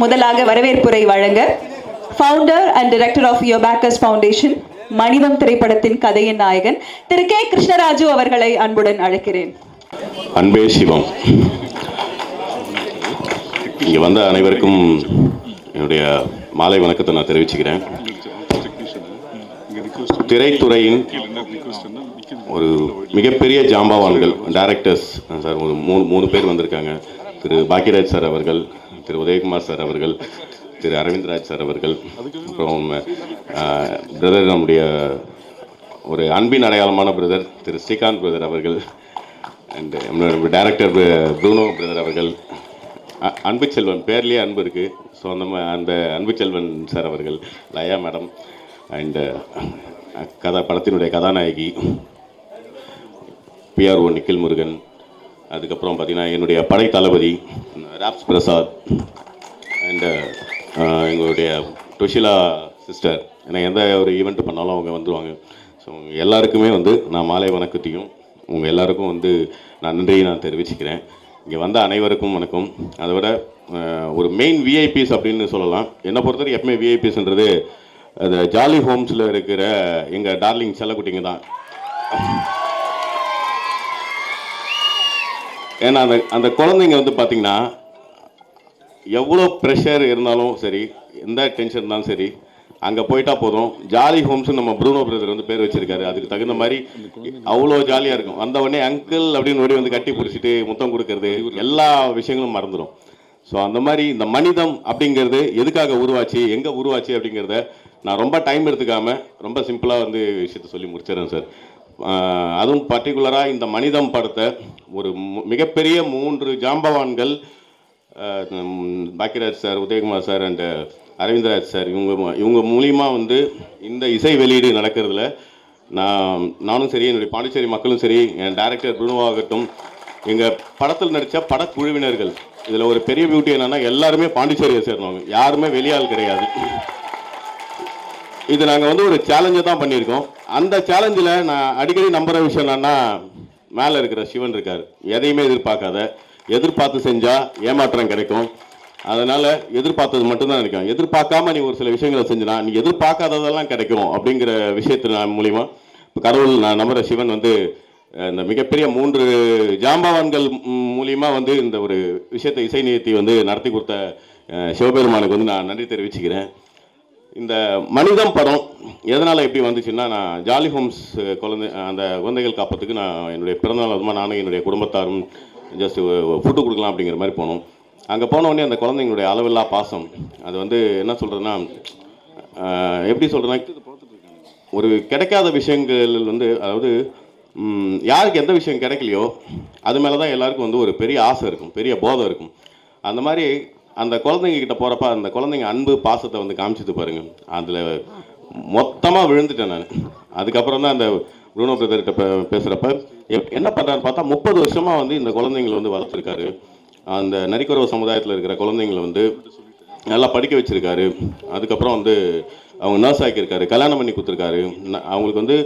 முதலாக வரவேற்புரை வழங்க ஃபவுண்டர் அண்ட் டைரக்டர் ஆஃப் யோபாக்கஸ் ஃபவுண்டேஷன் மனிதம் திரைப்படத்தின் கதையின் நாயகன் திரு கே கிருஷ்ணராஜு அவர்களை அன்புடன் அழைக்கிறேன். அன்பே சிவம். இங்கே வந்த அனைவருக்கும் என்னுடைய மாலை வணக்கத்தை நான் தெரிவிச்சுக்கிறேன். திரைத்துறையின் ஒரு மிகப்பெரிய ஜாம்பவான்கள் டைரக்டர்ஸ் சார் ஒரு மூணு பேர் வந்திருக்காங்க. திரு பாக்கியராஜ் சார் அவர்கள், திரு உதயகுமார் சார் அவர்கள், திரு அரவிந்த்ராஜ் சார் அவர்கள், அப்புறம் பிரதர் நம்முடைய ஒரு அன்பின் அடையாளமான பிரதர் திரு ஸ்ரீகாந்த் பிரதர் அவர்கள், அண்ட் நம்மளுடைய டைரக்டர் ப்ரூனோ பிரதர் அவர்கள், அன்பு செல்வன் பேர்லேயே அன்பு இருக்குது, ஸோ அந்த அன்பு செல்வன் சார் அவர்கள், லயா மேடம், அண்டு படத்தினுடைய கதாநாயகி பிஆர்ஓ நிக்கில் முருகன், அதுக்கப்புறம் பார்த்திங்கன்னா என்னுடைய படை தளபதி ராப்ஸ் பிரசாத், அண்டு எங்களுடைய டுஷிலா சிஸ்டர். ஏன்னா எந்த ஒரு ஈவெண்ட் பண்ணாலும் அவங்க வந்துடுவாங்க. ஸோ எல்லாருக்குமே நான் மாலை வணக்கத்தையும் உங்கள் எல்லாருக்கும் நான் நன்றியை நான் தெரிவிச்சுக்கிறேன். இங்கே வந்த அனைவருக்கும் வணக்கம். அதை விட ஒரு மெயின் விஐபிஸ் அப்படின்னு சொல்லலாம். என்னை பொறுத்தவரை எப்பவுமே விஐபிஸ்ன்றது அது ஜாலி ஹோம்ஸில் இருக்கிற எங்கள் டார்லிங் செல்லக்குட்டிங்க தான். ஏன்னா அந்த குழந்தைங்க பார்த்திங்கன்னா எவ்வளோ ப்ரெஷர் இருந்தாலும் சரி, எந்த டென்ஷன் இருந்தாலும் சரி, அங்கே போயிட்டா போதும். ஜாலி ஹோம்ஸ்னு நம்ம ப்ரூனோ பிரதர் பேர் வச்சிருக்காரு. அதுக்கு தகுந்த மாதிரி அவ்வளோ ஜாலியாக இருக்கும். வந்த உடனே அங்கிள் அப்படின்னு ஓடி கட்டி பிடிச்சிட்டு முத்தம் கொடுக்கறது, எல்லா விஷயங்களும் மறந்துடும். ஸோ அந்த மாதிரி இந்த மனிதம் அப்படிங்கிறது எதுக்காக உருவாச்சு, எங்கே உருவாச்சு அப்படிங்கிறத நான் ரொம்ப டைம் எடுத்துக்காமல் ரொம்ப சிம்பிளாக விஷயத்த சொல்லி முடிச்சிடறேன் சார். அதுவும் பர்டிகுலராக இந்த மனிதம் படத்தை ஒரு மிகப்பெரிய 3 ஜாம்பவான்கள், Bhagyaraj sir, Udhayakumar sir and Aravindraj sir, இவங்க மூலியமாக இந்த இசை வெளியீடு நடக்கிறதுல நானும் சரி, என்னுடைய பாண்டிச்சேரி மக்களும் சரி, என் டைரக்டர் ப்ரூனோவாகட்டும், எங்கள் படத்தில் நடித்த படக்குழுவினர்கள், இதில் ஒரு பெரிய பியூட்டி என்னென்னா எல்லாருமே பாண்டிச்சேரியை சேர்ந்தவங்க, யாருமே வெளியால் கிடையாது. இது நாங்கள் ஒரு சேலஞ்சை தான் பண்ணியிருக்கோம். அந்த சேலஞ்சில் நான் அடிக்கடி நம்புகிற விஷயம் என்னன்னா, மேலே இருக்கிற சிவன் இருக்கார். எதையுமே எதிர்பார்த்து செஞ்சால் ஏமாற்றம் கிடைக்கும். அதனால் எதிர்பார்த்தது மட்டும்தான் நினைக்கும். எதிர்பார்க்காம நீ ஒரு சில விஷயங்களை செஞ்சுனா நீ எதிர்பார்க்காததெல்லாம் கிடைக்கும் அப்படிங்கிற விஷயத்தின் மூலிமா இப்போ கடவுள் நான் நம்புகிற சிவன் இந்த மிகப்பெரிய 3 ஜாம்பவான்கள் மூலியமாக இந்த ஒரு விஷயத்தை இசை நிறுத்தி நடத்தி கொடுத்த சிவபெருமானுக்கு நான் நன்றி தெரிவிச்சுக்கிறேன். இந்த மனிதம் படம் எதனால் எப்படி வந்துச்சுன்னா, நான் ஜாலி ஹோம்ஸ் அந்த குழந்தைகள் காப்பத்துக்கு நான் என்னுடைய பிறந்தநாள் அதுமா நானும் என்னுடைய குடும்பத்தாரும் ஜஸ்ட் ஃபுட்டு கொடுக்கலாம் அப்படிங்கிற மாதிரி போனோம். அங்கே போனோடனே அந்த குழந்தைங்களுடைய அளவில்லா பாசம், அது என்ன சொல்கிறதுன்னா, எப்படி சொல்கிறேன்னா, ஒரு கிடைக்காத விஷயங்கள் அதாவது யாருக்கு எந்த விஷயம் கிடைக்கலையோ அது மேலே தான் எல்லாருக்கும் ஒரு பெரிய ஆசை இருக்கும், பெரிய போதை இருக்கும். அந்த மாதிரி அந்த குழந்தைங்க கிட்ட போகிறப்ப அந்த குழந்தைங்க அன்பு பாசத்தை காமிச்சிட்டு பாருங்க, அதில் மொத்தமாக விழுந்துட்டேன் நான். அதுக்கப்புறம் தான் அந்த ப்ரூனோ பிரதர்கிட்ட பேசுகிறப்ப என்ன பண்ணுறான்னு பார்த்தா 30 வருஷமாக இந்த குழந்தைங்களை வளர்த்துருக்காரு. அந்த நரிக்குறவு சமுதாயத்தில் இருக்கிற குழந்தைங்களை நல்லா படிக்க வச்சுருக்காரு. அதுக்கப்புறம் அவங்க நர்ஸ் ஆக்கியிருக்காரு, கல்யாணம் பண்ணி கொடுத்துருக்காரு. அவங்களுக்கு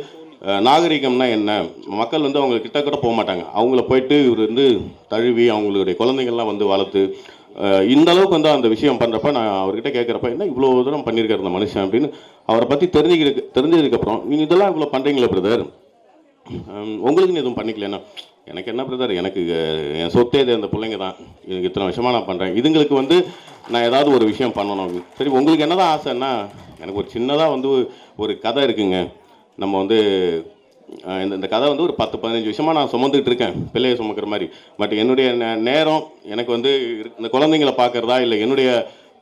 நாகரிகம்னா என்ன, மக்கள் அவங்க கிட்ட கூட போக மாட்டாங்க, அவங்கள போயிட்டு இவர் தழுவி அவங்களுடைய குழந்தைங்கள்லாம் வளர்த்து இந்த அளவுக்கு அந்த விஷயம் பண்ணுறப்ப நான் அவர்கிட்ட கேட்குறப்ப என்ன இவ்வளோ தூரம் பண்ணியிருக்காரு இந்த மனுஷன் அப்படின்னு அவரை பற்றி தெரிஞ்சதுக்கப்புறம், நீங்கள் இதெல்லாம் இவ்வளோ பண்ணுறீங்களா பிரதர், உங்களுக்குன்னு எதுவும் பண்ணிக்கலன்னா, எனக்கு என்ன பிரதர், எனக்கு என் சொத்தே இது அந்த பிள்ளைங்க தான், எனக்கு இத்தனை வருஷமாக நான் பண்ணுறேன், இதுங்களுக்கு நான் ஏதாவது ஒரு விஷயம் பண்ணணும். சரி உங்களுக்கு என்ன தான் ஆசைன்னா, எனக்கு ஒரு சின்னதாக ஒரு கதை இருக்குங்க, நம்ம இந்த கதை ஒரு 10-15 வருஷமாக நான் சுமந்துக்கிட்டு இருக்கேன், பிள்ளையை சுமக்கிற மாதிரி. பட் என்னுடைய நேரம் எனக்கு இந்த குழந்தைங்களை பார்க்குறதா இல்லை என்னுடைய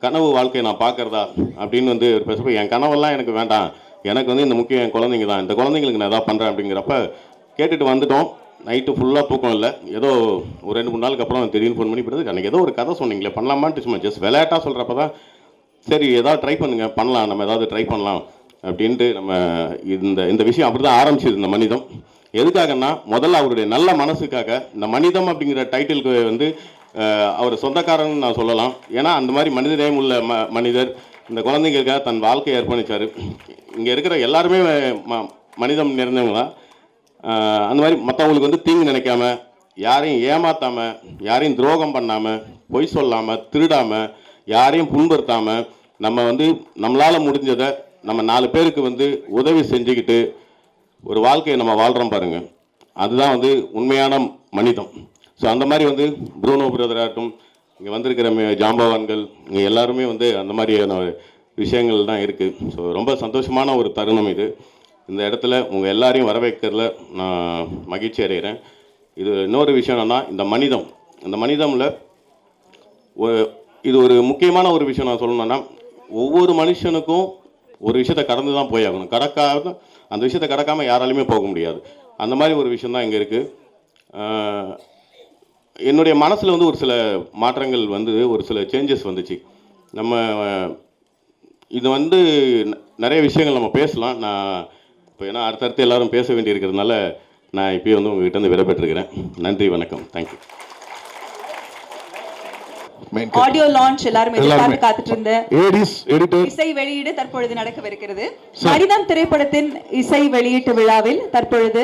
கனவு வாழ்க்கையை நான் பார்க்குறதா அப்படின்னு பேசுகிறப்ப, என் கனவெல்லாம் எனக்கு வேண்டாம், எனக்கு இந்த முக்கியம் என் குழந்தைங்க தான், இந்த குழந்தைங்களுக்கு நான் எதாவது பண்ணுறேன் அப்படிங்கிறப்ப கேட்டுட்டு வந்துட்டோம். நைட்டு ஃபுல்லாக தூக்கம் இல்லை. ஏதோ ஒரு 2-3 நாளுக்கு அப்புறம் திடீர்னு ஃபோன் பண்ணி போகிறது, அன்றைக்கி ஏதோ ஒரு கதை சொன்னீங்களே பண்ணலாமான்ட்டு சும்மா ஜஸ்ட் விளையாட்டாக சொல்கிறப்ப தான் சரி ஏதாவது ட்ரை பண்ணுங்கள், பண்ணலாம், நம்ம ஏதாவது ட்ரை பண்ணலாம் அப்படின்ட்டு நம்ம இந்த விஷயம் அப்படி தான் ஆரம்பிச்சிது. இந்த மனிதம் எதுக்காகன்னா, முதல்ல அவருடைய நல்ல மனசுக்காக. இந்த மனிதம் அப்படிங்கிற டைட்டிலுக்கு அவர் சொந்தக்காரன்னு நான் சொல்லலாம். ஏன்னா அந்த மாதிரி மனிதநேயம் உள்ள மனிதர் இந்த குழந்தைங்களுக்காக தன் வாழ்க்கையை அர்ப்பணித்தார். இங்கே இருக்கிற எல்லாருமே மனிதம் நிறைந்தவங்க தான். அந்த மாதிரி மற்றவங்களுக்கு தீங்கு நினைக்காம யாரையும் ஏமாற்றாமல், யாரையும் துரோகம் பண்ணாமல், பொய் சொல்லாமல், திருடாமல், யாரையும் புண்படுத்தாமல், நம்ம வந்து நம்மளால் முடிஞ்சதை நம்ம 4 பேருக்கு வந்து உதவி செஞ்சுக்கிட்டு ஒரு வாழ்க்கையை நம்ம வாழ்கிறோம் பாருங்கள், அதுதான் வந்து உண்மையான மனிதம். ஸோ அந்த மாதிரி வந்து ப்ரூனோ பிரதராகட்டும், இங்கே வந்திருக்கிற ஜாம்பவான்கள், இங்கே எல்லாருமே வந்து அந்த மாதிரியான விஷயங்கள் தான் இருக்குது. ஸோ ரொம்ப சந்தோஷமான ஒரு தருணம் இது. இந்த இடத்துல உங்கள் எல்லாரையும் வரவேற்கிறதுல நான் மகிழ்ச்சி அடைகிறேன். இது இன்னொரு விஷயம் என்னென்னா, இந்த மனிதமில் இது ஒரு முக்கியமான ஒரு விஷயம் நான் சொல்லணும்னா, ஒவ்வொரு மனுஷனுக்கும் ஒரு விஷயத்தை கடந்து தான் போய் ஆகணும். அந்த விஷயத்தை கடக்காமல் யாராலையுமே போக முடியாது. அந்த மாதிரி ஒரு விஷயம் தான் இங்கே இருக்குது. என்னுடைய மனசில் வந்து ஒரு சில மாற்றங்கள் வந்து, ஒரு சில சேஞ்சஸ் வந்துச்சு. நம்ம இது வந்து நிறைய விஷயங்கள் நம்ம பேசலாம். நான் இப்போ ஏன்னா அடுத்தடுத்து எல்லாரும் பேச வேண்டி இருக்கிறதுனால நான் இப்போயே வந்து உங்ககிட்ட இருந்து விடைபெற்றிருக்கிறேன். நன்றி, வணக்கம், தேங்க்யூ. ஆடியோ லான்ச் எல்லாரும் எதிர்பார்த்து காத்துட்டு இருந்த இசை வெளியீடு தற்பொழுது நடக்கவிருக்கிறது. மனிதம் திரைப்படத்தின் இசை வெளியீட்டு விழாவில் தற்பொழுது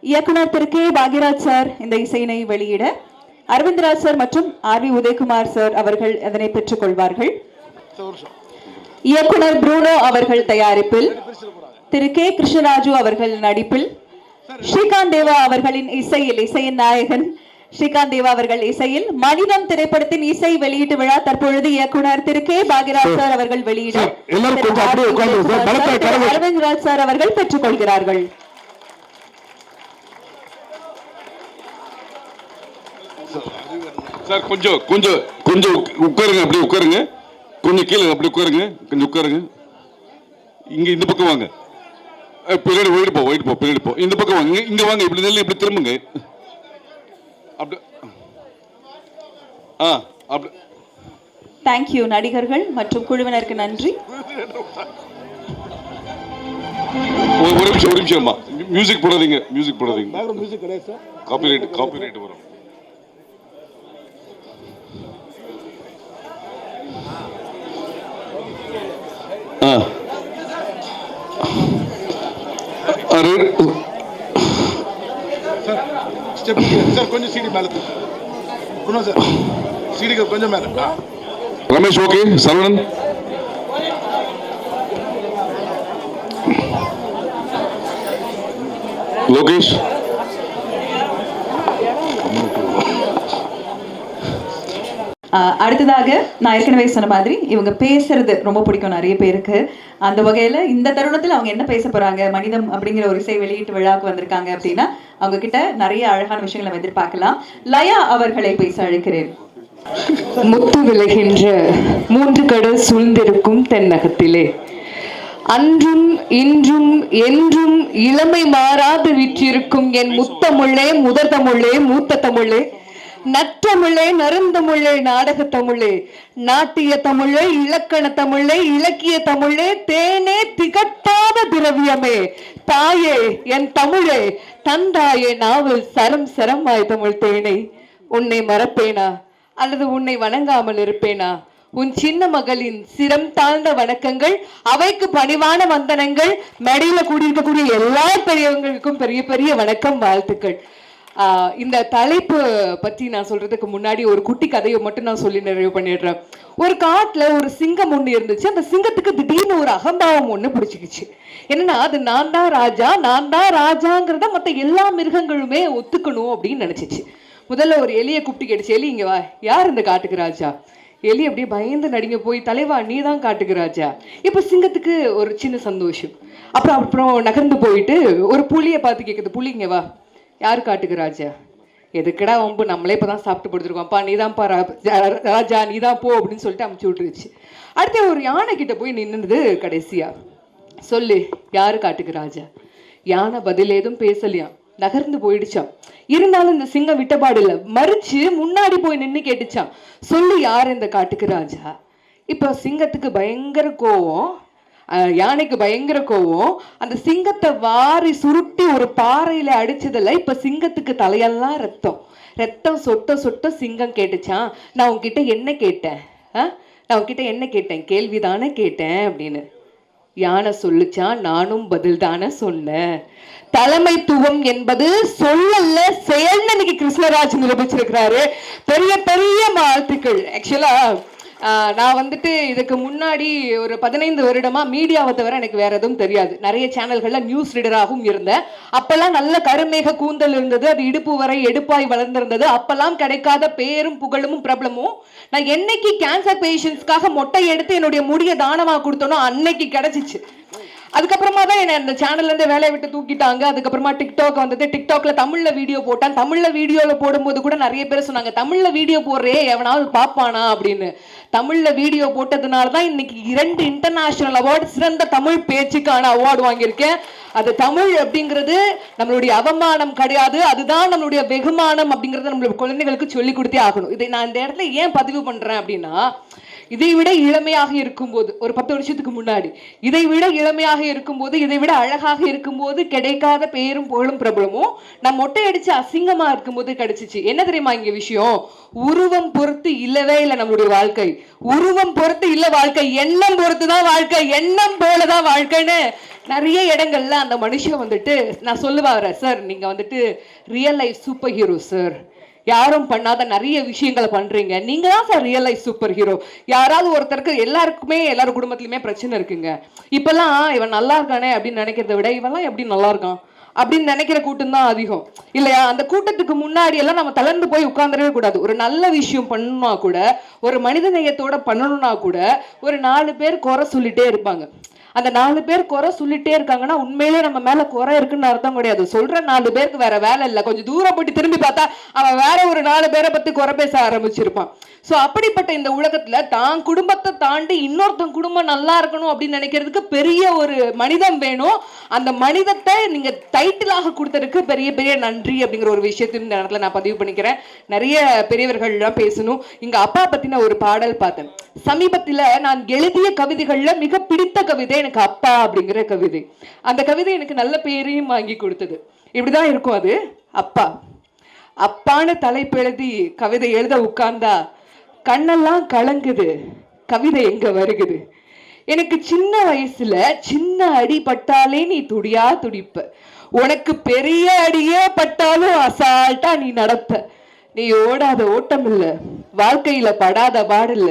இயக்குனர் திரு கே பாக்யராஜ் சார் இந்த இசையினை வெளியிட, அரவிந்த்ராஜ் சார் மற்றும் RV உதயகுமார் சார் அவர்கள் அதனை பெற்றுக் கொள்வார்கள். இயக்குனர் ப்ரூனோ அவர்கள் தயாரிப்பில், திரு கே கிருஷ்ணராஜு அவர்கள் நடிப்பில், ஸ்ரீகாந்த் தேவா அவர்களின் இசையின் நாயகன் ஸ்ரீகாந்த் தேவா அவர்கள் இசையில் மனிதம் திரைப்படத்தின் இசை வெளியீட்டு விழா தற்பொழுது இயக்குனர் திரு கே பாக்யராஜ் சார் அவர்கள் வெளியிட, அரவிந்த்ராஜ் சார் அவர்கள் பெற்றுக் கொள்கிறார்கள். சார் கொஞ்சம் கொஞ்சம் கொஞ்சம் உட்காருங்க, அப்படி உட்காருங்க, கொஞ்சம் கீழே அப்படி உட்காருங்க, கொஞ்சம் உட்காருங்க. இங்க இந்த பக்கம் வாங்க, பின்னாடி ஒயிட் போ பின்னாடி போ, இந்த பக்கம் வாங்க, இங்க வாங்க, இப்படி நெல் இப்படி திரும்புங்க, அப்படி அப்படி. தேங்க்யூ. நடிகர்கள் மற்றும் குழுவினருக்கு நன்றி. ஒரு நிமிஷம் மியூசிக் போடாதீங்க, காப்பிரைட் வரும். சார் கொஞ்சம் சீடி மேல சார், சீடிக்கு கொஞ்சம் மேல. ரமேஷ் ஓகே, சரவணன் லோகேஷ். அடுத்ததாக நான் ஏற்கனவே சொன்ன மாதிரி இவங்க பேசுறது ரொம்ப பிடிக்கும் நிறைய பேருக்கு. அந்த வகையில இந்த தருணத்தில் அவங்க என்ன பேச போறாங்க, மனிதம் அப்படிங்கிற ஒரு இசை வெளியீட்டு விழாவுக்கு வந்திருக்காங்க அப்படின்னா அவங்க கிட்ட நிறைய அழகான விஷயங்களை எதிர்பார்க்கலாம். லயா அவர்களை பேச அழைக்கிறேன். முத்து விளைகின்ற 3 கடல் சூழ்ந்திருக்கும் தென்னகத்திலே அன்றும் இன்றும் என்றும் இளமை மாறாது விற்றிருக்கும் என் முத்தமிழே, முதற் தமிழே, மூத்த தமிழே, நற்றமிழே, நறுந்தமிழே, நாடக தமிழே, நாட்டிய தமிழே, இலக்கண தமிழே, இலக்கிய தமிழே, தேனே திகட்டாத திரவியமே, தாயே என் தமிழே, தந்தாயே நாவல் சரம் சரமாய் தமிழ் தேனை, உன்னை மறப்பேனா அல்லது உன்னை வணங்காமல் இருப்பேனா? உன் சின்ன மகளின் சிரம் தாழ்ந்த வணக்கங்கள், அவைக்கு பணிவான வந்தனங்கள், மேடையில கூடியிருக்கக்கூடிய எல்லா பெரியவங்களுக்கும் பெரிய பெரிய வணக்கம், வாழ்த்துக்கள். இந்த தலைப்பு பற்றி நான் சொல்றதுக்கு முன்னாடி ஒரு குட்டி கதையை மட்டும் நான் சொல்லி நிறைவு பண்ணிடுறேன். ஒரு காட்டுல ஒரு சிங்கம் ஒண்ணு இருந்துச்சு. அந்த சிங்கத்துக்கு திடீர்னு ஒரு அகம்பாவம் ஒண்ணு பிடிச்சிக்கிச்சு. என்னன்னா, அது நான் தான் ராஜாங்கிறத மற்ற எல்லா மிருகங்களுமே ஒத்துக்கணும் அப்படின்னு நினைச்சிச்சு. முதல்ல ஒரு எலியை கூப்பிட்டு கேட்டுச்சு, எலி இங்க வா, யார் இந்த காட்டுக்கு ராஜா? எலி அப்படியே பயந்து நடிங்க போய், தலைவா நீ தான் காட்டுக்கு ராஜா. இப்ப சிங்கத்துக்கு ஒரு சின்ன சந்தோஷம். அப்புறம் நகர்ந்து போயிட்டு ஒரு புலியை பார்த்து கேட்குது, புலி இங்க வா, யாரு காட்டுக்கு ராஜா? எதுக்கடா வம்பு, நம்மளே இப்பதான் சாப்பிட்டு படுத்துருக்கோம்ப்பா, நீதான்ப்பா ராஜா, நீதான் போ அப்படின்னு சொல்லிட்டு அமுச்சு விட்டுருச்சு. அடுத்து ஒரு யானை கிட்ட போய் நின்னுது. கடைசியா சொல்லு, யாரு காட்டுக்கு ராஜா? யானை பதில் ஏதும் பேசலையாம், நகர்ந்து போயிடுச்சான். இருந்தாலும் இந்த சிங்கம் விட்டபாடு இல்லை, மறிச்சு முன்னாடி போய் நின்று கேட்டுச்சான், சொல்லு யார் இந்த காட்டுக்கு ராஜா? இப்ப சிங்கத்துக்கு பயங்கர கோவம், யானைக்கு பயங்கர கோவம். அந்த சிங்கத்தை வாரி சுருட்டி ஒரு பாறையில அடிச்சதில்ல. இப்ப சிங்கத்துக்கு தலையெல்லாம் ரத்தம் சொட்ட சொட்ட சிங்கம் கேட்டுச்சான், நான் உன்கிட்ட என்ன கேட்டேன்? நான் உன்கிட்ட என்ன கேட்டேன்? கேள்விதானே கேட்டேன் அப்படின்னு. யானை சொல்லுச்சான், நானும் பதில் தானே சொன்னேன். தலைமைத்துவம் என்பது சொல்லல செயல்னு இன்னைக்கு கிருஷ்ணராஜ் நிரூபிச்சிருக்கிறாரு. பெரிய பெரிய வாழ்த்துக்கள். ஆக்சுவலா நான் வந்துட்டு இதுக்கு முன்னாடி ஒரு 15 வருடமா மீடியாவை தவிர எனக்கு வேற எதுவும் தெரியாது. நிறைய சேனல்கள்ல நியூஸ் ரீடராகவும் இருந்தேன். அப்பெல்லாம் நல்ல கருமேக கூந்தல் இருந்தது, அது இடுப்பு வரை எடுப்பாய் வளர்ந்திருந்தது. அப்பெல்லாம் கிடைக்காத பேரும் புகழும் பிரபலமும் நான் என்னைக்கு கேன்சர் பேஷண்ட்ஸ்க்காக மொட்டை எடுத்து என்னுடைய முடிய தானமா கொடுத்தனோ அன்னைக்கு கிடைச்சிச்சு. அதுக்கப்புறமா தான் என்ன அந்த சேனல்ல இருந்து வேலையை விட்டு தூக்கிட்டாங்க. அதுக்கப்புறமா டிக்டாக் வந்தது. டிக்டாக்ல தமிழ்ல வீடியோ போட்டான். தமிழ்ல வீடியோல போடும்போது கூட நிறைய பேர் சொன்னாங்க, தமிழ்ல வீடியோ போடுறே எவனாவது பாப்பானா அப்படின்னு. தமிழ்ல வீடியோ போட்டதுனால தான் இன்னைக்கு 2 இன்டர்நேஷனல் அவார்டு, சிறந்த தமிழ் பேச்சுக்கான அவார்டு வாங்கியிருக்கேன். அது தமிழ் அப்படிங்கிறது நம்மளுடைய அவமானம் கிடையாது, அதுதான் நம்மளுடைய வெகுமானம் அப்படிங்கறத நம்மளுடைய குழந்தைகளுக்கு சொல்லி கொடுத்தே ஆகணும். இதை நான் இந்த இடத்துல ஏன் பதிவு பண்றேன் அப்படின்னா, இதை விட இளமையாக இருக்கும்போது, ஒரு 10 வருஷத்துக்கு முன்னாடி இதை விட இளமையாக இருக்கும்போது, இதை விட அழகாக இருக்கும்போது கிடைக்காத பேரும் புகழும் பிரபலமும் நான் மொட்டை அடிச்சு அசிங்கமா இருக்கும்போது கிடைச்சிச்சு. என்ன தெரியுமா இங்க விஷயம்? உருவம் பொறுத்து இல்லவே இல்லை நம்மளுடைய வாழ்க்கை. உருவம் பொறுத்து இல்ல வாழ்க்கை, எண்ணம் பொறுத்து தான் வாழ்க்கை, எண்ணம் போலதான் வாழ்க்கைன்னு நிறைய இடங்கள்ல அந்த மனுஷன் வந்துட்டு நான் சொல்லுவாரு, சார் நீங்க வந்துட்டு real life super hero sir, யாரும் பண்ணாத நிறைய விஷயங்களை பண்றீங்க, நீங்க தான் sir real life super hero. யாராவது ஒருத்தருக்கு, எல்லாருக்குமே எல்லாரும் குடும்பத்திலுமே பிரச்சனை இருக்குங்க. இப்பெல்லாம் இவன் நல்லா இருக்கானே அப்படின்னு நினைக்கிறத விட இவெல்லாம் எப்படி நல்லா இருக்கான் அப்படின்னு நினைக்கிற கூட்டம் தான் அதிகம் இல்லையா? அந்த கூட்டத்துக்கு முன்னாடி எல்லாம் நம்ம தளர்ந்து போய் உட்கார்ந்துடவே கூடாது. ஒரு நல்ல விஷயம் பண்ணணும்னா கூட, ஒரு மனித நேயத்தோட பண்ணணும்னா கூட ஒரு 4 பேர் குறை சொல்லிட்டே இருப்பாங்க. அந்த 4 பேர் குறை சொல்லிட்டே இருக்காங்கன்னா உண்மையிலே நம்ம மேல குறை இருக்குன்னு அர்த்தம் கிடையாது. சொல்ற 4 பேருக்கு வேற வேலை இல்லை. கொஞ்சம் தூரம் போட்டு திரும்பி பார்த்தா அவன் வேற ஒரு 4 பேரை பத்தி குறை பேச ஆரம்பிச்சிருப்பான். சோ அப்படிப்பட்ட இந்த உலகத்துல தான் குடும்பத்தை தாண்டி இன்னொருத்தன் குடும்பம் நல்லா இருக்கணும் அப்படின்னு நினைக்கிறதுக்கு பெரிய ஒரு மனிதம் வேணும். அந்த மனிதத்தை நீங்க டைட்டிலாக கொடுத்ததுக்கு பெரிய பெரிய நன்றி அப்படிங்கிற ஒரு விஷயத்தையும் இந்த இடத்துல நான் பதிவு பண்ணிக்கிறேன். நிறைய பெரியவர்கள் எல்லாம் பேசணும். இங்க அப்பா பத்தின ஒரு பாடல் பார்த்தேன் சமீபத்துல. நான் எழுதிய கவிதைகள்ல மிக பிடித்த கவிதை எனக்கு அப்பா அப்படிங்கிற கவிதை. அந்த கவிதை எனக்கு நல்ல பேரையும் வாங்கி கொடுத்தது. இப்படிதான் இருக்கும் அது. அப்பா அப்பான்னு தலைப்பு எழுதி கவிதை எழுத உட்கார்ந்தா கண்ணெல்லாம் கலங்குது, கவிதை எங்க வருகுது. எனக்கு சின்ன வயசுல சின்ன அடி பட்டாலே நீ துடியா துடிப்ப, உனக்கு பெரிய அடியே பட்டாலும் அசால்ட்டா நீ நடப்ப. நீ ஓடாத ஓட்டம் இல்ல, வாழ்க்கையில படாத பாடு இல்ல,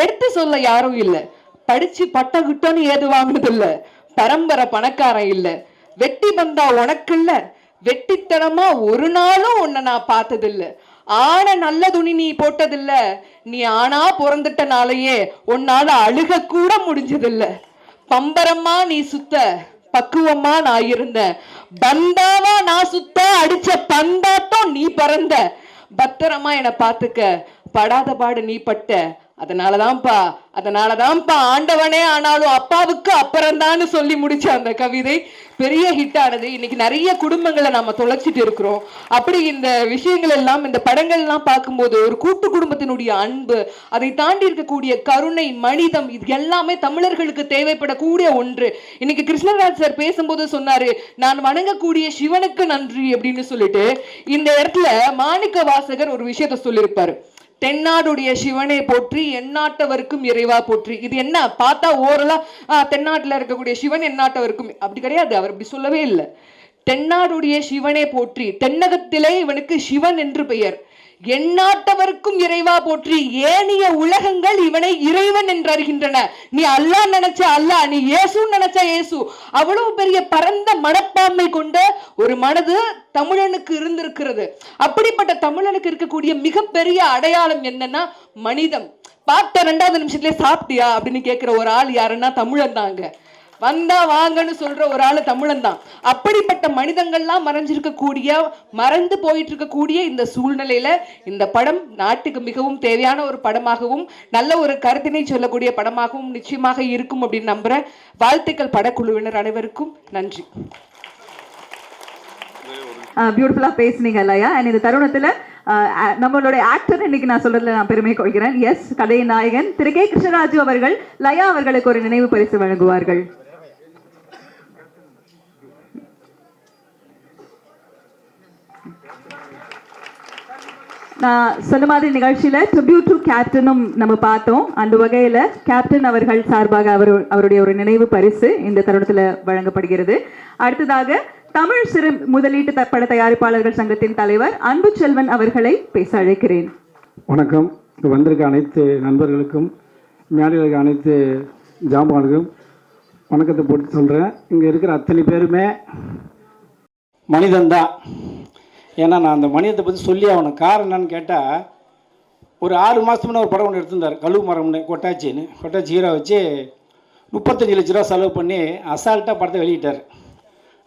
எடுத்து சொல்ல யாரும் இல்ல, படிச்சு பட்டகிட்டோன்னு ஏது வாங்கினது இல்ல, பரம்பரை பணக்காரன் இல்ல, வெட்டி பந்தா உனக்கு இல்ல, வெட்டித்தனமா ஒரு நாளும் உன்னை நான் பார்த்ததில்ல, ஆன நல்ல துணி நீ போட்டதில்ல, நீ ஆனா பிறந்துட்டனாலேயே உன்னால அழுக கூட முடிஞ்சதில்ல, பம்பரமா நீ சுத்த பக்குவமா நான் இருந்தேன், பந்தாவா நான் சுத்த அடிச்ச பந்தாட்டம் நீ பறந்த, பத்திரமா என்னை பார்த்துக்க படாத பாடு நீ பட்ட, அதனாலதான்ப்பா ஆண்டவனே ஆனாலும் அப்பாவுக்கு அப்புறம்தான்னு சொல்லி முடிச்ச அந்த கவிதை பெரிய ஹிட் ஆனது. இன்னைக்கு நிறைய குடும்பங்களை நாம தொலைச்சிட்டு இருக்கிறோம். அப்படி இந்த விஷயங்கள் எல்லாம், இந்த படங்கள் எல்லாம் பார்க்கும்போது ஒரு கூட்டு குடும்பத்தினுடைய அன்பு, அதை தாண்டி இருக்கக்கூடிய கருணை, மனிதம், இது எல்லாமே தமிழர்களுக்கு தேவைப்படக்கூடிய ஒன்று. இன்னைக்கு கிருஷ்ணராஜ் சார் பேசும்போது சொன்னாரு, நான் வணங்கக்கூடிய சிவனுக்கு நன்றி அப்படின்னு சொல்லிட்டு. இந்த இடத்துல மாணிக்க வாசகர் ஒரு விஷயத்த சொல்லியிருப்பாரு, தென்னாடுடைய சிவனை போற்றி எந்நாட்டவருக்கும் இறைவா போற்றி. இது என்ன பார்த்தா ஓரலா தென்னாட்டுல இருக்கக்கூடிய சிவன் எந்நாட்டவருக்கும், அப்படி கிடையாது. அவர் அப்படி சொல்லவே இல்லை. தென்னாடுடைய சிவனை போற்றி, தென்னகத்திலே இவனுக்கு சிவன் என்று பெயர், எந்நாட்டவருக்கும் இறைவா போற்றி, ஏனைய உலகங்கள் இவனை இறைவன் என்று அறிகின்றன. நீ அல்லாஹ் நினைச்ச அல்லாஹ், நீ இயேசுன்னு நினைச்ச இயேசு. அவ்வளவு பெரிய பரந்த மனப்பான்மை கொண்ட ஒரு மனது தமிழனுக்கு இருந்திருக்கிறது. அப்படிப்பட்ட தமிழனுக்கு இருக்கக்கூடிய மிகப்பெரிய அடையாளம் என்னன்னா மனிதம். பார்த்த 2வது நிமிஷத்துல சாப்பிட்டியா அப்படின்னு கேட்கிற ஒரு ஆள் யாருன்னா தமிழன் தாங்க. வந்தா வாங்கன்னு சொல்ற ஒரு ஆளு தமிழன் தான். அப்படிப்பட்ட மனிதங்கள்லாம் மறைந்து போயிட்டு இருக்கக்கூடிய இந்த சூழ்நிலையில இந்த படம் நாட்டுக்கு மிகவும் தேவையான ஒரு படமாகவும் நல்ல ஒரு கருத்தினை சொல்லக்கூடிய படமாகவும் நிச்சயமாக இருக்கும் அப்படின்னு நம்புறேன். வாழ்த்துக்கள் படக்குழுவினர் அனைவருக்கும். நன்றி. பியூட்டிஃபுல்லா பேசுனீங்க இல்லையா? இந்த தருணத்துல நம்மளுடைய ஆக்டர் இன்னைக்கு நான் சொல்றதுல நான் பெருமை கொள்கிறேன். எஸ், கதையின் நாயகன் திரு கே. கிருஷ்ணராஜு அவர்கள் லயா அவர்களுக்கு ஒரு நினைவு பரிசு வழங்குவார்கள். நான் சொன்ன மாதிரி நிகழ்ச்சியில ட்ரிபியூட் டு கேப்டனும் நம்ம பார்த்தோம். அந்த வகையில கேப்டன் அவர்கள் சார்பாக அவருடைய ஒரு நினைவு பரிசு இந்த தருணத்துல வழங்கப்படுகிறது. அடுத்ததாக தமிழ் சிறு முதலீட்டு பட தயாரிப்பாளர்கள் சங்கத்தின் தலைவர் அன்புச்செல்வன் அவர்களை பேச அழைக்கிறேன். வணக்கம். இங்கே வந்திருக்க அனைத்து நண்பர்களுக்கும் மேடையில் இருக்க அனைத்து ஜாமான்களுக்கும் வணக்கத்தை போட்டு சொல்கிறேன். இங்கே இருக்கிற அத்தனை பேருமே மனிதன்தான். ஏன்னா நான் அந்த மனிதத்தை பற்றி சொல்லி ஆகணும். காரணம் என்னன்னு கேட்டால், ஒரு 6 மாதத்துக்கு முன்னே ஒரு படம் ஒன்று எடுத்திருந்தார், கழுவு மரம்னு, கொட்டாச்சி ஹீரோ வச்சு 35 லட்ச ரூபா செலவு பண்ணி அசால்ட்டாக படத்தை வெளியிட்டார்.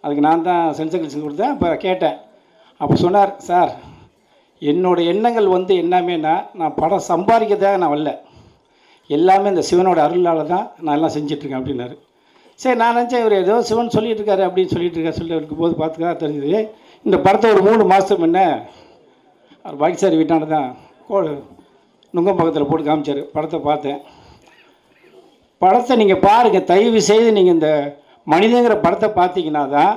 அதுக்கு நான் தான் சென்சர் கலெக்ஷன் கொடுத்தேன். அப்போ கேட்டேன். அப்போ சொன்னார், சார் என்னோடய எண்ணங்கள் என்னமேனா, நான் படம் சம்பாதிக்கிறதாக நான் வரல, எல்லாமே இந்த சிவனோட அருளால் தான் நான் எல்லாம் செஞ்சிட்ருக்கேன் அப்படின்னாரு. சரி, நான் நினச்சேன் இவர் ஏதோ சிவன் சொல்லிட்டு இருக்காரு அப்படின்னு சொல்லிட்டு இருக்கும்போது பார்த்துக்கா தெரிஞ்சுது. இந்த படத்தை ஒரு 3 மாதத்துக்கு முன்னே அவர் பாக்கிசாரி வீட்டான தான் நுங்கம் பக்கத்தில் போட்டு காமிச்சார். படத்தை பார்த்தேன். படத்தை நீங்கள் பாருங்கள், தயவு செய்து நீங்கள் இந்த மனிதங்கிற படத்தை பார்த்தீங்கன்னா தான்.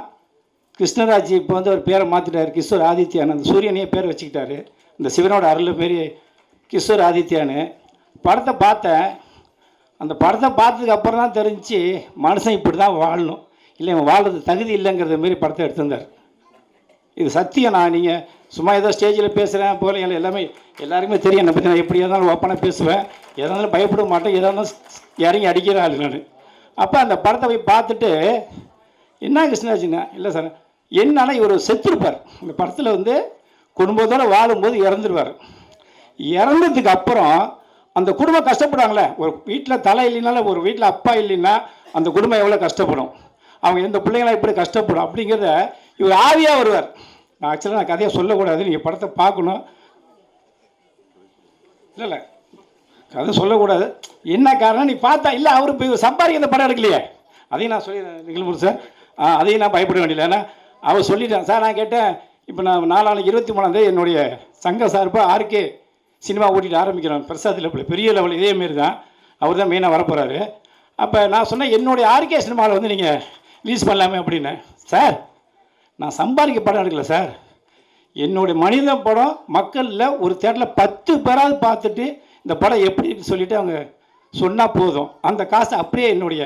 கிருஷ்ணராஜ் இப்போ ஒரு பேரை மாற்றிட்டார், கிஷோர் ஆதித்யான். அந்த சூரியனையே பேர் வச்சுக்கிட்டாரு. இந்த சிவனோட அருள் மாரி கிஷோர் ஆதித்யான்னு. படத்தை பார்த்தேன். அந்த படத்தை பார்த்ததுக்கு அப்புறம் தான் தெரிஞ்சு மனுஷன் இப்படி தான் வாழணும், இல்லை இவன் வாழ்றது தகுதி இல்லைங்கிறத மாரி படத்தை எடுத்திருந்தார். இது சத்தியம். நான் நீங்கள் சும்மா ஏதோ ஸ்டேஜில் பேசுகிறேன் போல எல்லாமே எல்லாருக்குமே தெரியும். என்னை பற்றி நான் எப்படி இருந்தாலும் ஓப்பனாக பேசுவேன், எதாலும் பயப்பட மாட்டேன், எதாலும் இறங்கி அடிக்கிற ஆள் நான். அப்போ அந்த படத்தை போய் பார்த்துட்டு என்ன கிருஷ்ணராஜுங்க, இல்லை சார் என்னன்னா இவர் செத்துருப்பார். இந்த படத்தில் குடும்பத்தோடு வாழும்போது இறந்துருவார். இறந்ததுக்கு அப்புறம் அந்த குடும்பம் கஷ்டப்படுவாங்களே, ஒரு வீட்டில் தலை இல்லைனாலும், ஒரு வீட்டில் அப்பா இல்லைன்னா அந்த குடும்பம் எவ்வளோ கஷ்டப்படும், அவங்க எந்த பிள்ளைங்களாம் எப்படி கஷ்டப்படும் அப்படிங்கிறத இவர் ஆவியாக வருவார். நான் ஆக்சுவலாக நான் கதையை சொல்லக்கூடாது, நீங்கள் படத்தை பார்க்கணும். இல்லை கதை சொல்லக்கூடாது. என்ன காரணம் நீ பார்த்தா இல்லை, அவர் இப்போ சம்பாதிக்கிற படம் எடுக்கலையே, அதையும் நான் சொல்லி நிகழ்வு சார், அதையும் நான் பயப்பட வேண்டியதில்லை. ஏன்னா அவர் சொல்லிட்டேன் சார். நான் கேட்டேன், இப்போ நான் 23 என்னுடைய சங்க சார்பாக ஆர்கே சினிமா ஓட்டிகிட்டு ஆரம்பிக்கிறோம். பிரசாத் லெவலில் பெரிய லெவல் இதேமாரி தான், அவர் தான் மெயினாக வரப்போகிறாரு. அப்போ நான் சொன்னேன், என்னுடைய ஆர்கே சினிமாவில் நீங்கள் ரிலீஸ் பண்ணலாமே அப்படின்னு. சார் நான் சம்பாதிக்க படம் எடுக்கல சார், என்னுடைய மனித படம் மக்களில் ஒரு தேட்டரில் 10 பேராவது பார்த்துட்டு இந்த படம் எப்படி சொல்லிவிட்டு அவங்க சொன்னால் போதும். அந்த காசை அப்படியே என்னுடைய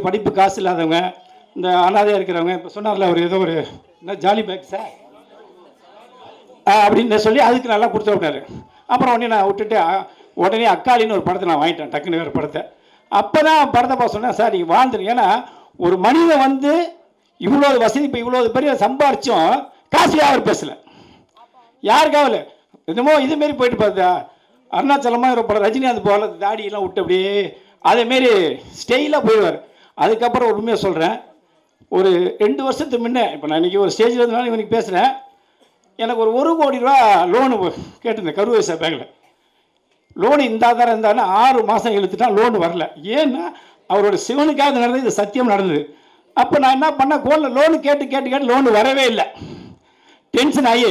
படிப்பு காசு இல்லாதவங்க, இந்த அனாதையாக இருக்கிறவங்க, இப்போ சொன்னார்ல ஒரு ஏதோ ஒரு என்ன ஜாலி பேக் சார் அப்படின்னு சொல்லி அதுக்கு நல்லா கொடுத்து விட்டாரு. அப்புறம் உடனே நான் விட்டுட்டு உடனே அக்காளின்னு ஒரு படத்தை நான் வாங்கிட்டேன், டக்குன்னு வேறு படத்தை. அப்போ தான் படத்தை பார்த்து சொன்னேன், சார் நீங்கள் வாழ்ந்துருங்க. ஏன்னா ஒரு மனிதன் இவ்வளோ வசதி, இப்போ இவ்வளோ பெரிய சம்பாரிச்சும் காசுக்காக அவர் பேசலை, யாருக்காகல என்னமோ இதுமாரி போயிட்டு பார்த்தா அருணாச்சலமாக ஒரு படம் ரஜினிகாந்த் போகல, தாடியெல்லாம் விட்டு அப்படியே அதேமாரி ஸ்டெயிலாக போயிடுவார். அதுக்கப்புறம் ஒரு உண்மையை சொல்கிறேன், ஒரு 2 வருஷத்துக்கு முன்னே, இப்போ நான் இன்றைக்கி ஒரு ஸ்டேஜில் இருந்தாலும் இவனுக்கு பேசுகிறேன், எனக்கு ஒரு 1 கோடி ரூபா லோனு கேட்டிருந்தேன் கருவேசா பேங்கில். லோனு இருந்தாலும் 6 மாதம் இழுத்துட்டா லோனு வரல. ஏன்னா அவரோட சிவனுக்காக நடந்தது, இது சத்தியம் நடந்தது. அப்போ நான் என்ன பண்ணேன், கோலில் லோனு கேட்டு லோனு வரவே இல்லை. டென்ஷன் ஆகி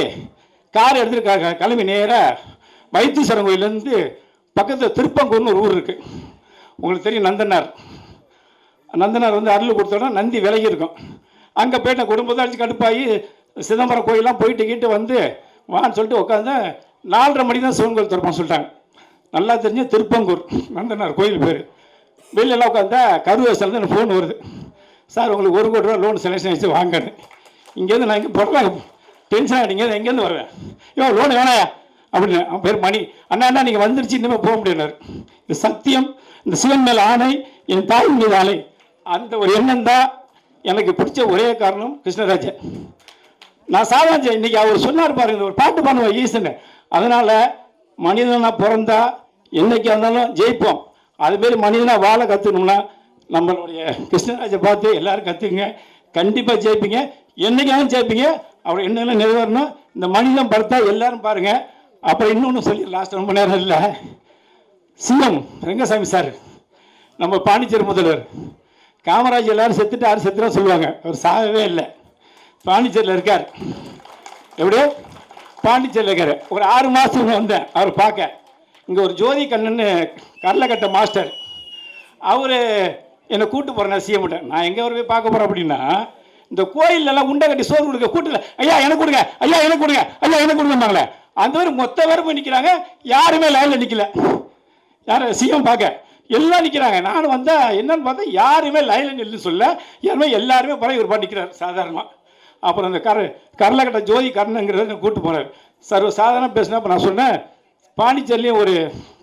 கார் எடுத்துருக்காங்க, கிளம்பி நேராக வைத்தீஸ்வரன் கோயிலேருந்து பக்கத்தில் திருப்பங்கூர்னு ஒரு ஊர் இருக்குது, உங்களுக்கு தெரியும், நந்தனார் அருள் கொடுத்தோன்னா நந்தி விலகி இருக்கும். அங்கே போயிட்டு குடும்பத்தை அடித்து கடுப்பாகி சிதம்பரம் கோயிலெலாம் போயிட்டு வான்னு சொல்லிட்டு உட்காந்து 4:30 மணி தான் சிவன் கோயில் திறப்பான்னு சொல்லிட்டாங்க. நல்லா தெரிஞ்சு திருப்பங்கூர் நந்தனார் கோயில் பேர். வெளிலெல்லாம் உட்காந்தா கருவேசிலேருந்து எனக்கு ஃபோன் வருது, சார் உங்களுக்கு 1 கோடி ரூபா லோன் செலெக்ஷன் ஆகிடுச்சு வாங்கன்னு. இங்கேருந்து நான் இங்கே போடுறாங்க, டென்ஷன் ஆகிட்டீங்க, எங்கேருந்து வருவேன், லோனு வேணாயா அப்படின்னு. அவன் பேர் மணி. அண்ணா நீங்கள் வந்துருச்சு, இனிமேல் போக முடியாது. இது சத்தியம், இந்த சிவன் மேலே ஆணை, என் தாயின் மீது ஆணை. அந்த ஒரு எண்ணம் தான் எனக்கு பிடிச்ச ஒரே காரணம் கிருஷ்ணராஜன். நான் சாதாரண இன்னைக்கு அவர் சொன்னார் பாருங்க, ஒரு பாட்டு பண்ணுவேன் ஈசன். அதனால மனிதனா பிறந்தா என்னைக்கு இருந்தாலும் ஜெயிப்போம். அதுமாரி மனிதனா வாழ கற்றுக்கணும்னா நம்மளுடைய கிருஷ்ணராஜை பார்த்து எல்லாரும் கற்றுக்குங்க, கண்டிப்பாக ஜெயிப்பீங்க, என்னைக்காவது ஜெயிப்பீங்க. அவர் என்னெல்லாம் நிறைவேறணும். இந்த மனிதன் படுத்தா எல்லாரும் பாருங்க. அப்புறம் இன்னொன்று சொல்லி லாஸ்ட் ரொம்ப நேரம் இல்லை, சிஎம் ரங்கசாமி சார், நம்ம பாண்டிச்சேரி முதல்வர் காமராஜ் எல்லாரும் செத்துட்டு யாரும் செத்துனா சொல்லுவாங்க, அவர் சாகவே இல்லை, பாண்டிச்சேரியில் இருக்கார். எப்படியோ பாண்டிச்சேரியில் இருக்கார். ஒரு 6 மாதத்துக்கு வந்தேன் அவர் பார்க்க. இங்கே ஒரு ஜோதி கண்ணன்னு கடலக்கட்டை மாஸ்டர், அவர் என்னை கூப்பிட்டு போகிறேன் சிஎம்கிட்ட. நான் எங்கே போய் பார்க்க போகிறேன் அப்படின்னா, இந்த கோயிலெல்லாம் உண்டை கட்டி சோறு கொடுக்க கூட்டல ஐயா எனக்கு கொடுங்க, ஐயா எனக்கு கொடுங்க, ஐயா எனக்கு கொடுங்கன்னாங்களே, அந்த மாதிரி மொத்த பேரும் போய் நிற்கிறாங்க. யாருமே லைனில் நிற்கல. யார் சிஎம் பார்க்க எல்லாம் நிற்கிறாங்க. நான் வந்தால் என்னன்னு பார்த்தா யாருமே லைனில் நில்லுன்னு சொல்ல, எல்லாருமே பரவாயில்ல ஒரு பாட்டு நிற்கிறார் சாதாரணமாக. அப்புறம் அந்த கரலக்கட்ட ஜோதி கர்ணங்கிறத கூப்பிட்டு போனார். சர்வ சாதாரண பேசினா. அப்போ நான் சொன்னேன், பாண்டிச்சேரிலையும் ஒரு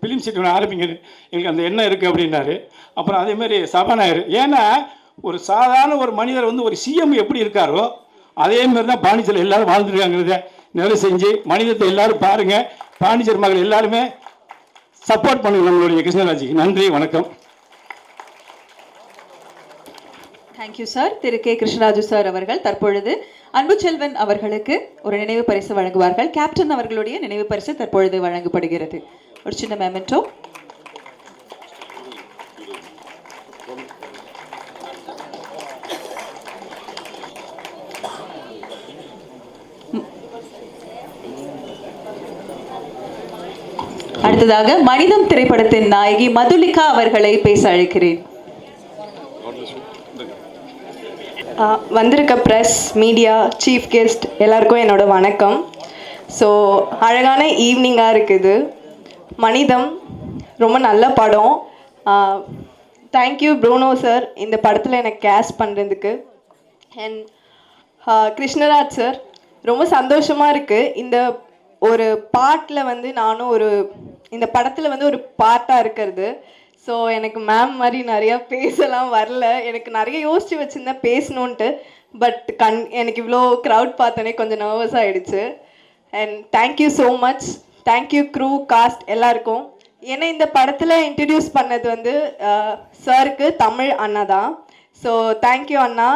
ஃபிலிம் சிட்டி ஒன்று ஆரம்பிங்க, எங்களுக்கு அந்த எண்ணம் இருக்குது அப்படின்னாரு. அப்புறம் அதேமாதிரி சபாநாயகர், ஏன்னா ஒரு சாதாரண ஒரு மனிதர் வந்து ஒரு சிஎம் எப்படி இருக்காரோ அதேமாரி தான் பாண்டிச்சேரியில் எல்லாரும் வாழ்ந்துருக்காங்கிறத நிறைவு செஞ்சு மனிதத்தை எல்லாரும் பாருங்கள். பாண்டிச்சேரி மக்கள் எல்லாருமே சப்போர்ட் பண்ணுங்க நம்மளுடைய கிருஷ்ணராஜுக்கு. நன்றி, வணக்கம். Thank you sir. Thiru K Krishnaraju sir அவர்கள் தற்பொழுது அன்புச்செல்வன் அவர்களுக்கு ஒரு நினைவு பரிசு வழங்குவார்கள். கேப்டன் அவர்களுடைய நினைவு பரிசு தற்பொழுது வழங்கப்படுகிறது. ஒரு சின்ன மெமெண்டோ. அடுத்ததாக மனிதம் திரைப்படத்தின் நாயகி மதுலிகா அவர்களை பேச அழைக்கிறேன். வந்திருக்க ப்ரெஸ், மீடியா, சீஃப் கெஸ்ட் எல்லாருக்கும் என்னோட வணக்கம். ஸோ அழகான ஈவினிங்காக இருக்குது. மனிதம் ரொம்ப நல்ல படம். தேங்க்யூ ப்ரூனோ சார் இந்த படத்தில் எனக்கு கேஸ்ட் பண்ணுறதுக்கு. அண்ட் கிருஷ்ணராஜ் சார், ரொம்ப சந்தோஷமாக இருக்குது. இந்த ஒரு பாட்டில் வந்து நானும் இந்த படத்தில் வந்து ஒரு பார்ட்டாக இருக்கிறது. ஸோ எனக்கு மேம் மாதிரி நிறையா பேசலாம் வரல. எனக்கு நிறைய யோசித்து வச்சுருந்தேன் பேசணுன்ட்டு. பட் எனக்கு இவ்வளோ க்ரௌட் பார்த்தோன்னே கொஞ்சம் நர்வஸ் ஆகிடுச்சு. And thank you so much. Thank you crew, cast எல்லாருக்கும். ஏன்னா இந்த படத்தில் இன்ட்ரடியூஸ் பண்ணது வந்து சாருக்கு தமிழ் அண்ணா தான். ஸோ தேங்க்யூ அண்ணா.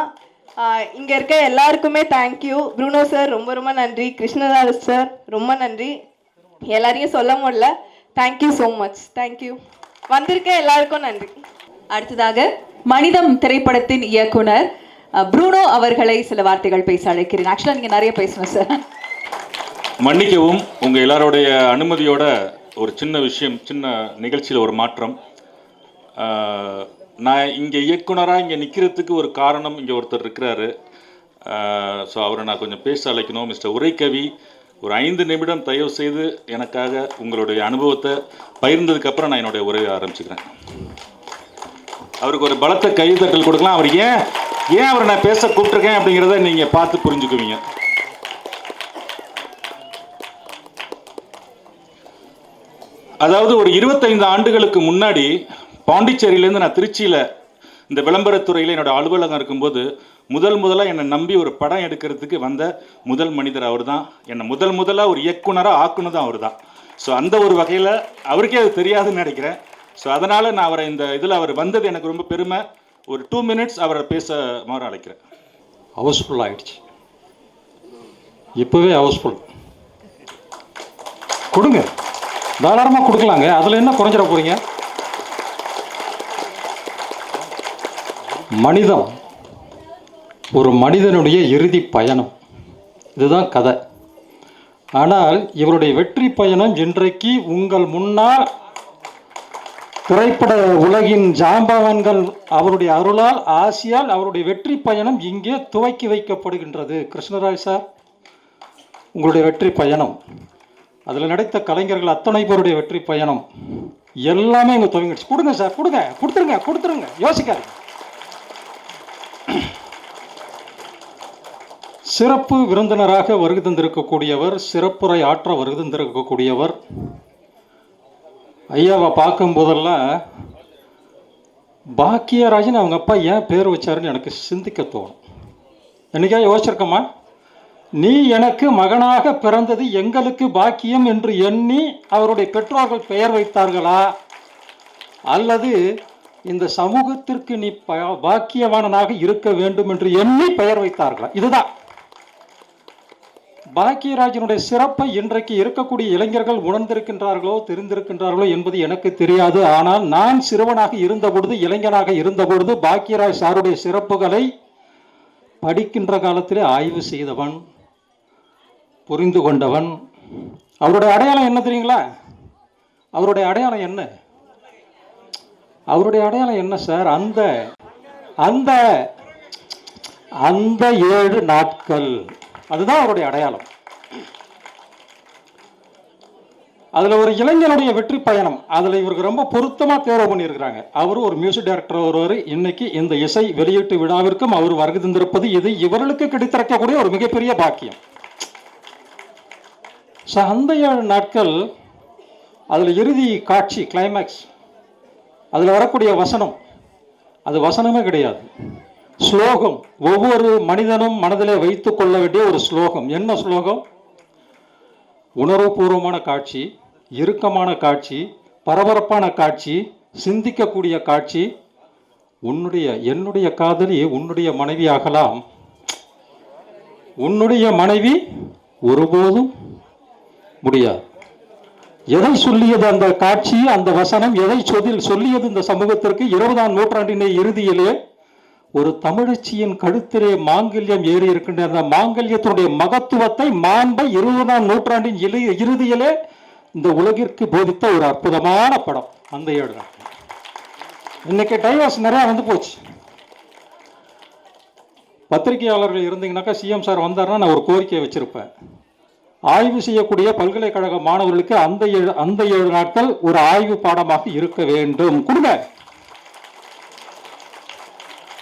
இங்கே இருக்க எல்லாருக்குமே தேங்க்யூ. ப்ரூனோ சார் ரொம்ப ரொம்ப நன்றி. கிருஷ்ணராஜ் சார் ரொம்ப நன்றி. எல்லாரையும் சொல்ல முடியல. Thank you so much. தேங்க்யூ. வந்திருக்க எல்லாருக்கும் நன்றி. அடுத்ததாக மனிதம் திரைப்படத்தின் இயக்குனர் ப்ரூனோ அவர்களை சில வார்த்தைகள் பேச அழைக்கிறேன். ஆக்சுவலாக நீங்கள் நிறைய பேசணும் சார். மன்னிக்கவும், உங்கள் எல்லாருடைய அனுமதியோட ஒரு சின்ன விஷயம், சின்ன நிகழ்ச்சியில் ஒரு மாற்றம். நான் இங்கே இயக்குனராக இங்கே நிற்கிறதுக்கு ஒரு காரணம், இங்கே ஒருத்தர் இருக்கிறாரு. ஸோ அவரை நான் கொஞ்சம் பேச அழைக்கணும். மிஸ்டர் உரைக்கவி, ஒரு 5 நிமிடம் தயவு செய்து எனக்காக உங்களுடைய அனுபவத்தை பகிர்ந்ததுக்கப்புறம் நான் என்னுடைய உரையை ஆரம்பிச்சுக்கிறேன். அவருக்கு ஒரு பலத்த கைதட்டல் கொடுக்கலாம். அவர் ஏன் அவரை நான் பேச கூப்பிட்டுருக்கேன் அப்படிங்கிறத நீங்கள் பார்த்து புரிஞ்சுக்குவீங்க. அதாவது ஒரு 25 ஆண்டுகளுக்கு முன்னாடி பாண்டிச்சேரியிலேருந்து நான் திருச்சியில் இந்த விளம்பரத்துறையில் என்னோட அலுவலகம் இருக்கும்போது முதலாக என்னை நம்பி ஒரு படம் எடுக்கிறதுக்கு வந்த முதல் மனிதர் அவர் தான். என்னை முதலாக ஒரு இயக்குனராக ஆக்குனதும் அவர் தான். ஸோ அந்த ஒரு வகையில் அவருக்கே அது தெரியாதுன்னு நினைக்கிறேன். ஸோ அதனால் நான் அவரை இந்த இதில் அவர் வந்தது எனக்கு ரொம்ப பெருமை. ஒரு 2 மினிட்ஸ் அவரை பேச மாதிரி அழைக்கிறேன். ஹவுஸ்ஃபுல் ஆகிடுச்சு, இப்போவே ஹவுஸ்ஃபுல். கொடுங்க, தாராளமாக கொடுக்கலாங்க. அதில் என்ன குறைஞ்சிட போகிறீங்க? மனிதம், ஒரு மனிதனுடைய இறுதி பயணம், இதுதான் கதை. ஆனால் இவருடைய வெற்றி பயணம் இன்றைக்கு உங்கள் முன்னால் திரைப்பட உலகின் ஜாம்பவான்கள் அவருடைய அருளால், ஆசியால் அவருடைய வெற்றி பயணம் இங்கே துவக்கி வைக்கப்படுகின்றது. கிருஷ்ணராஜ் சார், உங்களுடைய வெற்றி பயணம், அதில் நடித்த கலைஞர்கள் அத்தனை பேருடைய வெற்றி பயணம் எல்லாமே இங்கே துவங்கிடுச்சு. கொடுங்க சார், கொடுங்க, கொடுத்துருங்க, யோசிக்காது. சிறப்பு விருந்தினராக வருகை தந்திருக்கக்கூடியவர், சிறப்புரை ஆற்ற வருகை தந்திருக்கக்கூடியவர் ஐயாவை பார்க்கும் போதெல்லாம் பாக்கியராஜன் அவங்க அப்பா ஏன் பேர் வச்சாருன்னு எனக்கு சிந்திக்க தோணும். என்னைக்கா யோசிச்சிருக்கம்மா? நீ எனக்கு மகனாக பிறந்தது எங்களுக்கு பாக்கியம் என்று எண்ணி அவருடைய பெற்றோர்கள் பெயர் வைத்தார்களா, அல்லது இந்த சமூகத்திற்கு நீ பாக்கியவானனாக இருக்க வேண்டும் என்று எண்ணி பெயர் வைத்தார்களா? இதுதான் பாக்கியராஜனுடைய சிறப்பை இன்றைக்கு இருக்கக்கூடிய இளைஞர்கள் உணர்ந்திருக்கின்றார்களோ தெரிந்திருக்கின்றார்களோ என்பது எனக்கு தெரியாது. ஆனால் நான் சிறுவனாக இருந்தபொழுது, இளைஞனாக இருந்தபொழுது பாக்கியராஜ் சாருடைய சிறப்புகளை படிக்கின்ற காலத்திலே ஆய்வு செய்தவன், புரிந்து கொண்டவன். அவருடைய அடையாளம் என்ன தெரியுங்களா? அவருடைய அடையாளம் என்ன? அவருடைய அடையாளம் என்ன சார்? அந்த அந்த 7 நாட்கள் அதுதான் அவருடைய அடையாளம். அதுல ஒரு இளைஞனுடைய வெற்றி பயணம், அதுல இவருக்கு ரொம்ப பொருத்தமா தேர்வு பண்ணியிருக்கிறாங்க. அவரு ஒரு மியூசிக் டைரக்டர் ஒருவர். இன்னைக்கு இந்த இசை வெளியீட்டு விழாவிற்கும் அவர் வருகை தந்திருப்பது இது இவர்களுக்கு கிடைத்திருக்கக்கூடிய ஒரு மிகப்பெரிய பாக்கியம். அந்த 7 நாட்கள் அதுல இறுதி காட்சி கிளைமேக்ஸ், அதுல வரக்கூடிய வசனம், அது வசனமே கிடையாது, ஸ்லோகம். ஒவ்வொரு மனிதனும் மனதிலே வைத்துக் கொள்ள வேண்டிய ஒரு ஸ்லோகம். என்ன ஸ்லோகம்? உணர்வுபூர்வமான காட்சி, இறுக்கமான காட்சி, பரபரப்பான காட்சி, சிந்திக்கக்கூடிய காட்சி. என்னுடைய காதலி உன்னுடைய மனைவி ஆகலாம், உன்னுடைய மனைவி ஒருபோதும் முடியாது. எதை சொல்லியது அந்த காட்சி, அந்த வசனம்? எதை சொல்லியது இந்த சமூகத்திற்கு? 20ஆம் நூற்றாண்டின் இறுதியிலே ஒரு தமிழச்சியின் கழுத்திலே மாங்கல்யம் ஏறி இருக்கின்ற அந்த மாங்கல்யத்தினுடைய மகத்துவத்தை, மாண்பை 20ஆம் நூற்றாண்டின் இறுதியிலே இந்த உலகிற்கு போதித்த ஒரு அற்புதமான படம் அந்த 7 நாட்கள். இன்னைக்கு டைவர்ஸ் நிறைய வந்து போச்சு. பத்திரிகையாளர்கள் இருந்தீங்கன்னாக்கா சிஎம் சார் வந்தாருன்னா நான் ஒரு கோரிக்கையை வச்சிருப்பேன். ஆய்வு செய்யக்கூடிய பல்கலைக்கழக மாணவர்களுக்கு அந்த 7 நாட்கள் ஒரு ஆய்வு பாடமாக இருக்க வேண்டும். கொடுங்க.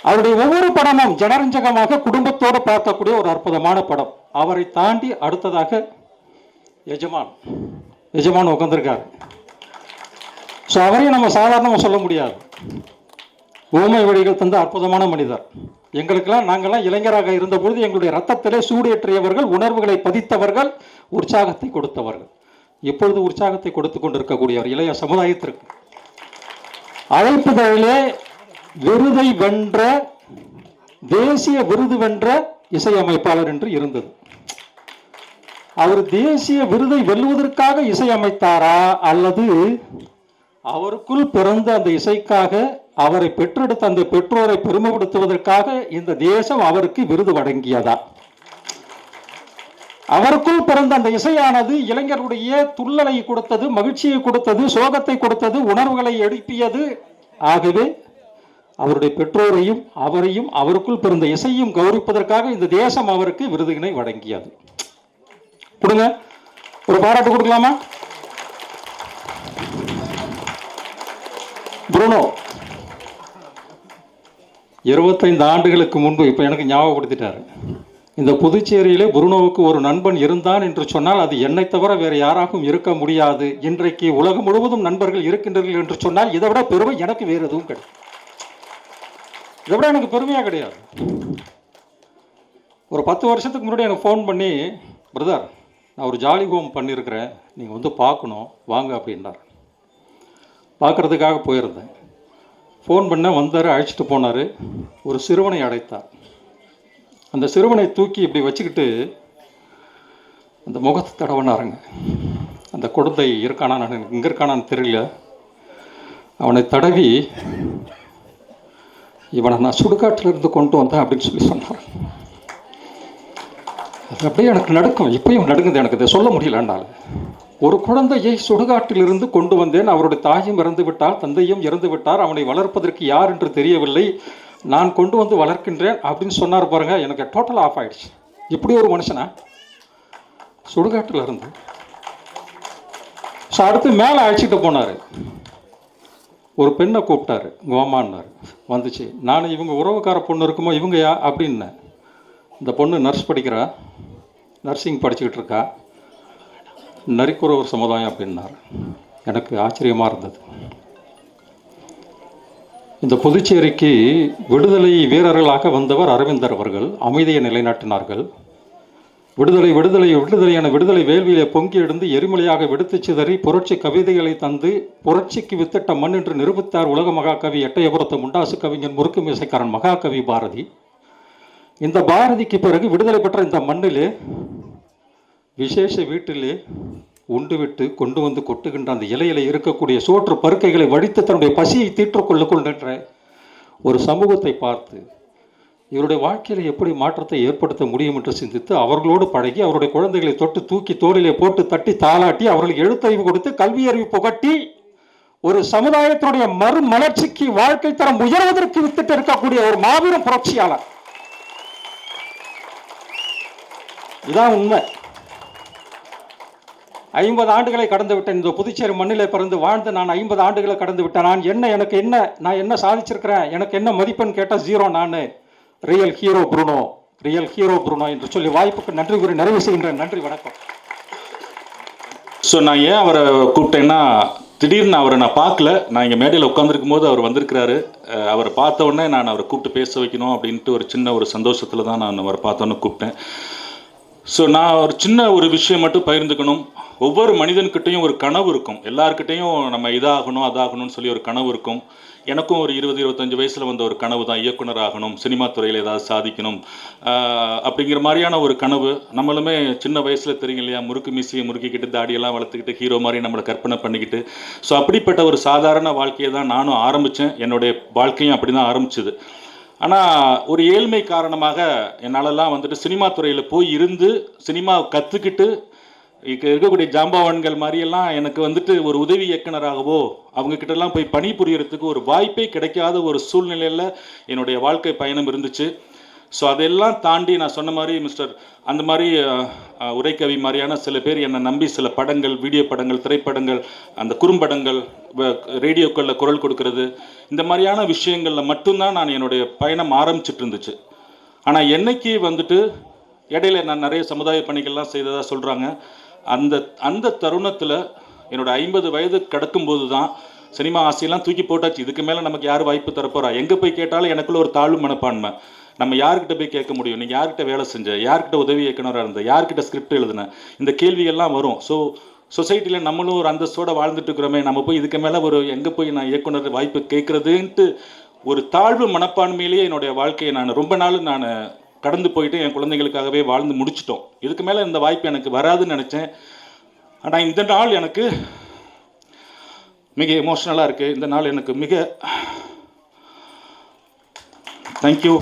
அவருடைய ஒவ்வொரு படமும் ஜனரஞ்சகமாக குடும்பத்தோடு பார்க்கக்கூடிய ஒரு அற்புதமான படம். அவரை தாண்டி அடுத்ததாக எஜமான் உட்கார்ந்திருக்காரு. ஸோ அவரையும் நம்ம சாதாரணமாக சொல்ல முடியாது. ஊமை வழிகள் தந்த அற்புதமான மனிதர். எங்களுக்கெல்லாம், நாங்கள்லாம் இளைஞராக இருந்த பொழுது எங்களுடைய ரத்தத்திலே சூடேற்றியவர்கள், உணர்வுகளை பதித்தவர்கள், உற்சாகத்தை கொடுத்தவர்கள். இப்பொழுது உற்சாகத்தை கொடுத்து கொண்டிருக்கக்கூடியவர் இளைய சமுதாயத்திற்கு. அழைப்புதழிலே விருதை வென்ற, தேசிய விருது வென்ற இசையமைப்பாளர் என்று இருந்தது. அவர் தேசிய விருதை வெல்லுவதற்காக இசையமைத்தாரா, அல்லது அவருக்குள் பிறந்த அந்த இசைக்காக அவரை பெற்றெடுத்த அந்த பெற்றோரை பெருமைப்படுத்துவதற்காக இந்த தேசம் அவருக்கு விருது வழங்கியதா? அவருக்குள் பிறந்த அந்த இசையானது இளைஞருடைய துள்ளலை கொடுத்தது, மகிழ்ச்சியை கொடுத்தது, சோகத்தை கொடுத்தது, உணர்வுகளை எழுப்பியது. ஆகவே அவருடைய பெற்றோரையும் அவரையும் அவருக்குள் பிறந்த இசையும் கௌரவிப்பதற்காக இந்த தேசம் அவருக்கு விருதுகளை வழங்கியது. கொடுங்க, ஒரு பாராட்டு கொடுக்கலாமா? புருனோ 25 ஆண்டுகளுக்கு முன்பு, இப்போ எனக்கு ஞாபகப்படுத்திட்டாரு, இந்த புதுச்சேரியிலே புருனோவுக்கு ஒரு நண்பன் இருந்தான் என்று சொன்னால் அது என்னை தவிர வேறு யாராகவும் இருக்க முடியாது. இன்றைக்கு உலகம் முழுவதும் நண்பர்கள் இருக்கின்றீர்கள் என்று சொன்னால் இதை விட பெருமை எனக்கு வேறு எதுவும் கிடையாது. இதை விட எனக்கு பெருமையாக கிடையாது. ஒரு 10 வருஷத்துக்கு முன்னாடி எனக்கு ஃபோன் பண்ணி, பிரதர் நான் ஒரு ஜாலி ஹோம் பண்ணியிருக்கிறேன், நீங்கள் வந்து பார்க்கணும் வாங்க அப்படின்னார். பார்க்குறதுக்காக போயிருந்தேன். ஃபோன் பண்ண வந்தார், அழைச்சிட்டு போனார். ஒரு சிறுவனை அடைத்தார். அந்த சிறுவனை தூக்கி இப்படி வச்சுக்கிட்டு அந்த முகத்தை தடவினாருங்க. அந்த குழந்தை இருக்கானா, நான் இங்கே இருக்கானான்னு தெரியல, அவனை தடவி இவனை நான் சுடுகாட்டில் இருந்து கொண்டு வந்தேன் அப்படின்னு சொல்லி சொன்னார். அது அப்படியே எனக்கு நடுக்கும், இப்பயும் நடுங்குது, எனக்கு இதை சொல்ல முடியலன்னால. ஒரு குழந்தையை சுடுகாட்டிலிருந்து கொண்டு வந்தேன், அவருடைய தாயும் இறந்து விட்டார், தந்தையும் இறந்து விட்டார், அவனை வளர்ப்பதற்கு யார் என்று தெரியவில்லை, நான் கொண்டு வந்து வளர்க்கின்றேன் அப்படின்னு சொன்னார் பாருங்க. எனக்கு டோட்டல் ஆஃப் ஆயிடுச்சு. இப்படி ஒரு மனுஷனா சுடுகாட்டில் இருந்து. ஸோ அடுத்து மேலே அழைச்சிட்டு போனார். ஒரு பெண்ணை கூப்பிட்டாரு, கோமான்னாரு. வந்துச்சு. நான் இவங்க உறவுக்கார பொண்ணு இருக்குமோ, இவங்க யா அப்படின்னேன். இந்த பொண்ணு நர்ஸ் படிக்கிறா, நர்சிங் படிச்சுக்கிட்டு இருக்கா, நரிக்குறவர் சமுதாயம் அப்படின்னார். எனக்கு ஆச்சரியமாக இருந்தது. இந்த புதுச்சேரிக்கு விடுதலை வீரர்களாக வந்தவர் அரவிந்தர் அவர்கள். அமைதியை நிலைநாட்டினார்கள். விடுதலை விடுதலை விடுதலை என விடுதலை வேள்வியிலே பொங்கி எழுந்து எரிமலையாக வெடித்து சிதறி புரட்சி கவிதைகளை தந்து புரட்சிக்கு வித்திட்ட மண் என்று நிரூபித்தார் உலக மகாகவி எட்டயபுரத்து முண்டாசு கவிஞன் முறுக்கு மீசைக்காரன் மகாகவி பாரதி. இந்த பாரதிக்கு பிறகு விடுதலை பெற்ற இந்த மண்ணிலே விசேஷ வீட்டிலே உண்டு விட்டு கொண்டு வந்து கொட்டுகின்ற அந்த இலையில இருக்கக்கூடிய சோற்று பருக்கைகளை வடித்து தன்னுடைய பசியை தீற்றுக்கொள்ளுகின்ற ஒரு சமூகத்தை பார்த்து இவருடைய வாழ்க்கையில் எப்படி மாற்றத்தை ஏற்படுத்த முடியும் என்று சிந்தித்து அவர்களோடு பழகி அவருடைய குழந்தைகளை தொட்டு தூக்கி தோளிலே போட்டு தட்டி தாளாட்டி அவர்களுக்கு எழுத்தறிவு கொடுத்து கல்வி அறிவு புகட்டி ஒரு சமுதாயத்தினுடைய மறுமலர்ச்சிக்கு வாழ்க்கை தரம் உயர்வதற்கு வித்திட்டு இருக்கக்கூடிய ஒரு மாபெரும் புரட்சியாளர். இதுதான் உண்மை. 50 ஆண்டுகளை கடந்து விட்டேன். இந்த புதுச்சேரி மண்ணிலே பிறந்து வாழ்ந்து நான் 50 ஆண்டுகளை கடந்து விட்டேன். நான் என்ன சாதிச்சிருக்கிறேன், எனக்கு என்ன மதிப்பெண் கேட்டால் 0. நான் ரியல் ஹீரோ ப்ரூனோ என்று சொல்லி வாய்ப்புக்கு நன்றி கூறி நிறைவு செய்கின்றேன். நன்றி, வணக்கம். ஸோ நான் ஏன் அவரை கூப்பிட்டேன்னா, திடீர்னு அவரை நான் பார்க்கல. நான் இங்கே மேடையில் உட்காந்துருக்கும் போது அவர் வந்திருக்கிறாரு. அவரை பார்த்த உடனே நான் அவரை கூப்பிட்டு பேச வைக்கணும் அப்படின்ட்டு ஒரு சின்ன ஒரு சந்தோஷத்தில் தான் நான் அவரை பார்த்தோன்னு கூப்பிட்டேன். ஸோ நான் ஒரு சின்ன ஒரு விஷயம் மட்டும் பகிர்ந்துக்கணும். ஒவ்வொரு மனிதன்கிட்டையும் ஒரு கனவு இருக்கும். எல்லாருக்கிட்டையும் நம்ம இதாகணும் அதாகணும்னு சொல்லி ஒரு கனவு இருக்கும். எனக்கும் ஒரு 20-25 வயசில் வந்த ஒரு கனவு தான் இயக்குனர் ஆகணும், சினிமா துறையில் ஏதாவது சாதிக்கணும் அப்படிங்கிற மாதிரியான ஒரு கனவு. நம்மளுமே சின்ன வயசில் தெரியும் இல்லையா, முறுக்கு மீசியை முறுக்கிக்கிட்டு தாடியெல்லாம் வளர்த்துக்கிட்டு ஹீரோ மாதிரி நம்மளை கற்பனை பண்ணிக்கிட்டு. ஸோ அப்படிப்பட்ட ஒரு சாதாரண வாழ்க்கையை தான் நானும் ஆரம்பித்தேன். என்னுடைய வாழ்க்கையும் அப்படி தான் ஆரம்பிச்சுது. ஆனால் ஒரு ஏழ்மை காரணமாக என்னாலெல்லாம் வந்துட்டு சினிமா துறையில் போய் இருந்து சினிமா கற்றுக்கிட்டு இருக்கக்கூடிய ஜாம்பவான்கள் மாதிரியெல்லாம் எனக்கு வந்துட்டு ஒரு உதவி இயக்குனராகவோ அவங்கக்கிட்டலாம் போய் பணிபுரியறதுக்கு ஒரு வாய்ப்பே கிடைக்காத ஒரு சூழ்நிலையில் என்னுடைய வாழ்க்கை பயணம் இருந்துச்சு. ஸோ அதெல்லாம் தாண்டி நான் சொன்ன மாதிரி அந்த மாதிரி உரைக்கவி மாதிரியான சில பேர் என்னை நம்பி சில படங்கள், வீடியோ படங்கள், திரைப்படங்கள், அந்த குறும்படங்கள், ரேடியோக்களில் குரல் கொடுக்கறது, இந்த மாதிரியான விஷயங்களில் மட்டும்தான் நான் என்னுடைய பயணம் ஆரம்பிச்சிட்டு இருந்துச்சு. ஆனால் என்னைக்கு வந்துட்டு இடையில நான் நிறைய சமுதாய பணிகள்லாம் செய்ததாக சொல்கிறாங்க. அந்த தருணத்தில் என்னோட 50 வயது கடக்கும்போது தான் சினிமா ஆசையெல்லாம் தூக்கி போட்டாச்சு. இதுக்கு மேலே நமக்கு யார் வாய்ப்பு தரப்போறா? எங்கே போய் கேட்டாலும் எனக்குள்ள ஒரு தாழ்வு மனப்பான்மை. நம்ம யார்கிட்ட போய் கேட்க முடியும்? நீங்கள் யார்கிட்ட வேலை செஞ்ச, யார்கிட்ட உதவி இயக்குனராக இருந்த, யார்கிட்ட ஸ்கிரிப்ட் எழுதுன, இந்த கேள்விகள்லாம் வரும். ஸோ சொசைட்டியில் நம்மளும் ஒரு அந்தஸ்தோடு வாழ்ந்துட்டு இருக்கிறோமே, நம்ம போய் இதுக்கு மேலே ஒரு எங்கே போய் நான் இயக்குனர் வாய்ப்பு கேட்குறதுன்ட்டு ஒரு தாழ்வு மனப்பான்மையிலேயே என்னுடைய வாழ்க்கையை நான் ரொம்ப நாள் நான் கடந்து போயிட்டு என் குழந்தைகளுக்காகவே வாழ்ந்து முடிச்சிட்டோம். இதுக்கு மேலே இந்த வாய்ப்பு எனக்கு வராதுன்னு நினச்சேன். ஆனால் இந்த நாள் எனக்கு மிக எமோஷ்னலாக இருக்குது. இந்த நாள் எனக்கு மிக தேங்க்யூ.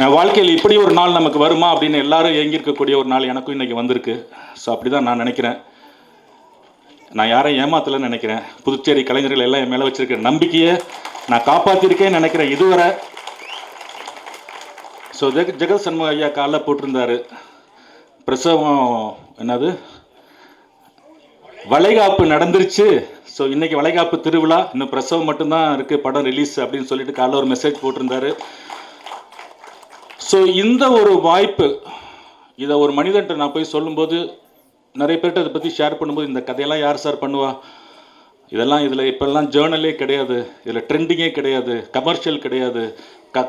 என் வாழ்க்கையில் இப்படி ஒரு நாள் நமக்கு வருமா அப்படின்னு எல்லாரும் ஏங்கியிருக்கக்கூடிய ஒரு நாள் எனக்கும் இன்றைக்கி வந்திருக்கு. ஸோ அப்படி தான் நான் நினைக்கிறேன். நான் யாரையும் ஏமாத்தலைன்னு நினைக்கிறேன். புதுச்சேரி கலைஞர்கள் எல்லாம் என் மேலே வச்சுருக்க நம்பிக்கையை நான் காப்பாற்றிருக்கேன்னு நினைக்கிறேன் இதுவரை. ஸோ ஜெகத் சண்முக ஐயா காலைல போட்டிருந்தாரு, பிரசவம் என்னது வளைகாப்பு நடந்துருச்சு. ஸோ இன்றைக்கி வளைகாப்பு திருவிழா, இன்னும் பிரசவம் மட்டும்தான் இருக்குது, படம் ரிலீஸ் அப்படின்னு சொல்லிட்டு காலைல ஒரு மெசேஜ் போட்டிருந்தாரு. ஸோ இந்த ஒரு வாய்ப்பு, இதை ஒரு மனிதன்ட்ட நான் போய் சொல்லும்போது, நிறைய பேர்கிட்ட அதை பற்றி ஷேர் பண்ணும்போது, இந்த கதையெல்லாம் யார் சார் பண்ணுவா, இதில் இப்போல்லாம் ஜேர்னலே கிடையாது, இதில் ட்ரெண்டிங்கே கிடையாது, கமர்ஷியல் கிடையாது,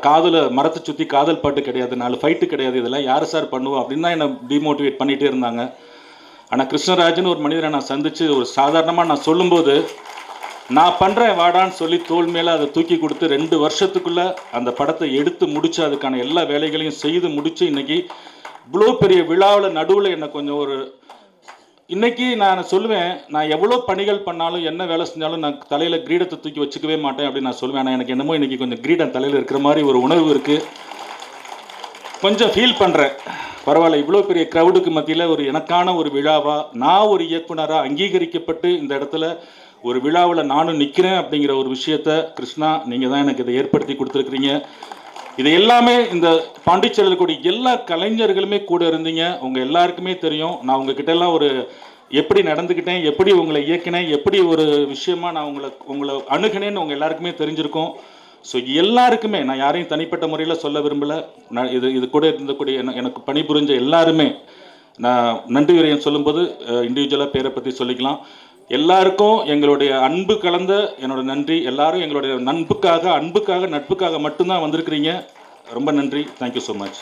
காதில் மரத்தை சுற்றி காதல் பாட்டு கிடையாது, 4 ஃபைட்டு கிடையாது, இதெல்லாம் யார் சார் பண்ணுவா அப்படின்னு தான் என்னை டிமோட்டிவேட் பண்ணிகிட்டே இருந்தாங்க. ஆனால் கிருஷ்ணராஜன் ஒரு மனிதரை நான் சந்தித்து ஒரு சாதாரணமாக நான் சொல்லும்போது, நான் பண்ணுறேன் வாடான்னு சொல்லி தோல் மேலே அதை தூக்கி கொடுத்து 2 வருஷத்துக்குள்ளே அந்த படத்தை எடுத்து முடித்து அதுக்கான எல்லா வேலைகளையும் செய்து முடித்து இன்றைக்கி இவ்வளோ பெரிய விழாவில் நடுவில் என்னை கொஞ்சம் ஒரு இன்றைக்கி நான் சொல்லுவேன், நான் எவ்வளோ பணிகள் பண்ணாலும் என்ன வேலை செஞ்சாலும் நான் தலையில் கிரீடத்தை தூக்கி வச்சுக்கவே மாட்டேன் அப்படின்னு நான் சொல்லுவேன். ஆனால் எனக்கு என்னமோ இன்றைக்கி கொஞ்சம் கிரீடம் தலையில் இருக்கிற மாதிரி ஒரு உணர்வு இருக்குது. கொஞ்சம் ஃபீல் பண்ணுறேன். பரவாயில்ல, இவ்வளோ பெரிய க்ரௌடுக்கு மத்தியில் ஒரு எனக்கான ஒரு விழாவாக நான் ஒரு இயக்குனராக அங்கீகரிக்கப்பட்டு இந்த இடத்துல ஒரு விழாவில் நானும் நிற்கிறேன் அப்படிங்கிற ஒரு விஷயத்த கிருஷ்ணா நீங்கள் தான் எனக்கு இதை ஏற்படுத்தி கொடுத்துருக்குறீங்க. இது எல்லாமே இந்த பாண்டிச்சேரியில் கூடிய எல்லா கலைஞர்களுமே கூட இருந்தீங்க. உங்கள் எல்லாருக்குமே தெரியும் நான் உங்ககிட்ட எல்லாம் ஒரு எப்படி நடந்துக்கிட்டேன், எப்படி உங்களை இயக்கினேன், எப்படி ஒரு விஷயமா நான் உங்களை அணுகினேன்னு உங்கள் எல்லாருக்குமே தெரிஞ்சிருக்கும். ஸோ எல்லாருக்குமே நான் யாரையும் தனிப்பட்ட முறையில் சொல்ல விரும்பலை. நான் இது கூட இருந்தக்கூடிய எனக்கு பணிபுரிஞ்ச எல்லாருமே நான் நன்றி உரையன் சொல்லும்போது இண்டிவிஜுவலாக பேரை பற்றி சொல்லிக்கலாம். எல்லாருக்கும் எங்களுடைய அன்பு கலந்த என்னோட நன்றி. எல்லாரும் எங்களுடைய அன்புக்காக நட்புக்காக மட்டும்தான் வந்திருக்கிறீங்க. ரொம்ப நன்றி. Thank you so much.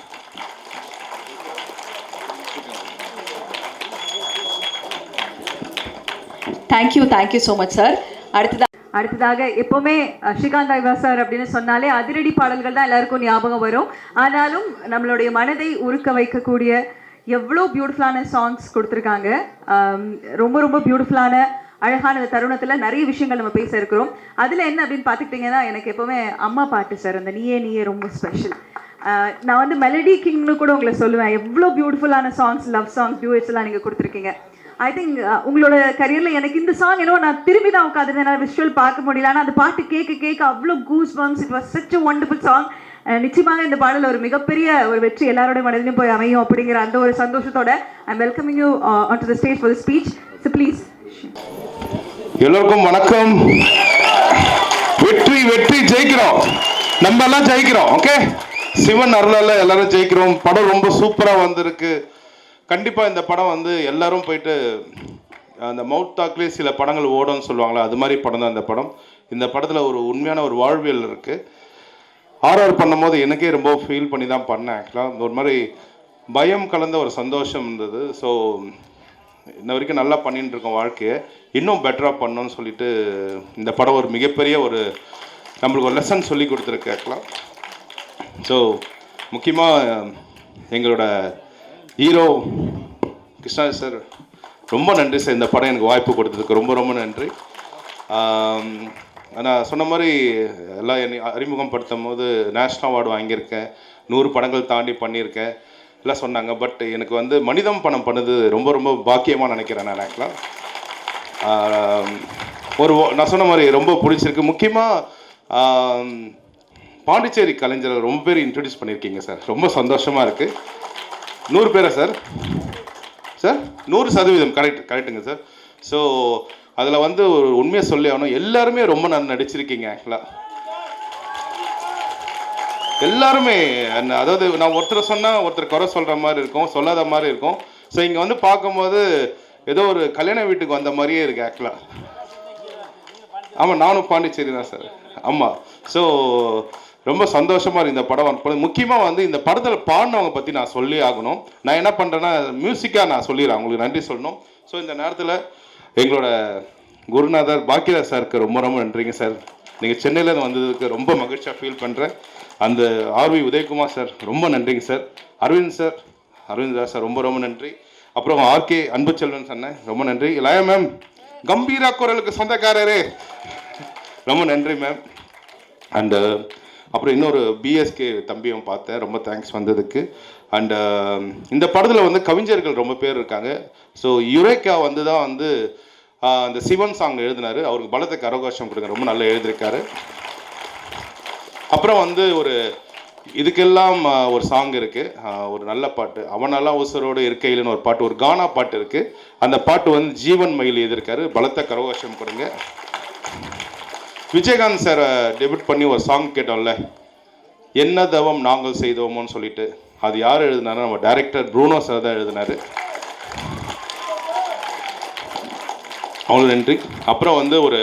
Thank you so much sir. அடுத்ததாக எப்போவுமே ஸ்ரீகாந்த் ஐவா சார் அப்படின்னு சொன்னாலே அதிரடி பாடல்கள் தான் எல்லாருக்கும் ஞாபகம் வரும். ஆனாலும் நம்மளுடைய மனதை உருக்க வைக்கக்கூடிய எவ்வளோ பியூட்டிஃபுல்லான சாங்ஸ் கொடுத்துருக்காங்க. ரொம்ப ரொம்ப பியூட்டிஃபுல்லான அழகான தருணத்தில் நிறைய விஷயங்கள் நம்ம பேச இருக்கிறோம். அதில் என்ன அப்படின்னு பார்த்துக்கிட்டிங்கன்னா, எனக்கு எப்போவுமே அம்மா பாட்டு சார், அந்த நீயே ரொம்ப ஸ்பெஷல். நான் வந்து மெலடி கிங்னு கூட உங்களை சொல்லுவேன். எவ்வளோ பியூட்டிஃபுல்லான சாங்ஸ், லவ் சாங்ஸ், டியூட்ஸ் எல்லாம் நீங்கள் கொடுத்துருக்கீங்க. ஐ திங்க் உங்களோட கரியரில் எனக்கு இந்த சாங் என்னவோ நான் திரும்பி தான் உட்காந்துருந்தேன், விஷுவல் பார்க்க முடியல. ஆனால் அந்த பாட்டு கேட்க அவ்வளோ goose bumps. It was such a wonderful song. நிச்சயமாக இந்த பாடல் ஒரு மிகப்பெரிய ஒரு வெற்றி எல்லாரோட மனதிலும் போய் அமையும் அப்படிங்கிற அந்த ஒரு சந்தோஷத்தோட I'm welcoming you on to the stage for the speech. So please. எல்லோருக்கும் வணக்கம். வெற்றி வெற்றி ஜெயிக்கிறோம், நம்ம எல்லாம் ஜெயிக்கிறோம். ஓகே, சிவன் அருளால எல்லாரும் ஜெயிக்கிறோம். படம் ரொம்ப சூப்பரா வந்திருக்கு. கண்டிப்பா இந்த படம் வந்து எல்லாரும் போயிட்டு அந்த மவுத் டாக்லேயே சில படங்கள் ஓடும்னு சொல்லுவாங்களா, அது மாதிரி படம் தான் இந்த படம். இந்த படத்தில் ஒரு உண்மையான ஒரு வாழ்வியல் இருக்குது. ஆர்ஆர் பண்ணும்போது எனக்கே ரொம்ப ஃபீல் பண்ணி தான் பண்ணேன். ஆக்சுவலாக ஒரு மாதிரி பயம் கலந்த ஒரு சந்தோஷம் இருந்தது. ஸோ இன்ன வரைக்கும் நல்லா பண்ணிட்டு இருக்கோம். வாழ்க்கையை இன்னும் பெட்டராக பண்ணணும்னு சொல்லிட்டு இந்த படம் ஒரு மிகப்பெரிய ஒரு நம்மளுக்கு ஒரு லெசன் சொல்லி கொடுத்துருக்கு ஆக்சுவலாக. ஸோ முக்கியமாக எங்களோட ஹீரோ கிருஷ்ணா சார் ரொம்ப நன்றி சார். இந்த படம் எனக்கு வாய்ப்பு கொடுத்ததுக்கு ரொம்ப ரொம்ப நன்றி. நான் சொன்ன மாதிரி எல்லாம் என்னை அறிமுகப்படுத்தும் போது நேஷ்னல் அவார்டு வாங்கியிருக்கேன், 100 படங்கள் தாண்டி பண்ணியிருக்கேன் எல்லாம் சொன்னாங்க. பட் எனக்கு வந்து மனிதம் படம் பண்ணது ரொம்ப ரொம்ப பாக்கியமாக நினைக்கிறேன் நான். ஆக்சுவலாக நான் சொன்ன மாதிரி ரொம்ப பிடிச்சிருக்கு. முக்கியமாக பாண்டிச்சேரி கலைஞரை ரொம்ப பேர் இன்ட்ரடியூஸ் பண்ணியிருக்கீங்க சார், ரொம்ப சந்தோஷமாக இருக்குது. 100 பேரா சார்? சார் 100% கரெக்டுங்க சார். ஸோ அதில் வந்து ஒரு உண்மையை சொல்லி ஆகணும், எல்லாருமே ரொம்ப நல்லா நடிச்சிருக்கீங்க. ஆக்சுவலாக எல்லாருமே அதாவது நான் ஒருத்தரை சொன்னால் ஒருத்தர் குறை சொல்கிற மாதிரி இருக்கும், சொல்லாத மாதிரி இருக்கும். ஸோ இங்கே வந்து பார்க்கும்போது ஏதோ ஒரு கல்யாண வீட்டுக்கு வந்த மாதிரியே இருக்குது ஆக்சுவலாக. ஆமாம், நானும் பாண்டிச்சேரி தான் சார். ஆமாம். ஸோ ரொம்ப சந்தோஷமாக இருக்குது இந்த படம். முக்கியமாக வந்து இந்த படத்தில் பாடினவங்க பற்றி நான் சொல்லி ஆகணும். நான் என்ன பண்ணுறேன்னா மியூசிக்காக நான் சொல்லிடுறேன், அவங்களுக்கு நன்றி சொல்லணும். ஸோ இந்த நேரத்தில் எங்களோட குருநாதர் பாக்கியராஜ் சாருக்கு ரொம்ப ரொம்ப நன்றிங்க சார். நீங்கள் சென்னையிலேருந்து வந்ததுக்கு ரொம்ப மகிழ்ச்சியாக ஃபீல் பண்ணுறேன். அந்த ஆர்வி உதயகுமார் சார் ரொம்ப நன்றிங்க சார். அரவிந்த் ராஜ் சார் ரொம்ப ரொம்ப நன்றி. அப்புறம் ஆர்கே அன்பு செல்வன் சொன்னேன் ரொம்ப நன்றி. லயா மேம் கம்பீரா குரலுக்கு சொந்தக்காரரே ரொம்ப நன்றி மேம். அண்டு அப்புறம் இன்னொரு பிஎஸ்கே தம்பியும் பார்த்தேன், ரொம்ப தேங்க்ஸ் வந்ததுக்கு. அண்டு இந்த படத்தில் வந்து கவிஞர்கள் ரொம்ப பேர் இருக்காங்க. ஸோ யுரேக்கா வந்து தான் வந்து அந்த சிவன் சாங் எழுதினார். அவருக்கு பலத்தை கரகோஷம் கொடுங்க, ரொம்ப நல்லா எழுதியிருக்காரு. அப்புறம் வந்து ஒரு இதுக்கெல்லாம் ஒரு சாங் இருக்குது, ஒரு நல்ல பாட்டு, அவனெல்லாம் உசரோடு இருக்கையில்னு ஒரு பாட்டு, ஒரு கானா பாட்டு இருக்குது. அந்த பாட்டு வந்து ஜீவன் மயில் எழுதியிருக்காரு, பலத்தை கரகோஷம் கொடுங்க. விஜயகாந்த் சார் டெபியூட் பண்ணி ஒரு சாங் கேட்டோம்ல, என்ன தவம் நாங்கள் செய்தோமோன்னு சொல்லிட்டு, அது யார் எழுதினாரு? நம்ம டைரக்டர் ப்ரூனோ சார் தான் எழுதினாரு. அவ்வளோ நன்றி. அப்புறம் வந்து ஒரு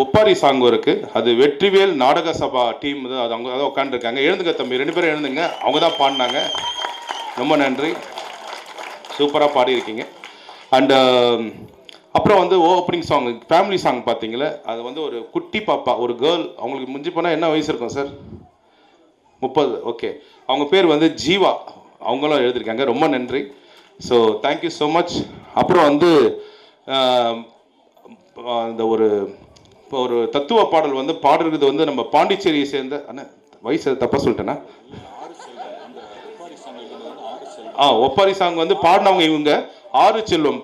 ஒப்பாரி சாங் இருக்குது, அது வெற்றிவேல் நாடக சபா டீம் அது அவங்க தான் உட்காந்துருக்காங்க. எழுந்துங்க தம்பி, 2 பேரும் எழுந்துங்க, அவங்க தான் பாடினாங்க. ரொம்ப நன்றி, சூப்பராக பாடியிருக்கீங்க. அண்டு அப்புறம் வந்து ஓப்பனிங் சாங் ஃபேமிலி சாங் பார்த்தீங்களே, அது வந்து ஒரு குட்டி பாப்பா, ஒரு கேர்ள், அவங்களுக்கு முடிஞ்சு போனால் என்ன வயசு இருக்கும் சார்? 30. ஓகே, அவங்க பேர் வந்து ஜீவா, அவங்களும் எழுதியிருக்காங்க. ரொம்ப நன்றி. So thank you so much. அப்புறம் வந்து இந்த இப்போ ஒரு தத்துவ பாடல் வந்து பாடுறது வந்து நம்ம பாண்டிச்சேரியை சேர்ந்த அண்ணா, வயசு தப்பாக சொல்லிட்டேன்னா, ஒப்பாரி சாங் வந்து பாடினவங்க இவங்க ஆறு செல்வம்,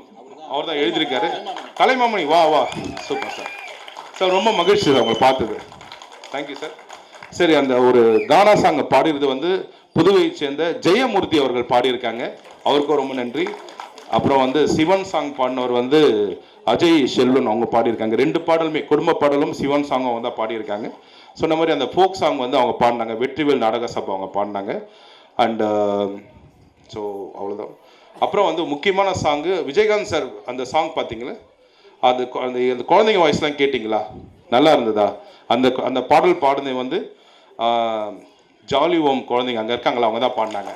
அவர் தான் எழுதியிருக்காரு. கலைமாமணி வா வா, சூப்பர் சார். சார் ரொம்ப மகிழ்ச்சி சார் உங்களை பார்த்தது, தேங்க்யூ சார். சரி, அந்த ஒரு கானா சாங்கை பாடிறது வந்து புதுவையை சேர்ந்த ஜெயமூர்த்தி அவர்கள் பாடியிருக்காங்க, அவருக்கும் ரொம்ப நன்றி. அப்புறம் வந்து சிவன் சாங் பாடினவர் வந்து அஜய் செல்வன், அவங்க பாடியிருக்காங்க. 2 பாடலுமே, குடும்ப பாடலும் சிவன் சாங்கும் அவங்க தான் பாடியிருக்காங்க. சொன்ன மாதிரி அந்த ஃபோக் சாங் வந்து அவங்க பாடினாங்க, வெற்றிவேல் நாடக சபை அவங்க பாடினாங்க. அண்டு ஸோ அவ்வளோதான். அப்புறம் வந்து முக்கியமான சாங்கு விஜயகாந்த் சார் அந்த சாங் பார்த்தீங்களா, அது அந்த குழந்தைங்க வாய்ஸ்லாம் கேட்டிங்களா, நல்லா இருந்ததா? அந்த பாடல் பாடுனது வந்து ஜாலி ஓம் குழந்தைங்க அங்கே இருக்காங்களா, அவங்க தான் பாடினாங்க.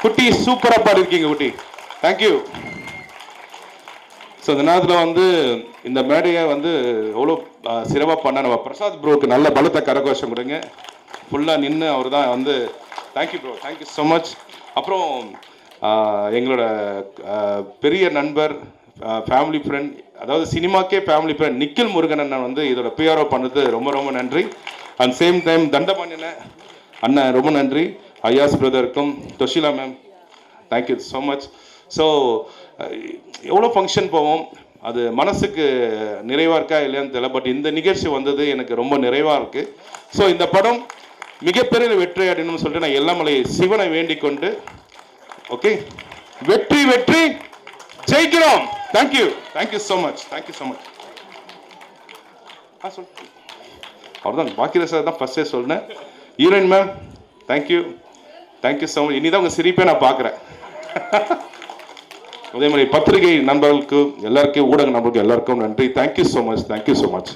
குட்டி சூப்பராக பாடிருக்கீங்க குட்டி, தேங்க்யூ. ஸோ இந்த நேரத்தில் வந்து இந்த மேடையை வந்து எவ்வளோ சிறப்பாக பண்ண நம்ம பிரசாத் ப்ரோக்கு நல்ல பலத்தை கரகோஷம் கொடுங்க. ஃபுல்லாக நின்று அவர் தான் வந்து, thank you bro, thank you so much. அப்புறம் எங்களோட பெரிய நண்பர், ஃபேமிலி ஃப்ரெண்ட், அதாவது சினிமாக்கே ஃபேமிலி ஃப்ரெண்ட் நிக்கில் முருகன் அண்ணன் வந்து இதோட பிஆர்ஓ பண்ணது ரொம்ப ரொம்ப நன்றி. அண்ட் சேம் டைம் தண்டபாணியன அண்ணன் ரொம்ப நன்றி. ஐயாஸ் பிரதருக்கும் Toshila ma'am, thank you so much. So எவ்வளோ ஃபங்க்ஷன் போவோம், அது மனசுக்கு நிறைவாக இருக்கா இல்லையான்னு தெரியல, பட் இந்த நிகழ்ச்சி வந்தது எனக்கு ரொம்ப நிறைவாக இருக்குது. ஸோ இந்த படம் மிகப்பெரிய வெற்றி அடையணும்னு சொல்லிட்டு நான் எல்லாமலை சிவனை வேண்டிக் கொண்டு ஓகே, வெற்றி வெற்றி ஜெயிக்கிறோம். Thank you, thank you so much, thank you so much. சொல் அவ்வளோதான், பாக்கியராஜ் சார் தான் ஃபர்ஸ்டே சொன்னேன். Heroine ma'am thank you, thank you so much. இனிதான் உங்கள் சிரிப்பே நான் பார்க்குறேன். அதே மாதிரி பத்திரிகை நண்பர்களுக்கு எல்லாருக்கும், ஊடக நண்பர்களுக்கு எல்லாருக்கும் நன்றி. Thank you so much, thank you so much.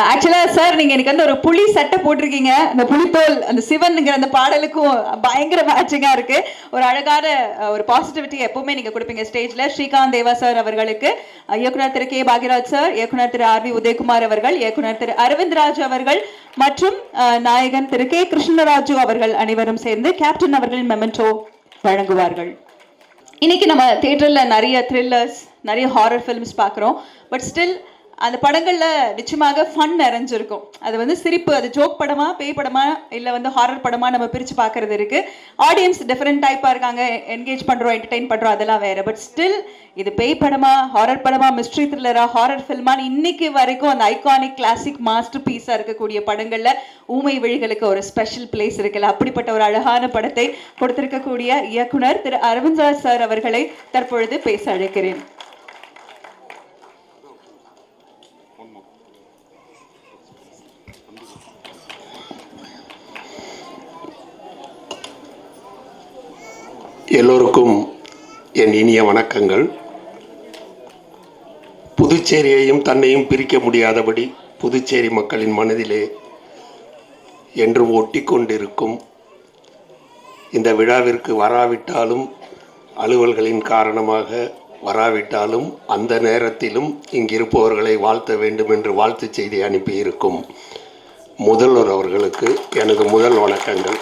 ஆக்சுவலா சார் நீங்க எனக்கு வந்து ஒரு புலி சட்டை போட்டிருக்கீங்க. அந்த புலித்தோல் அந்த சிவன்ங்கிற அந்த பாடலுக்கும் பயங்கர மேட்சிங்கா இருக்கு. ஒரு அழகான ஒரு பாசிட்டிவிட்டி எப்பவுமே நீங்க கொடுப்பீங்க ஸ்டேஜ்ல. ஸ்ரீகாந்த் தேவா சார் அவர்களுக்கு, இயக்குனர் திரு கே பாக்யராஜ் சார், இயக்குனர் திரு ஆர் வி உதயகுமார் அவர்கள், இயக்குனர் திரு அரவிந்த் ராஜ் அவர்கள் மற்றும் நாயகன் திரு கே கிருஷ்ணராஜு அவர்கள் அனைவரும் சேர்ந்து கேப்டன் அவர்களின் மெமெண்டோ வழங்குவார்கள். இன்னைக்கு நம்ம தியேட்டர்ல நிறைய த்ரில்லர்ஸ், நிறைய ஹாரர் ஃபிலிம்ஸ் பார்க்குறோம். பட் ஸ்டில் அந்த படங்கள்ல நிச்சயமாக ஃபன் நிறைஞ்சிருக்கும். அது வந்து சிரிப்பு, அது ஜோக் படமா, பேய் படமா, இல்லை வந்து ஹாரர் படமா நம்ம பிரித்து பார்க்கறது இருக்கு. ஆடியன்ஸ் டிஃப்ரெண்ட் டைப்பாக இருக்காங்க, என்கேஜ் பண்ணுறோம், என்டர்டெயின் பண்ணுறோம், அதெல்லாம் வேற. பட் ஸ்டில் இது பேய் படமா, ஹாரர் படமா, மிஸ்ட்ரி த்ரில்லரா, ஹாரர் ஃபில்மான்னு இன்னைக்கு வரைக்கும் அந்த ஐகானிக் கிளாசிக் மாஸ்டர் பீஸாக இருக்கக்கூடிய படங்கள்ல ஊமை விழிகளுக்கு ஒரு ஸ்பெஷல் பிளேஸ் இருக்குல்ல. அப்படிப்பட்ட ஒரு அழகான படத்தை கொடுத்திருக்கக்கூடிய இயக்குனர் திரு அரவிந்த் ராஜ் சார் அவர்களை தற்பொழுது பேச அழைக்கிறேன். எல்லோருக்கும் என் இனிய வணக்கங்கள். புதுச்சேரியையும் தன்னையும் பிரிக்க முடியாதபடி புதுச்சேரி மக்களின் மனதிலே என்று ஒட்டி கொண்டிருக்கும் இந்த விழாவிற்கு வராவிட்டாலும், அலுவல்களின் காரணமாக வராவிட்டாலும், அந்த நேரத்திலும் இங்கிருப்பவர்களை வாழ்த்த வேண்டும் என்று வாழ்த்து செய்தி அனுப்பியிருக்கும் முதல்வர் அவர்களுக்கு எனது முதல் வணக்கங்கள்.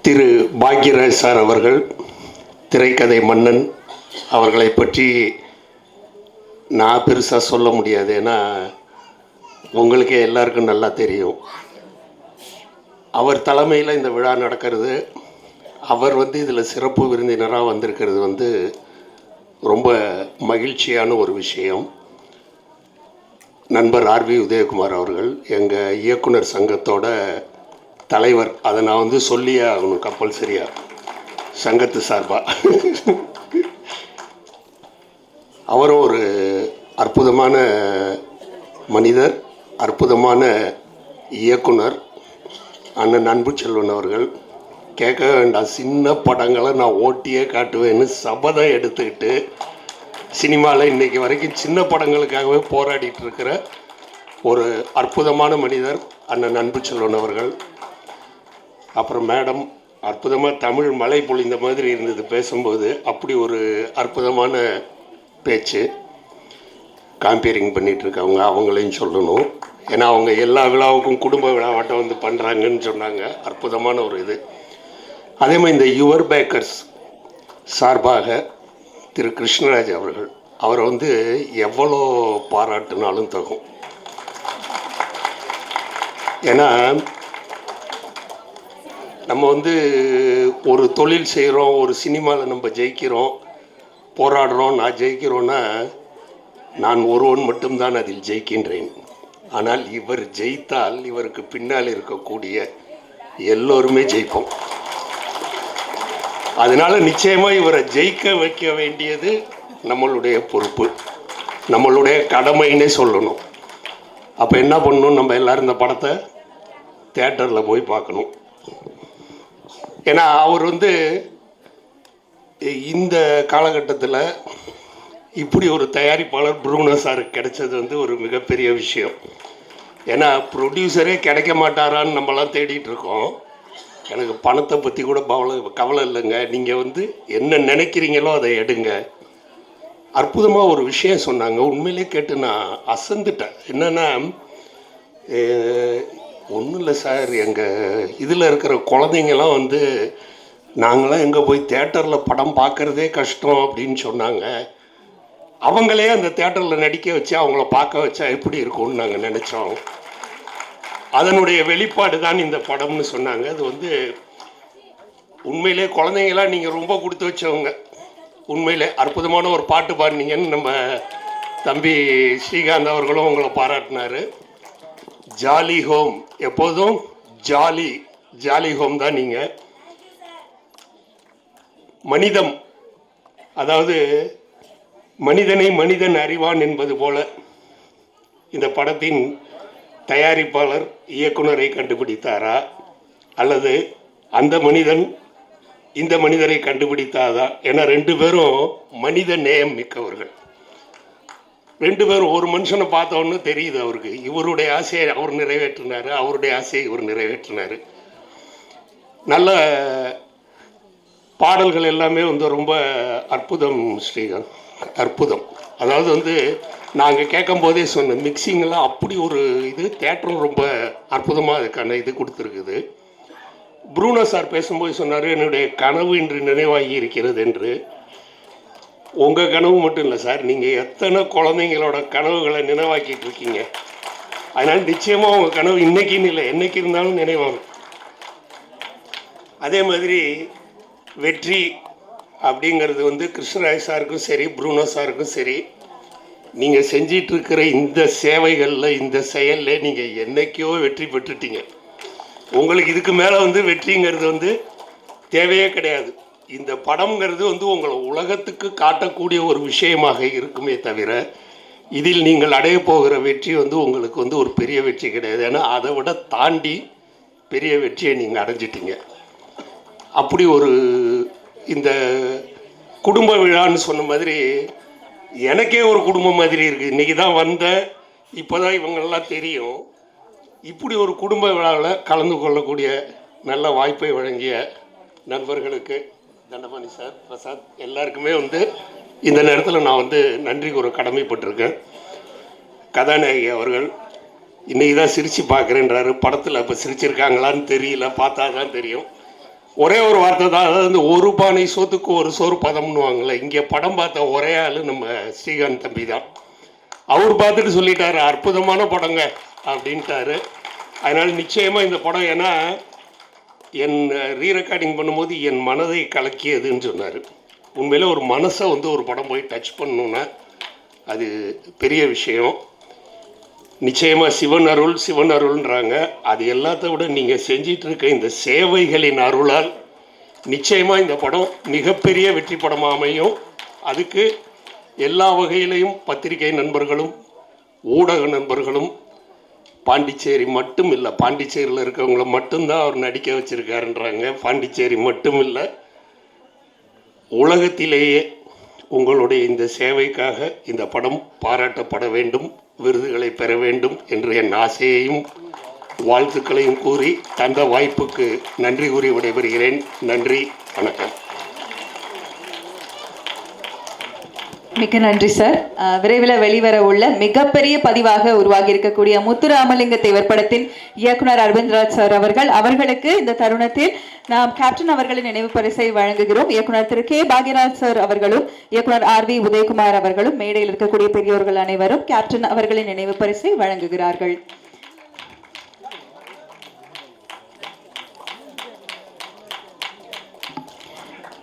திரு பாக்யராஜ் சார் அவர்கள், திரைக்கதை மன்னன், அவர்களை பற்றி நான் பெருசாக சொல்ல முடியாது. ஏன்னா உங்களுக்கே எல்லாருக்கும் நல்லா தெரியும். அவர் தலைமையில் இந்த விழா நடக்கிறது, அவர் வந்து இதில் சிறப்பு விருந்தினராக வந்திருக்கிறது வந்து ரொம்ப மகிழ்ச்சியான ஒரு விஷயம். நண்பர் ஆர் வி உதயகுமார் அவர்கள் எங்கள் இயக்குனர் சங்கத்தோட தலைவர். அதை நான் வந்து சொல்லியே ஆகணும் கம்பல்சரியா, சங்கத்து சார்பா. அவரும் ஒரு அற்புதமான மனிதர், அற்புதமான இயக்குனர். அண்ணன் அன்பு செல்வன் அவர்கள் கேட்க வேண்டாம், சின்ன படங்களை நான் ஓட்டியே காட்டுவேன்னு சபதம் எடுத்துக்கிட்டு சினிமாவில் இன்றைக்கி வரைக்கும் சின்ன படங்களுக்காகவே போராடிட்டு இருக்கிற ஒரு அற்புதமான மனிதர் அண்ணன் அன்பு செல்வன் அவர்கள். அப்புறம் மேடம், அற்புதமாக தமிழ் மழை பொழிந்த மாதிரி இருந்தது பேசும்போது. அப்படி ஒரு அற்புதமான பேச்சு. காம்பேரிங் பண்ணிகிட்ருக்கவங்க, அவங்களையும் சொல்லணும். ஏன்னா அவங்க எல்லா விழாவுக்கும் குடும்ப விழாவாட்டம் வந்து பண்ணுறாங்கன்னு சொன்னாங்க. அற்புதமான ஒரு இது. அதே மாதிரி இந்த யுவர் பேக்கர்ஸ் சார்பாக திரு கிருஷ்ணராஜ் அவர்கள், அவரை வந்து எவ்வளோ பாராட்டுனாலும் தகும். ஏன்னா நம்ம வந்து ஒரு தொழில் செய்கிறோம், ஒரு சினிமாவில் நம்ம ஜெயிக்கிறோம், போராடுறோம். நான் ஜெயிக்கிறோன்னா நான் ஒருவன் மட்டும்தான் அதில் ஜெயிக்கின்றேன். ஆனால் இவர் ஜெயித்தால் இவருக்கு பின்னால் இருக்கக்கூடிய எல்லோருமே ஜெயிப்போம். அதனால் நிச்சயமாக இவரை ஜெயிக்க வைக்க வேண்டியது நம்மளுடைய பொறுப்பு, நம்மளுடைய கடமைன்னே சொல்லணும். அப்போ என்ன பண்ணணும், நம்ம எல்லோரும் இந்த படத்தை தியேட்டரில் போய் பார்க்கணும். ஏன்னா அவர் வந்து இந்த காலகட்டத்தில் இப்படி ஒரு தயாரிப்பாளர் ப்ரூனோ சாருக்கு கிடைச்சது வந்து ஒரு மிகப்பெரிய விஷயம். ஏன்னா ப்ரொடியூசரே கிடைக்க மாட்டாரான்னு நம்மலாம் தேடிட்டு இருக்கோம். எனக்கு பணத்தை பற்றி கூட கவலை இல்லைங்க, நீங்கள் வந்து என்ன நினைக்கிறீங்களோ அதை எடுங்க. அற்புதமாக ஒரு விஷயம் சொன்னாங்க, உண்மையிலே கேட்டு நான் அசந்துட்டேன். என்னென்னா, ஒன்றும் இல்லை சார், எங்கள் இதில் இருக்கிற குழந்தைங்களாம் வந்து நாங்களாம் எங்கே போய் தேட்டரில் படம் பார்க்குறதே கஷ்டம் அப்படின்னு சொன்னாங்க. அவங்களே அந்த தேட்டரில் நடிக்க வச்சு அவங்கள பார்க்க வச்சா எப்படி இருக்கும்னு நாங்கள் நினச்சோம். அதனுடைய வெளிப்பாடு தான் இந்த படம்னு சொன்னாங்க. அது வந்து உண்மையிலே குழந்தைங்களாம் நீங்கள் ரொம்ப கொடுத்து வச்சவங்க. உண்மையிலே அற்புதமான ஒரு பாட்டு பாடினீங்கன்னு நம்ம தம்பி ஸ்ரீகாந்த் அவர்களும் உங்களை பாராட்டினார். ஜாலி ஹோம், எப்போதும் ஜாலி ஹோம் தான் நீங்கள். மனிதம், அதாவது மனிதனை மனிதன் அறிவான் என்பது போல இந்த படத்தின் தயாரிப்பாளர் இயக்குனரை கண்டுபிடித்தாரா, அல்லது அந்த மனிதன் இந்த மனிதரை கண்டுபிடித்தாதா? ஏன்னா 2 பேரும் மனித நேயம் மிக்கவர்கள். 2 பேரும் ஒரு மனுஷனை பார்த்தோன்னு தெரியுது அவருக்கு. இவருடைய ஆசையை அவர் நிறைவேற்றினார், அவருடைய ஆசையை இவர் நிறைவேற்றினார். நல்ல பாடல்கள் எல்லாமே ரொம்ப அற்புதம் ஸ்ரீகாந்த், அற்புதம். அதாவது நாங்கள் கேட்கும் போதே சொன்னேன், மிக்சிங்கெல்லாம் அப்படி ஒரு இது, தேட்டரும் ரொம்ப அற்புதமாக அதுக்கான இது கொடுத்துருக்குது. ப்ரூனோ சார் பேசும்போது சொன்னார், என்னுடைய கனவு இன்று நினைவாகி இருக்கிறது என்று. உங்கள் கனவு மட்டும் இல்லை சார், நீங்கள் எத்தனை குழந்தைங்களோட கனவுகளை நினைவாக்கிட்டு இருக்கீங்க. அதனால் நிச்சயமாக உங்கள் கனவு இன்னைக்குன்னு இல்லை, என்னைக்கு இருந்தாலும் நினைவாகும். அதே மாதிரி வெற்றி அப்படிங்கிறது கிருஷ்ணராஜ் சாருக்கும் சரி, ப்ரூனோ சாருக்கும் சரி, நீங்கள் செஞ்சிட்ருக்கிற இந்த சேவைகளில், இந்த செயலில் நீங்கள் என்றைக்கோ வெற்றி பெற்றுட்டீங்க. உங்களுக்கு இதுக்கு மேலே வெற்றிங்கிறது தேவையே கிடையாது. இந்த படம்ங்கிறது உங்களை உலகத்துக்கு காட்டக்கூடிய ஒரு விஷயமாக இருக்குமே தவிர, இதில் நீங்கள் அடைய போகிற வெற்றி உங்களுக்கு ஒரு பெரிய வெற்றி கிடையாது. ஏன்னா அதை விட தாண்டி பெரிய வெற்றியை நீங்கள் அடைஞ்சிட்டீங்க. அப்படி ஒரு இந்த குடும்ப விழான்னு சொன்ன மாதிரி எனக்கே ஒரு குடும்பம் மாதிரி இருக்குது. இன்றைக்கி தான் வந்தேன், இப்போ தான் இவங்களெல்லாம் தெரியும். இப்படி ஒரு குடும்ப விழாவில் கலந்து கொள்ளக்கூடிய நல்ல வாய்ப்பை வழங்கிய நண்பர்களுக்கு, தண்டபாணி சார், பிரசாத், எல்லாருக்குமே இந்த நேரத்தில் நான் நன்றி கூற கடமைப்பட்டிருக்கேன். கதாநாயகி அவர்கள் இன்றைக்கி தான் சிரித்து பார்க்குறேன்றாரு. படத்தில் இப்போ சிரிச்சிருக்காங்களான்னு தெரியல, பார்த்தா தான் தெரியும். ஒரே ஒரு வார்த்தை தான், அதாவது ஒரு பானை சோத்துக்கு ஒரு சோறு பதம்னுவாங்கள்ல, இங்கே படம் பார்த்த ஒரே ஆள் நம்ம ஸ்ரீகாந்த் தம்பி தான். அவர் பார்த்துட்டு சொல்லிட்டாரு, அற்புதமான படங்க அப்படின்ட்டாரு. அதனால் நிச்சயமாக இந்த படம், ஏன்னா என் ரீரெக்கார்டிங் பண்ணும்போது என் மனதை கலக்கியதுன்னு சொன்னார். உண்மையில் ஒரு மனசை ஒரு படம் போய் டச் பண்ணணுன்னா அது பெரிய விஷயம். நிச்சயமாக சிவன் அருள்ன்றாங்க. அது எல்லாத்த விட நீங்கள் செஞ்சிட்டு இருக்க இந்த சேவைகளின் அருளால் நிச்சயமாக இந்த படம் மிகப்பெரிய வெற்றி படமாக அமையும். அதுக்கு எல்லா வகையிலையும் பத்திரிகை நண்பர்களும் ஊடக நண்பர்களும், பாண்டிச்சேரி மட்டும் இல்லை, பாண்டிச்சேரியில் இருக்கவங்கள மட்டும்தான் அவர் நடிக்க வச்சுருக்காருன்றாங்க. பாண்டிச்சேரி மட்டும் இல்லை, உலகத்திலேயே உங்களுடைய இந்த சேவைக்காக இந்த படம் பாராட்டப்பட வேண்டும், விருதுகளை பெற வேண்டும் என்று என் ஆசையையும் வாழ்த்துக்களையும் கூறி தந்த வாய்ப்புக்கு நன்றி கூறி விடைபெறுகிறேன். நன்றி, வணக்கம். மிக்க நன்றி சார். விரைவில் வெளிவர உள்ள மிகப்பெரிய பதிவாக உருவாகி இருக்கக்கூடிய முத்துராமலிங்க தேவர் படத்தின் இயக்குனர் அரவிந்த்ராஜ் சார் அவர்களுக்கு இந்த தருணத்தில் நாம் கேப்டன் அவர்களின் நினைவு பரிசை வழங்குகிறோம். இயக்குனர் திரு கே பாக்யராஜ் சார் அவர்களும் இயக்குனர் RV உதயகுமார் அவர்களும் மேடையில் இருக்கக்கூடிய பெரியோர்கள் அனைவரும் கேப்டன் அவர்களின் நினைவு பரிசை வழங்குகிறார்கள்.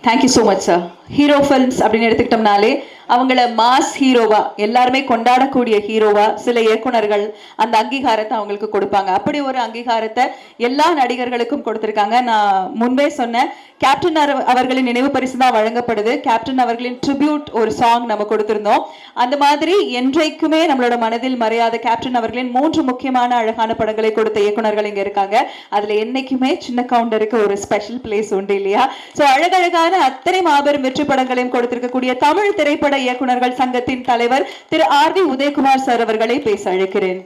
Thank you so much sir. Hero films அப்படின்னு எடுத்துக்கிட்டோம்னாலே அவங்கள மாஸ் ஹீரோவா, எல்லாருமே கொண்டாடக்கூடிய ஹீரோவா சில இயக்குனர்கள் அந்த அங்கீகாரத்தை அவங்களுக்கு கொடுப்பாங்க. அப்படி ஒரு அங்கீகாரத்தை எல்லா நடிகர்களுக்கும் கொடுத்துருக்காங்க. நான் முன்பே சொன்னேன், கேப்டன் அவர்களின் நினைவு பரிசு தான் வழங்கப்படுது. கேப்டன் அவர்களின் ட்ரிபியூட் ஒரு சாங் நம்ம கொடுத்திருந்தோம். அந்த மாதிரி என்றைக்குமே நம்மளோட மனதில் மறையாத கேப்டன் அவர்களின் 3 முக்கியமான அழகான படங்களை கொடுத்த இயக்குனர்கள் இங்க இருக்காங்க. அதுல என்னைக்குமே சின்ன கவுண்டருக்கு ஒரு ஸ்பெஷல் பிளேஸ் உண்டு இல்லையா? சோ அழகழகான அத்தனை மாபெரும் வெற்றி படங்களையும் கொடுத்திருக்கக்கூடிய தமிழ் திரைப்பட இயக்குனர்கள் சங்கத்தின் தலைவர் திரு RV உதயகுமார் சார் அவர்களை பேச அழைக்கிறேன்.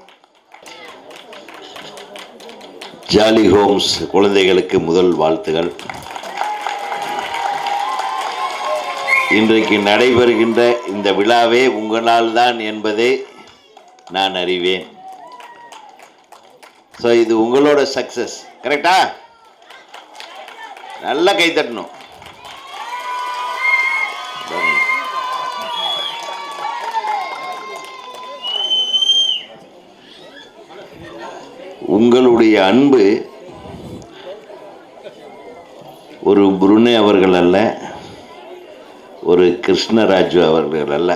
ஜாலி ஹோம்ஸ் குழந்தைகளுக்கு முதல் வாழ்த்துகள். இன்றைக்கு நடைபெறுகின்ற இந்த விழாவே உங்களால் தான் என்பதை நான் அறிவேன். ஸோ இது உங்களோட சக்சஸ், கரெக்டா? நல்லா கைத்தட்டணும். உங்களுடைய அன்பு ஒரு புருனே அவர்கள் அல்ல, ஒரு கிருஷ்ணராஜு அவர்கள் அல்ல,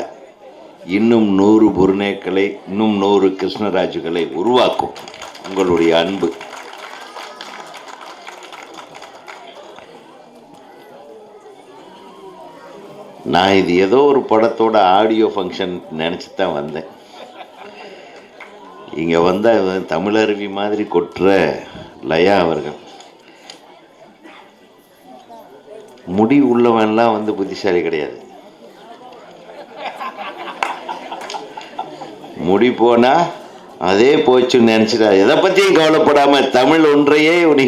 இன்னும் 100 புருனேக்களை, இன்னும் 100 கிருஷ்ணராஜுகளை உருவாக்கும் உங்களுடைய அன்பு. நான் இது ஏதோ ஒரு படத்தோட ஆடியோ ஃபங்க்ஷன் நினச்சி தான் வந்தேன். இங்கே வந்தால் தமிழருவி மாதிரி கொட்டுற லயா அவர்கள். முடி உள்ளவன்லாம் புத்திசாலி கிடையாது. முடி போனா அதே போச்சுன்னு நினைச்சிட்டா எதை பற்றியும் கவலைப்படாமல் தமிழ் ஒன்றையே நீ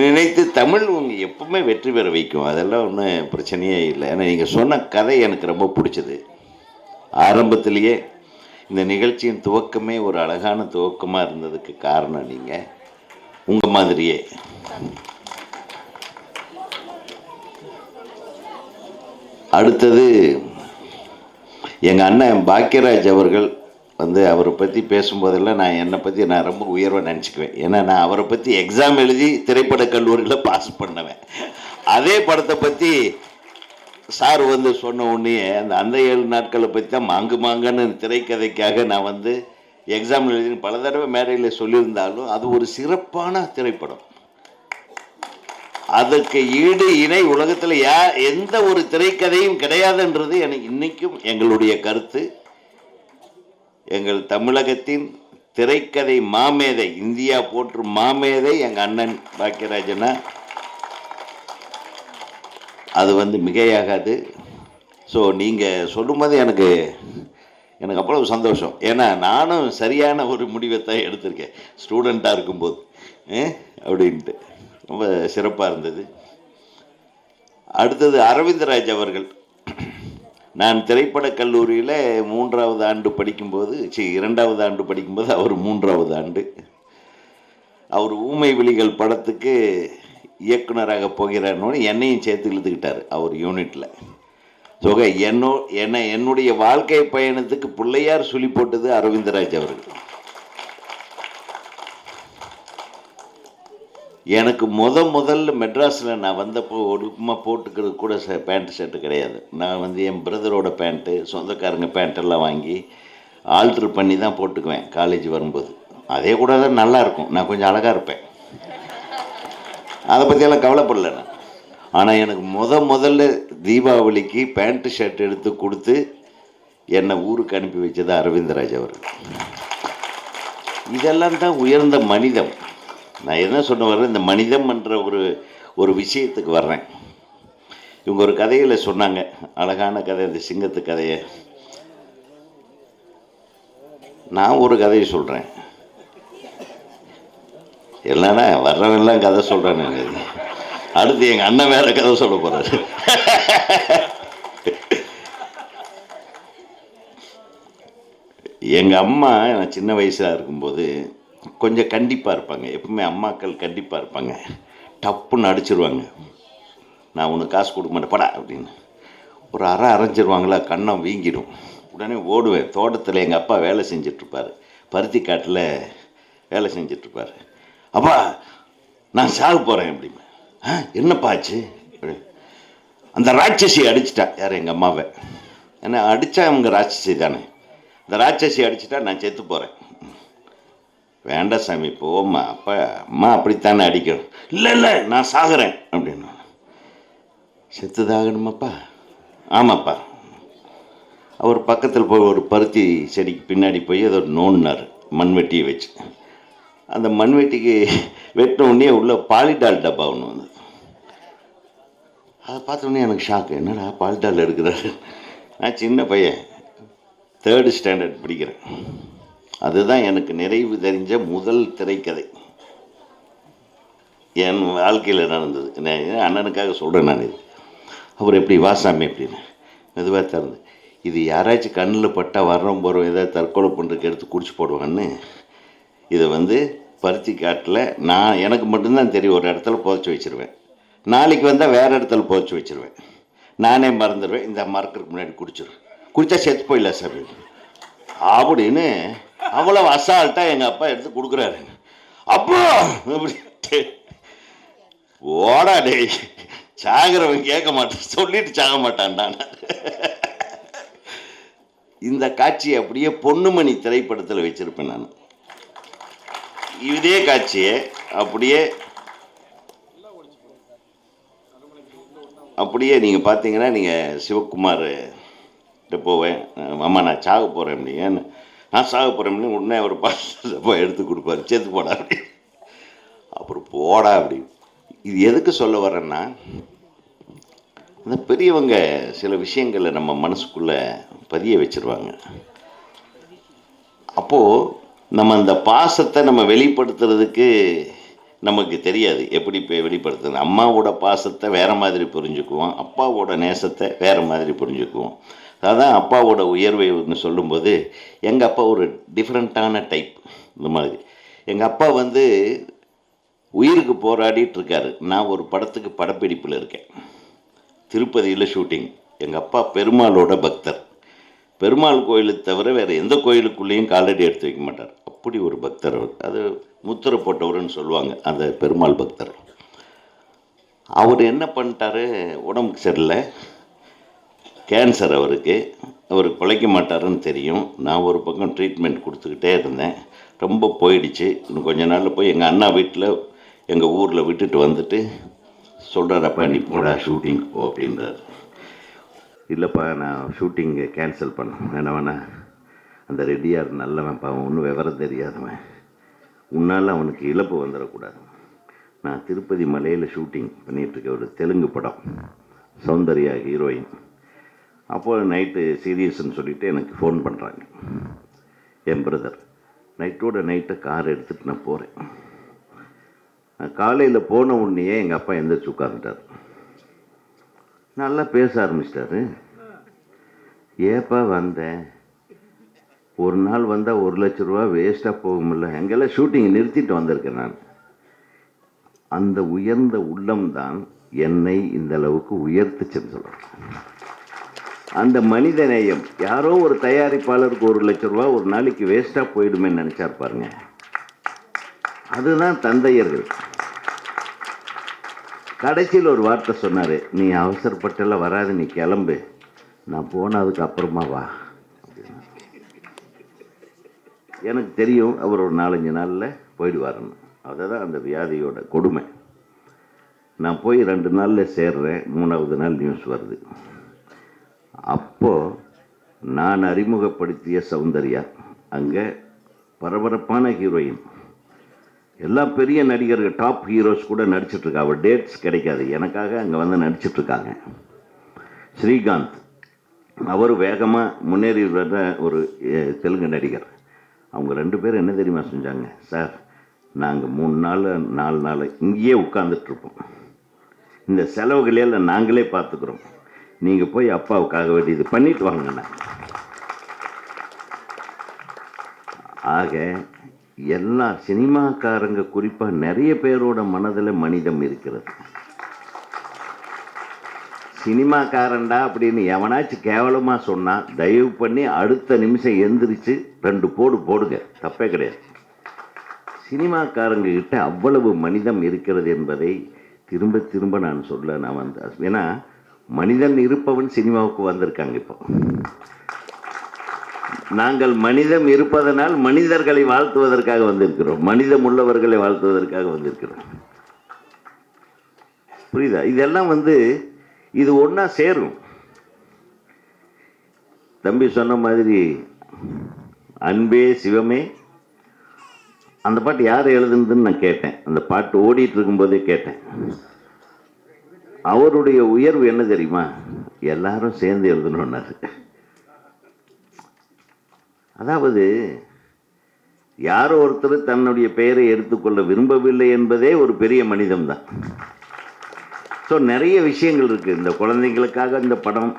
நினைத்து தமிழ் எப்பவுமே வெற்றி பெற வைக்கும். அதெல்லாம் ஒன்றும் பிரச்சனையே இல்லை. ஏன்னா நீங்கள் சொன்ன கதை எனக்கு ரொம்ப பிடிச்சது. ஆரம்பத்திலேயே இந்த நிகழ்ச்சியின் துவக்கமே ஒரு அழகான துவக்கமாக இருந்ததுக்கு காரணம் நீங்கள் உங்கள் மாதிரியே. அடுத்தது எங்கள் அண்ணன் பாக்கியராஜ் அவர்கள் அவரை பற்றி பேசும்போதெல்லாம் என்னை பற்றி நான் ரொம்ப உயர்வாக நினச்சிக்குவேன். ஏன்னா நான் அவரை பற்றி எக்ஸாம் எழுதி திரைப்படக் கல்லூரியில் பாஸ் பண்ணுவேன். அதே படத்தை பற்றி சார் சொன்ன உடனே அந்த 7 நாட்களை பற்றி தான் மாங்குன்னு திரைக்கதைக்காக நான் எக்ஸாம் எழுதி பல தடவை மேடையில் சொல்லியிருந்தாலும் அது ஒரு சிறப்பான திரைப்படம். அதற்கு ஈடு இணை உலகத்தில் எந்த ஒரு திரைக்கதையும் கிடையாதுன்றது எனக்கு இன்னைக்கும் எங்களுடைய கருத்து. எங்கள் தமிழகத்தின் திரைக்கதை மாமேதை, இந்தியா போற்றும் மாமேதை எங்கள் அண்ணன் பாக்கியராஜனா. அது மிகையாகாது. ஸோ நீங்கள் சொல்லும்போது எனக்கு அவ்வளவு சந்தோஷம். ஏன்னா நானும் சரியான ஒரு முடிவை தான் எடுத்திருக்கேன் ஸ்டூடெண்ட்டாக இருக்கும்போது அப்படின்ட்டு. ரொம்ப சிறப்பாக இருந்தது. அடுத்தது அரவிந்தராஜ் அவர்கள். நான் திரைப்படக் கல்லூரியில் 3வது ஆண்டு படிக்கும்போது 2வது ஆண்டு படிக்கும்போது அவர் 3வது ஆண்டு. அவர் ஊமை விழிகள் படத்துக்கு இயக்குனராக போகிறார்னு என்னையும் சேர்த்து இழுத்துக்கிட்டார் அவர் யூனிட்டில். ஸோ என்னுடைய வாழ்க்கை பயணத்துக்கு பிள்ளையார் சொல்லி போட்டது அரவிந்தராஜ் அவர்கள். எனக்கு முதல்ல மெட்ராஸில் நான் வந்தப்போ ஒழுக்கமாக போட்டுக்கிறது கூட பேண்ட் ஷர்ட்டு கிடையாது. நான் என் பிரதரோட பேண்ட்டு, சொந்தக்காரங்க பேண்ட்டெல்லாம் வாங்கி ஆல்ட்ரு பண்ணி தான் போட்டுக்குவேன் காலேஜ் வரும்போது. அதே கூட தான் நல்லாயிருக்கும், நான் கொஞ்சம் அழகாக இருப்பேன், அதை பற்றியெல்லாம் கவலைப்படல நான். ஆனால் எனக்கு முதல்ல தீபாவளிக்கு பேண்ட்டு ஷர்ட் எடுத்து கொடுத்து என்னை ஊருக்கு அனுப்பி வச்சது அரவிந்தராஜ் அவர்கள். இதெல்லாம் தான் உயர்ந்த மனிதம். நான் என்ன சொன்ன வர்றேன், இந்த மனிதம் என்ற ஒரு விஷயத்துக்கு வர்றேன். இவங்க ஒரு கதையில் சொன்னாங்க, அழகான கதை, இந்த சிங்கத்து கதையை. நான் ஒரு கதையை சொல்கிறேன், இல்லைன்னா வர்றவெல்லாம் கதை சொல்கிறேன்னு. அடுத்து எங்கள் அண்ணன் வேற கதை சொல்ல போகிறாரு. எங்கள் அம்மா நான் சின்ன வயசாக இருக்கும்போது கொஞ்சம் கண்டிப்பாக இருப்பாங்க. எப்பவுமே அம்மாக்கள் கண்டிப்பாக இருப்பாங்க. டப்புன்னு அடிச்சிருவாங்க. நான் உனக்கு காசு கொடுக்க மாட்டேன் படா அப்படின்னு ஒரு அரைஞ்சிருவாங்களா, கண்ணம் வீங்கிடும். உடனே ஓடுவேன். தோட்டத்தில் எங்கள் அப்பா வேலை செஞ்சிட்ருப்பார், பருத்தி காட்டில் வேலை செஞ்சிட்ருப்பார். அப்பா நான் சாக போகிறேன் அப்படின்னு. என்னப்பா ஆச்சு? அந்த ராட்சசி அடிச்சிட்டா. யார்? எங்கள் அம்மாவை. ஏன்னா அடித்தா அவங்க ராட்சசி தானே. இந்த ராட்சசி அடிச்சிட்டா நான் செத்து போகிறேன். வேண்டாம் சாமி போம்மா, அப்பா அம்மா அப்படித்தானே அடிக்கணும். இல்லை நான் சாகிறேன் அப்படின்னு. செத்துதாகணுமாப்பா? ஆமாப்பா. அவர் பக்கத்தில் போய் ஒரு பருத்தி செடிக்கு பின்னாடி போய் அதை நோண்டினார் மண்வெட்டியை வச்சு. அந்த மண்வெட்டிக்கு வெட்டின உடனே உள்ள பாலிடால் டப்பா ஒன்று வந்தது. அதை பார்த்தோன்னே எனக்கு ஷாக்கு. என்னடா பாலிடால் எடுக்கிறாரு? நான் சின்ன பையன், 3rd ஸ்டாண்டர்ட் படிக்கிறேன். அதுதான் எனக்கு நிறைவு தெரிஞ்ச முதல் திரைக்கதை என் வாழ்க்கையில் நடந்தது. அண்ணனுக்காக சொல்கிறேன் நான். இது அவர் எப்படி வாசாமி அப்படின்னு மெதுவாக திறந்து, இது யாராச்சும் கண்ணில் பட்டால் வர்றோம் போகிறோம் ஏதாவது தற்கொலை பண்ணுறதுக்கு எடுத்து குடிச்சு போடுவாங்கன்னு இதை பருத்தி காட்டில் நான் எனக்கு மட்டும்தான் தெரியும். ஒரு இடத்துல புதைச்சி வச்சுருவேன். நாளைக்கு வந்தால் வேறு இடத்துல புதைச்சி வச்சுருவேன். நானே மறந்துடுவேன். இந்த மறக்கிறதுக்கு முன்னாடி குடிச்சிடுவேன். குடித்தா செத்து போயிடல சார் அப்படின்னு அவ்வளோ அசால்ட்டாக எங்கள் அப்பா எடுத்து கொடுக்குறாரு. அப்போ அப்படின்ட்டு ஓடா டே சாகிறவன் கேட்க மாட்டான், சொல்லிட்டு சாக மாட்டான்டான். இந்த காட்சியை அப்படியே பொன்னுமணி திரைப்படத்தில் வச்சிருப்பேன் நான். இதே காட்சியை அப்படியே நீங்கள் பார்த்தீங்கன்னா, நீங்கள் சிவகுமார் போவேன், அம்மா நான் சாக போகிறேன் அப்படிங்க, நான் சாக போகிறேன் அப்படின்னு உடனே ஒரு பாட்டு எடுத்து கொடுப்பாரு, சேர்த்து போடா அப்படி, அப்புறம் போடா அப்படி. இது எதுக்கு சொல்ல வரேன்னா, அந்த பெரியவங்க சில விஷயங்களை நம்ம மனசுக்குள்ளே பதிய வச்சிருவாங்க. அப்போது நம்ம அந்த பாசத்தை நம்ம வெளிப்படுத்துறதுக்கு நமக்கு தெரியாது எப்படி வெளிப்படுத்துறது. அம்மாவோட பாசத்தை வேறு மாதிரி புரிஞ்சுக்குவோம், அப்பாவோட நேசத்தை வேறு மாதிரி புரிஞ்சுக்குவோம். அதான் அப்பாவோட உயர்வைன்னு சொல்லும்போது, எங்கள் அப்பா ஒரு டிஃப்ரெண்ட்டான டைப். இந்த மாதிரி எங்கள் அப்பா வந்து உயிருக்கு போராடிட்டு இருக்காரு. நான் ஒரு படத்துக்கு படப்பிடிப்பில் இருக்கேன், திருப்பதியில் ஷூட்டிங். எங்கள் அப்பா பெருமாளோட பக்தர். பெருமாள் கோயிலுக்கு தவிர வேறு எந்த கோயிலுக்குள்ளேயும் காலடி எடுத்து வைக்க மாட்டார். அப்படி ஒரு பக்தர் அவர். அது முத்திரை போட்டவர்னு சொல்லுவாங்க அந்த பெருமாள் பக்தர். அவர் என்ன பண்ணிட்டாரு, உடம்புக்கு சரியில்லை, கேன்சர் அவருக்கு. அவர் பிழைக்க மாட்டாருன்னு தெரியும். நான் ஒரு பக்கம் ட்ரீட்மெண்ட் கொடுத்துக்கிட்டே இருந்தேன். ரொம்ப போயிடுச்சு. இன்னும் கொஞ்ச நாளில் போய் எங்கள் அண்ணா வீட்டில் எங்கள் ஊரில் விட்டுட்டு வந்துட்டு சொல்கிறாரப்பா, நீ போடா ஷூட்டிங் போ அப்படின்றார். இல்லைப்பா, நான் ஷூட்டிங்கை கேன்சல் பண்ண வேணா, அந்த ரெடியார் நல்லவன்ப்பா, அவன் ஒன்றும் விவரம் தெரியாதவன், உன்னால் அவனுக்கு இழப்பு வந்துடக்கூடாது. நான் திருப்பதி மலையில் ஷூட்டிங் பண்ணிகிட்ருக்க ஒரு தெலுங்கு படம், சௌந்தர்யா ஹீரோயின். அப்போது நைட்டு சீரியஸ்ன்னு சொல்லிவிட்டு எனக்கு ஃபோன் பண்ணுறாங்க என் பிரதர். நைட்டோட நைட்டை கார் எடுத்துகிட்டு நான் போகிறேன். நான் காலையில் போன உடனேயே எங்கள் அப்பா எந்திரிச்சு உட்காந்துட்டார். நல்லா பேச ஆரம்பிச்சிட்டாரு. ஏப்பா வந்தேன், ஒரு நாள் வந்தால் 1 லட்ச ரூபா வேஸ்ட்டாக போகுமில்ல, எங்கெல்லாம் ஷூட்டிங் நிறுத்திட்டு வந்திருக்கேன் நான். அந்த உயர்ந்த உள்ளம்தான் என்னை இந்த அளவுக்கு உயர்த்துச்சுன்னு சொல்கிறேன். அந்த மனித நேயம். யாரோ ஒரு தயாரிப்பாளருக்கு 1 லட்ச ரூபா ஒரு நாளைக்கு வேஸ்ட்டாக போயிடுமேன்னு நினச்சா பாருங்க. அதுதான் தந்தையர்கள். கடைசியில் ஒரு வார்த்தை சொன்னார், நீ அவசரப்பட்டெல்லாம் வராது, நீ கிளம்பு, நான் போனதுக்கு அப்புறமா வா. எனக்கு தெரியும் அவர் ஒரு 4-5 நாளில் போயிடுவாருன்னு. அதுதான் அந்த வியாதியோட கொடுமை. நான் போய் 2 நாளில் சேர்றேன். 3ஆவது நாள் நியூஸ் வருது. அப்போது நான் அறிமுகப்படுத்திய சௌந்தர்யா அங்கே பரபரப்பான ஹீரோயின். எல்லா பெரிய நடிகர்கள், டாப் ஹீரோஸ் கூட நடிச்சிட்ருக்கா. அவள் டேட்ஸ் கிடைக்காது, எனக்காக அங்கே வந்து நடிச்சிட்ருக்காங்க. ஸ்ரீகாந்த், அவர் வேகமாக முன்னேறி வர்ற ஒரு தெலுங்கு நடிகர். அவங்க 2 பேரும் என்ன தெரியுமா செஞ்சாங்க, சார் நாங்கள் 3 நாள் 4 நாள் இங்கேயே உட்காந்துட்ருப்போம், இந்த செலவுகளையெல்லாம் நாங்களே பார்த்துக்குறோம், நீங்கள் போய் அப்பாவுக்காக வேண்டியது பண்ணிட்டு வாங்கண்ணா. ஆக எல்லா சினிமாக்காரங்க, குறிப்பாக நிறைய பேரோட மனதில் மனிதம் இருக்கிறது. சினிமாக்காரன்டா அப்படின்னு எவனாச்சும் கேவலமாக சொன்னால் தயவு பண்ணி அடுத்த நிமிஷம் எந்திரிச்சு 2 போடு போடுங்க, தப்பே கிடையாது. சினிமாக்காரங்க கிட்ட அவ்வளவு மனிதம் இருக்கிறது என்பதை திரும்ப திரும்ப நான் சொல்ல நான் வந்தேன். ஏன்னா மனிதன் இருப்பவன் சினிமாவுக்கு வந்திருக்காங்க. இப்போ நாங்கள் மனிதம் இருப்பதனால் மனிதர்களை வாழ்த்துவதற்காக வந்திருக்கிறோம், மனிதம் உள்ளவர்களை வாழ்த்துவதற்காக வந்திருக்கிறோம். புரியுதா? இதெல்லாம் இது ஒன்றா சேரும். தம்பி சொன்ன மாதிரி அன்பே சிவமே, அந்த பாட்டு யார் எழுதுனதுன்னு நான் கேட்டேன். அந்த பாட்டு ஓடிட்டு இருக்கும்போதே கேட்டேன். அவருடைய உயர்வு என்ன தெரியுமா, எல்லாரும் சேர்ந்து எழுதணுன்னாரு. அதாவது யாரோ ஒருத்தர் தன்னுடைய பெயரை எடுத்துக்கொள்ள விரும்பவில்லை என்பதே ஒரு பெரிய மனிதம்தான். ஸோ நிறைய விஷயங்கள் இருக்குது. இந்த குழந்தைங்களுக்காக இந்த படம்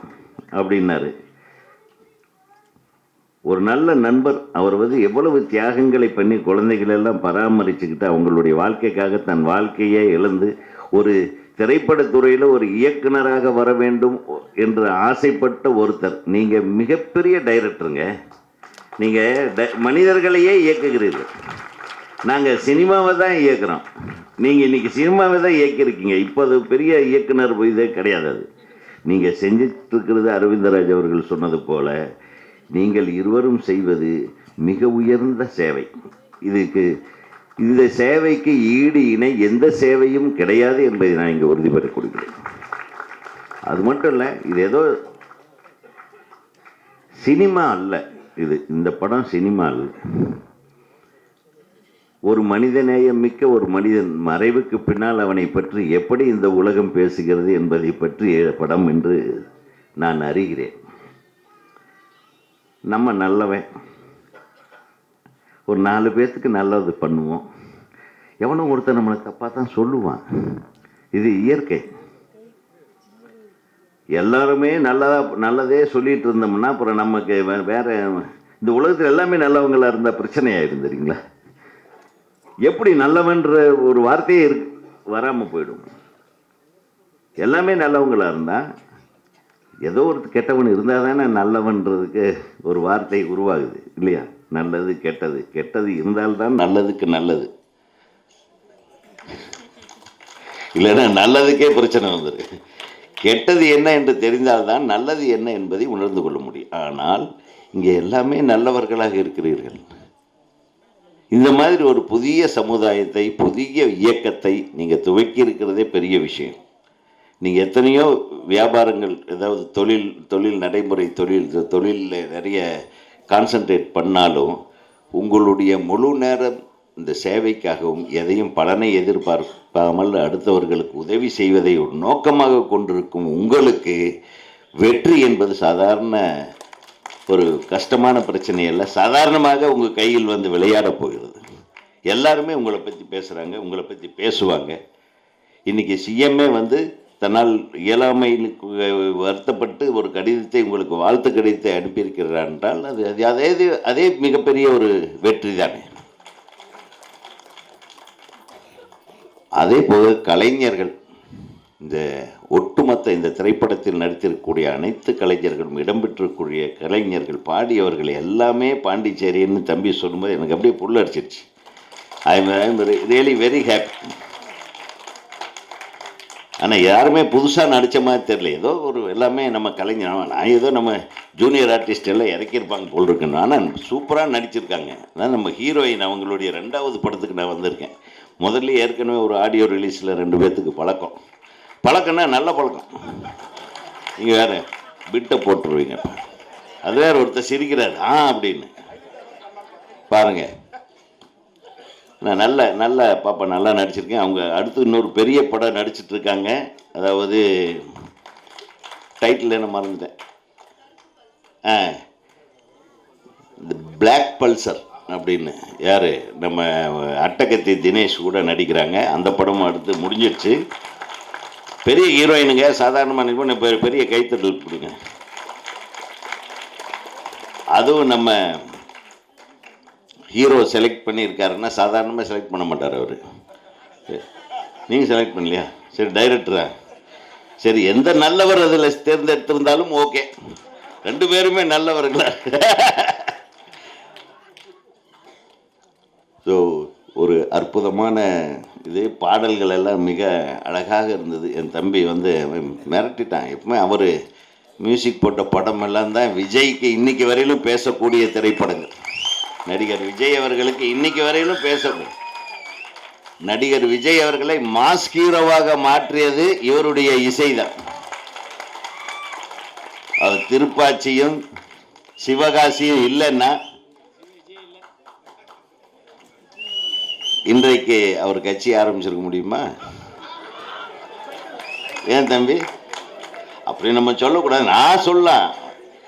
அப்படின்னாரு. ஒரு நல்ல நண்பர், அவர் எவ்வளவு தியாகங்களை பண்ணி குழந்தைகளெல்லாம் பராமரிச்சுக்கிட்டு அவங்களுடைய வாழ்க்கைக்காக தன் வாழ்க்கையே இழந்து ஒரு திரைப்படத்துறையில் ஒரு இயக்குனராக வர வேண்டும் என்று ஆசைப்பட்ட ஒருத்தர். நீங்கள் மிகப்பெரிய டைரக்டருங்க, நீங்கள் மனிதர்களையே இயக்குகிறீர்கள். நாங்கள் சினிமாவை தான் இயக்குறோம். நீங்கள் இன்றைக்கி சினிமாவை தான் இயக்கியிருக்கீங்க. இப்போ அது பெரிய இயக்குனர் இதே கிடையாது. அது நீங்கள் செஞ்சிட்ருக்கிறது அரவிந்தராஜ் அவர்கள் சொன்னது போல் நீங்கள் இருவரும் செய்வது மிக உயர்ந்த சேவை. இந்த சேவைக்கு ஈடு இணை எந்த சேவையும் கிடையாது என்பதை நான் இங்கே உறுதிபெற கொடுக்கிறேன். அது மட்டும் இல்லை, இது ஏதோ சினிமா அல்ல. இந்த படம் சினிமா அல்ல. ஒரு மனிதநேயம் மிக்க ஒரு மனிதன் மறைவுக்கு பின்னால் அவனை பற்றி எப்படி இந்த உலகம் பேசுகிறது என்பதை பற்றிய படம் என்று நான் அறிகிறேன். நம்ம நல்லவன், ஒரு 4 பேர்த்துக்கு நல்லது பண்ணுவோம். எவனும் ஒருத்தர் நம்மளை தப்பாக தான் சொல்லுவான். இது இயற்கை. எல்லாருமே நல்லதே சொல்லிட்டு இருந்தோம்னா அப்புறம் நமக்கு வேற இந்த உலகத்தில் எல்லாமே நல்லவங்களா இருந்தால் பிரச்சனையாக தெரியுங்களா? எப்படி நல்லவன்ற ஒரு வார்த்தையே வராமல் போயிடும். எல்லாமே நல்லவங்களா இருந்தால் ஏதோ ஒரு கெட்டவன் இருந்தால் தானே நல்லவன்றதுக்கு ஒரு வார்த்தை உருவாகுது இல்லையா? நல்லது கெட்டது, கெட்டது இருந்தால்தான் நல்லதுக்கு நல்லது, இல்லைன்னா நல்லதுக்கே பிரச்சனை வந்துரு. கெட்டது என்ன என்று தெரிந்தால்தான் நல்லது என்ன என்பதை உணர்ந்து கொள்ள முடியும். ஆனால் இங்கே எல்லாமே நல்லவர்களாக இருக்கிறீர்கள். இந்த மாதிரி ஒரு புதிய சமுதாயத்தை, புதிய இயக்கத்தை நீங்கள் துவக்கி இருக்கிறதே பெரிய விஷயம். நீங்கள் எத்தனையோ வியாபாரங்கள், ஏதாவது தொழில் நடைமுறை தொழிலில் நிறைய கான்சன்ட்ரேட் பண்ணாலும் உங்களுடைய முழு நேரம் இந்த சேவைக்காகவும் எதையும் பலனை எதிர்பார்க்காமல் அடுத்தவர்களுக்கு உதவி செய்வதை ஒரு நோக்கமாக கொண்டிருக்கும் உங்களுக்கு வெற்றி என்பது சாதாரண ஒரு கஷ்டமான பிரச்சனை அல்ல. சாதாரணமாக உங்கள் கையில் வந்து விளையாட போகிறது. எல்லாருமே உங்களை பற்றி பேசுகிறாங்க, உங்களை பற்றி பேசுவாங்க. இன்றைக்கி சிஎம்ஏ வந்து தன்னால் இயலாமைக்கு வருத்தப்பட்டு ஒரு கடிதத்தை, உங்களுக்கு வாழ்த்து கடிதத்தை அனுப்பியிருக்கிறார் என்றால் அதே மிகப்பெரிய ஒரு வெற்றி தானே. அதே போல கலைஞர்கள், இந்த ஒட்டுமொத்த இந்த திரைப்படத்தில் நடித்திருக்கக்கூடிய அனைத்து கலைஞர்களும், இடம்பெற்றிருக்கக்கூடிய கலைஞர்கள், பாடியவர்கள் எல்லாமே பாண்டிச்சேரின்னு தம்பி சொல்லும்போது எனக்கு அப்படியே புல்லடிச்சிருச்சு. I am really very happy. ஆனால் யாருமே புதுசாக நடித்த மாதிரி தெரியல. ஏதோ ஒரு எல்லாமே நம்ம கலைஞர், நான் ஏதோ நம்ம ஜூனியர் ஆர்டிஸ்ட் எல்லாம் இறக்கியிருப்பாங்க போல் இருக்குன்னு. ஆனால் சூப்பராக நடிச்சிருக்காங்க. அதான் நம்ம ஹீரோயின் அவங்களுடைய 2வது படத்துக்கு நான் வந்திருக்கேன். முதல்ல ஏற்கனவே ஒரு ஆடியோ ரிலீஸில் 2 பேர்த்துக்கு பழக்கம்னா நல்ல பழக்கம். நீங்கள் வேறு பிட்டை போட்டுருவீங்க. அது வேறு ஒருத்தர் சிரிக்கிறார் அப்படின்னு பாருங்கள். நான் நல்ல பாப்பா நல்லா நடிச்சிருக்கேன். அவங்க அடுத்து இன்னொரு பெரிய படம் நடிச்சிட்ருக்காங்க. அதாவது டைட்டில் என்ன மறந்துட்டேன். இந்த பிளாக் பல்சர் அப்படின்னு யார், நம்ம அட்டகத்தி தினேஷ் கூட நடிக்கிறாங்க. அந்த படமும் அடுத்து முடிஞ்சிடுச்சு. பெரிய ஹீரோயினுங்க, சாதாரணமாக நினைப்போம், பெரிய கைத்தட்டல் கொடுங்க. அதுவும் நம்ம ஹீரோ செலக்ட் பண்ணியிருக்காருன்னா சாதாரணமாக செலக்ட் பண்ண மாட்டார் அவர். நீங்கள் செலக்ட் பண்ணலையா? சரி, டைரக்டரா? சரி, எந்த நல்லவர் அதில் தேர்ந்தெடுத்திருந்தாலும் ஓகே. 2 பேருமே நல்லவர்களா? ஸோ ஒரு அற்புதமான இது. பாடல்கள் எல்லாம் மிக அழகாக இருந்தது. என் தம்பி வந்து மிரட்டிட்டான். எப்பவுமே அவர் மியூசிக் போட்ட படம் எல்லாம் தான் விஜய்க்கு இன்னைக்கு வரையிலும் பேசக்கூடிய திரைப்படங்கள். நடிகர் விஜய் அவர்களுக்கு இன்னைக்கு வரையிலும் பேசக்கூடிய, நடிகர் விஜய் அவர்களை மாஸ் ஹீரோவாக மாற்றியது இவருடைய இசைதான். அவர் திருப்பாச்சியும் சிவகாசியும் இல்லைன்னா இன்றைக்கு அவர் கட்சி ஆரம்பிச்சிருக்க முடியுமா? ஏன் தம்பி அப்படி நம்ம சொல்லக்கூடாது. நான் சொல்லலாம்,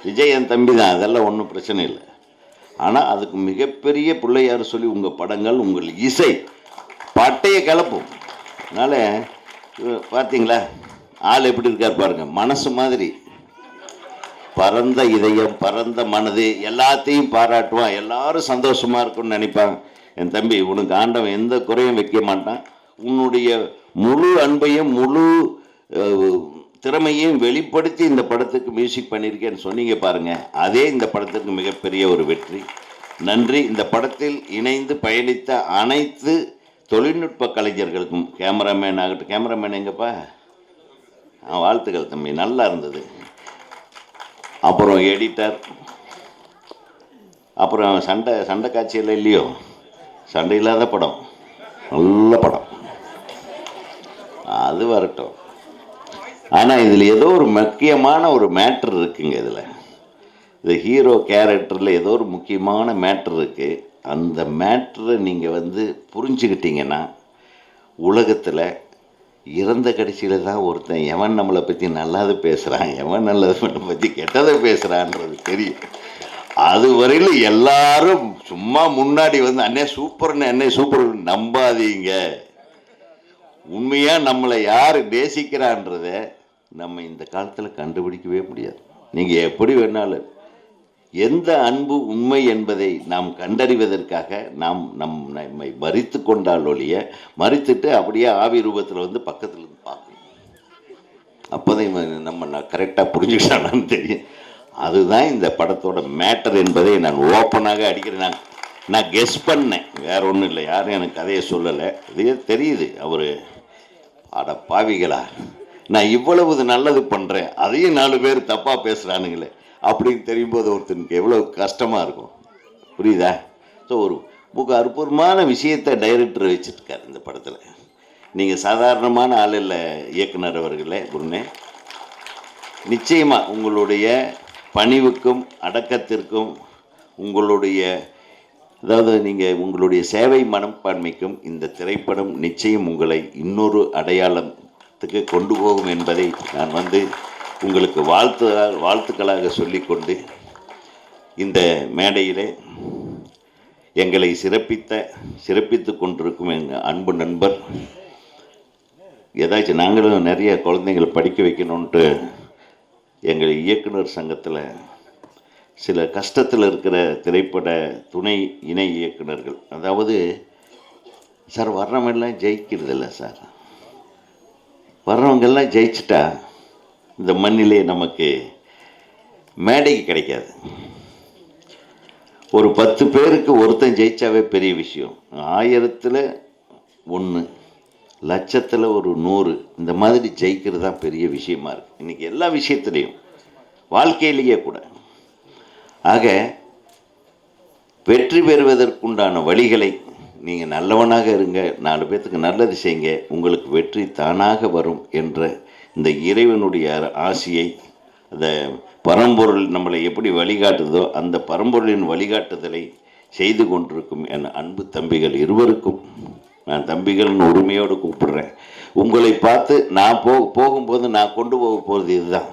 விஜய் என் தம்பி தான், அதெல்லாம் ஒன்றும் பிரச்சனை இல்லை. ஆனால் அதுக்கு மிகப்பெரிய பிள்ளையார் சொல்லி உங்கள் படங்கள், உங்கள் இசை பட்டையை கிளப்பும். அதனால் பார்த்தீங்களா, ஆள் எப்படி இருக்கார் பாருங்கள். மனசு மாதிரி பரந்த இதயம், பரந்த மனது, எல்லாத்தையும் பாராட்டுவான். எல்லாரும் சந்தோஷமாக இருக்கும்னு நினைப்பாங்க. என் தம்பி, உனக்கு ஆண்டவன் எந்த குறையும் வைக்க மாட்டான். உன்னுடைய முழு அன்பையும் முழு திறமையையும் வெளிப்படுத்தி இந்த படத்துக்கு மியூசிக் பண்ணியிருக்கேன்னு சொன்னீங்க பாருங்கள். அதே இந்த படத்துக்கு மிகப்பெரிய ஒரு வெற்றி. நன்றி. இந்த படத்தில் இணைந்து பயணித்த அனைத்து தொழில்நுட்ப கலைஞர்களுக்கும், கேமராமேன் ஆகட்டும், கேமராமேன் எங்கப்பா, வாழ்த்துக்கள் தம்பி, நல்லா இருந்தது. அப்புறம் எடிட்டர், அப்புறம் சண்டை காட்சியெல்லாம் இல்லையோ, சண்டை இல்லாத படம், நல்ல படம், அது வரட்டும். ஆனால் இதில் ஏதோ ஒரு முக்கியமான ஒரு மேட்ரு இருக்குங்க. இதில் இந்த ஹீரோ கேரக்டரில் ஏதோ ஒரு முக்கியமான மேட்ரு இருக்குது. அந்த மேட்ரை நீங்கள் புரிஞ்சுக்கிட்டீங்கன்னா, உலகத்தில் இறந்த கடைசியில் தான் ஒருத்தன் எவன் நம்மளை பற்றி நல்லாது பேசுகிறான், எவன் நல்லதை பற்றி கெட்டதை பேசுகிறான்றது தெரியும். அது வரையில் எல்லாரும் சும்மா முன்னாடி அண்ணே சூப்பர்னு, அண்ணே சூப்பர் நம்பாதீங்க. உண்மையாக நம்மளை யார் நேசிக்கிறான்றத நம்ம இந்த காலத்தில் கண்டுபிடிக்கவே முடியாது. நீங்கள் எப்படி வேணாலும், எந்த அன்பு உண்மை என்பதை நாம் கண்டறிவதற்காக நம்மை மறித்து கொண்டால் ஒழிய, மறித்துட்டு அப்படியே ஆவி ரூபத்தில் பக்கத்தில் இருந்து பார்க்கணும். அப்போதான் நம்ம கரெக்டாக புரிஞ்சுக்கிட்டானான்னு தெரியும். அதுதான் இந்த படத்தோட மேட்டர் என்பதை நான் ஓப்பனாக அடிக்கிறேன். நான் கெஸ் பண்ணேன், வேற ஒன்றும் இல்லை. யாரும் எனக்கு கதையை சொல்லலை. இதே தெரியுது அவர் அட பாவிகளா, நான் இவ்வளவு நல்லது பண்ணுறேன், அதையும் 4 பேர் தப்பாக பேசுகிறானுங்களே அப்படின்னு தெரியும்போது ஒருத்தனுக்கு எவ்வளோ கஷ்டமாக இருக்கும். புரியுதா? ஸோ ஒரு அற்புதமான விஷயத்தை டைரக்டர் வச்சுருக்கார் இந்த படத்தில். நீங்கள் சாதாரணமான ஆள் இல்லை இயக்குனர் அவர்களே, குருனே. நிச்சயமாக உங்களுடைய பணிவுக்கும் அடக்கத்திற்கும், உங்களுடைய நீங்கள் உங்களுடைய சேவை மனப்பான்மைக்கும் இந்த திரைப்படம் நிச்சயம் உங்களை இன்னொரு அடையாளத்துக்கு கொண்டு போகும் என்பதை நான் உங்களுக்கு வாழ்த்துக்களாக சொல்லிக்கொண்டு, இந்த மேடையிலே எங்களை சிறப்பித்து கொண்டிருக்கும் எங்கள் அன்பு நண்பர், ஏதாச்சும் நாங்களும் நிறைய குழந்தைங்களை படிக்க வைக்கணுன்ட்டு எங்கள் இயக்குனர் சங்கத்தில் சில கஷ்டத்தில் இருக்கிற திரைப்பட துணை இணை இயக்குனர்கள், அதாவது சார் வர்றவங்கெல்லாம் ஜெயிக்கிறதில்ல சார், வர்றவங்கெல்லாம் ஜெயிச்சிட்டா இந்த மண்ணிலே நமக்கு மேடைக்கு கிடைக்காது. ஒரு 10 பேருக்கு ஒருத்தன் ஜெயிச்சாவே பெரிய விஷயம். 1000ல் 1, லட்சத்தில் ஒரு 100, இந்த மாதிரி ஜெயிக்கிறது தான் பெரிய விஷயமா இருக்குது இன்றைக்கி எல்லா விஷயத்துலேயும், வாழ்க்கையிலேயே கூட. ஆக வெற்றி பெறுவதற்குண்டான வழிகளை நீங்கள் நல்லவனாக இருங்க, 4 பேர்த்துக்கு நல்லது செய்யுங்க, உங்களுக்கு வெற்றி தானாக வரும் என்ற இந்த இறைவனுடைய ஆசியை, அந்த பரம்பொருள் நம்மளை எப்படி வழிகாட்டுதோ அந்த பரம்பொருளின் வழிகாட்டுதலை செய்து கொண்டிருக்கும் என் அன்பு தம்பிகள் இருவருக்கும் நான் தம்பிகள்னு உரிமையோடு கூப்பிடுறேன். உங்களை பார்த்து நான் போகும்போது நான் கொண்டு போக போகிறது இதுதான்,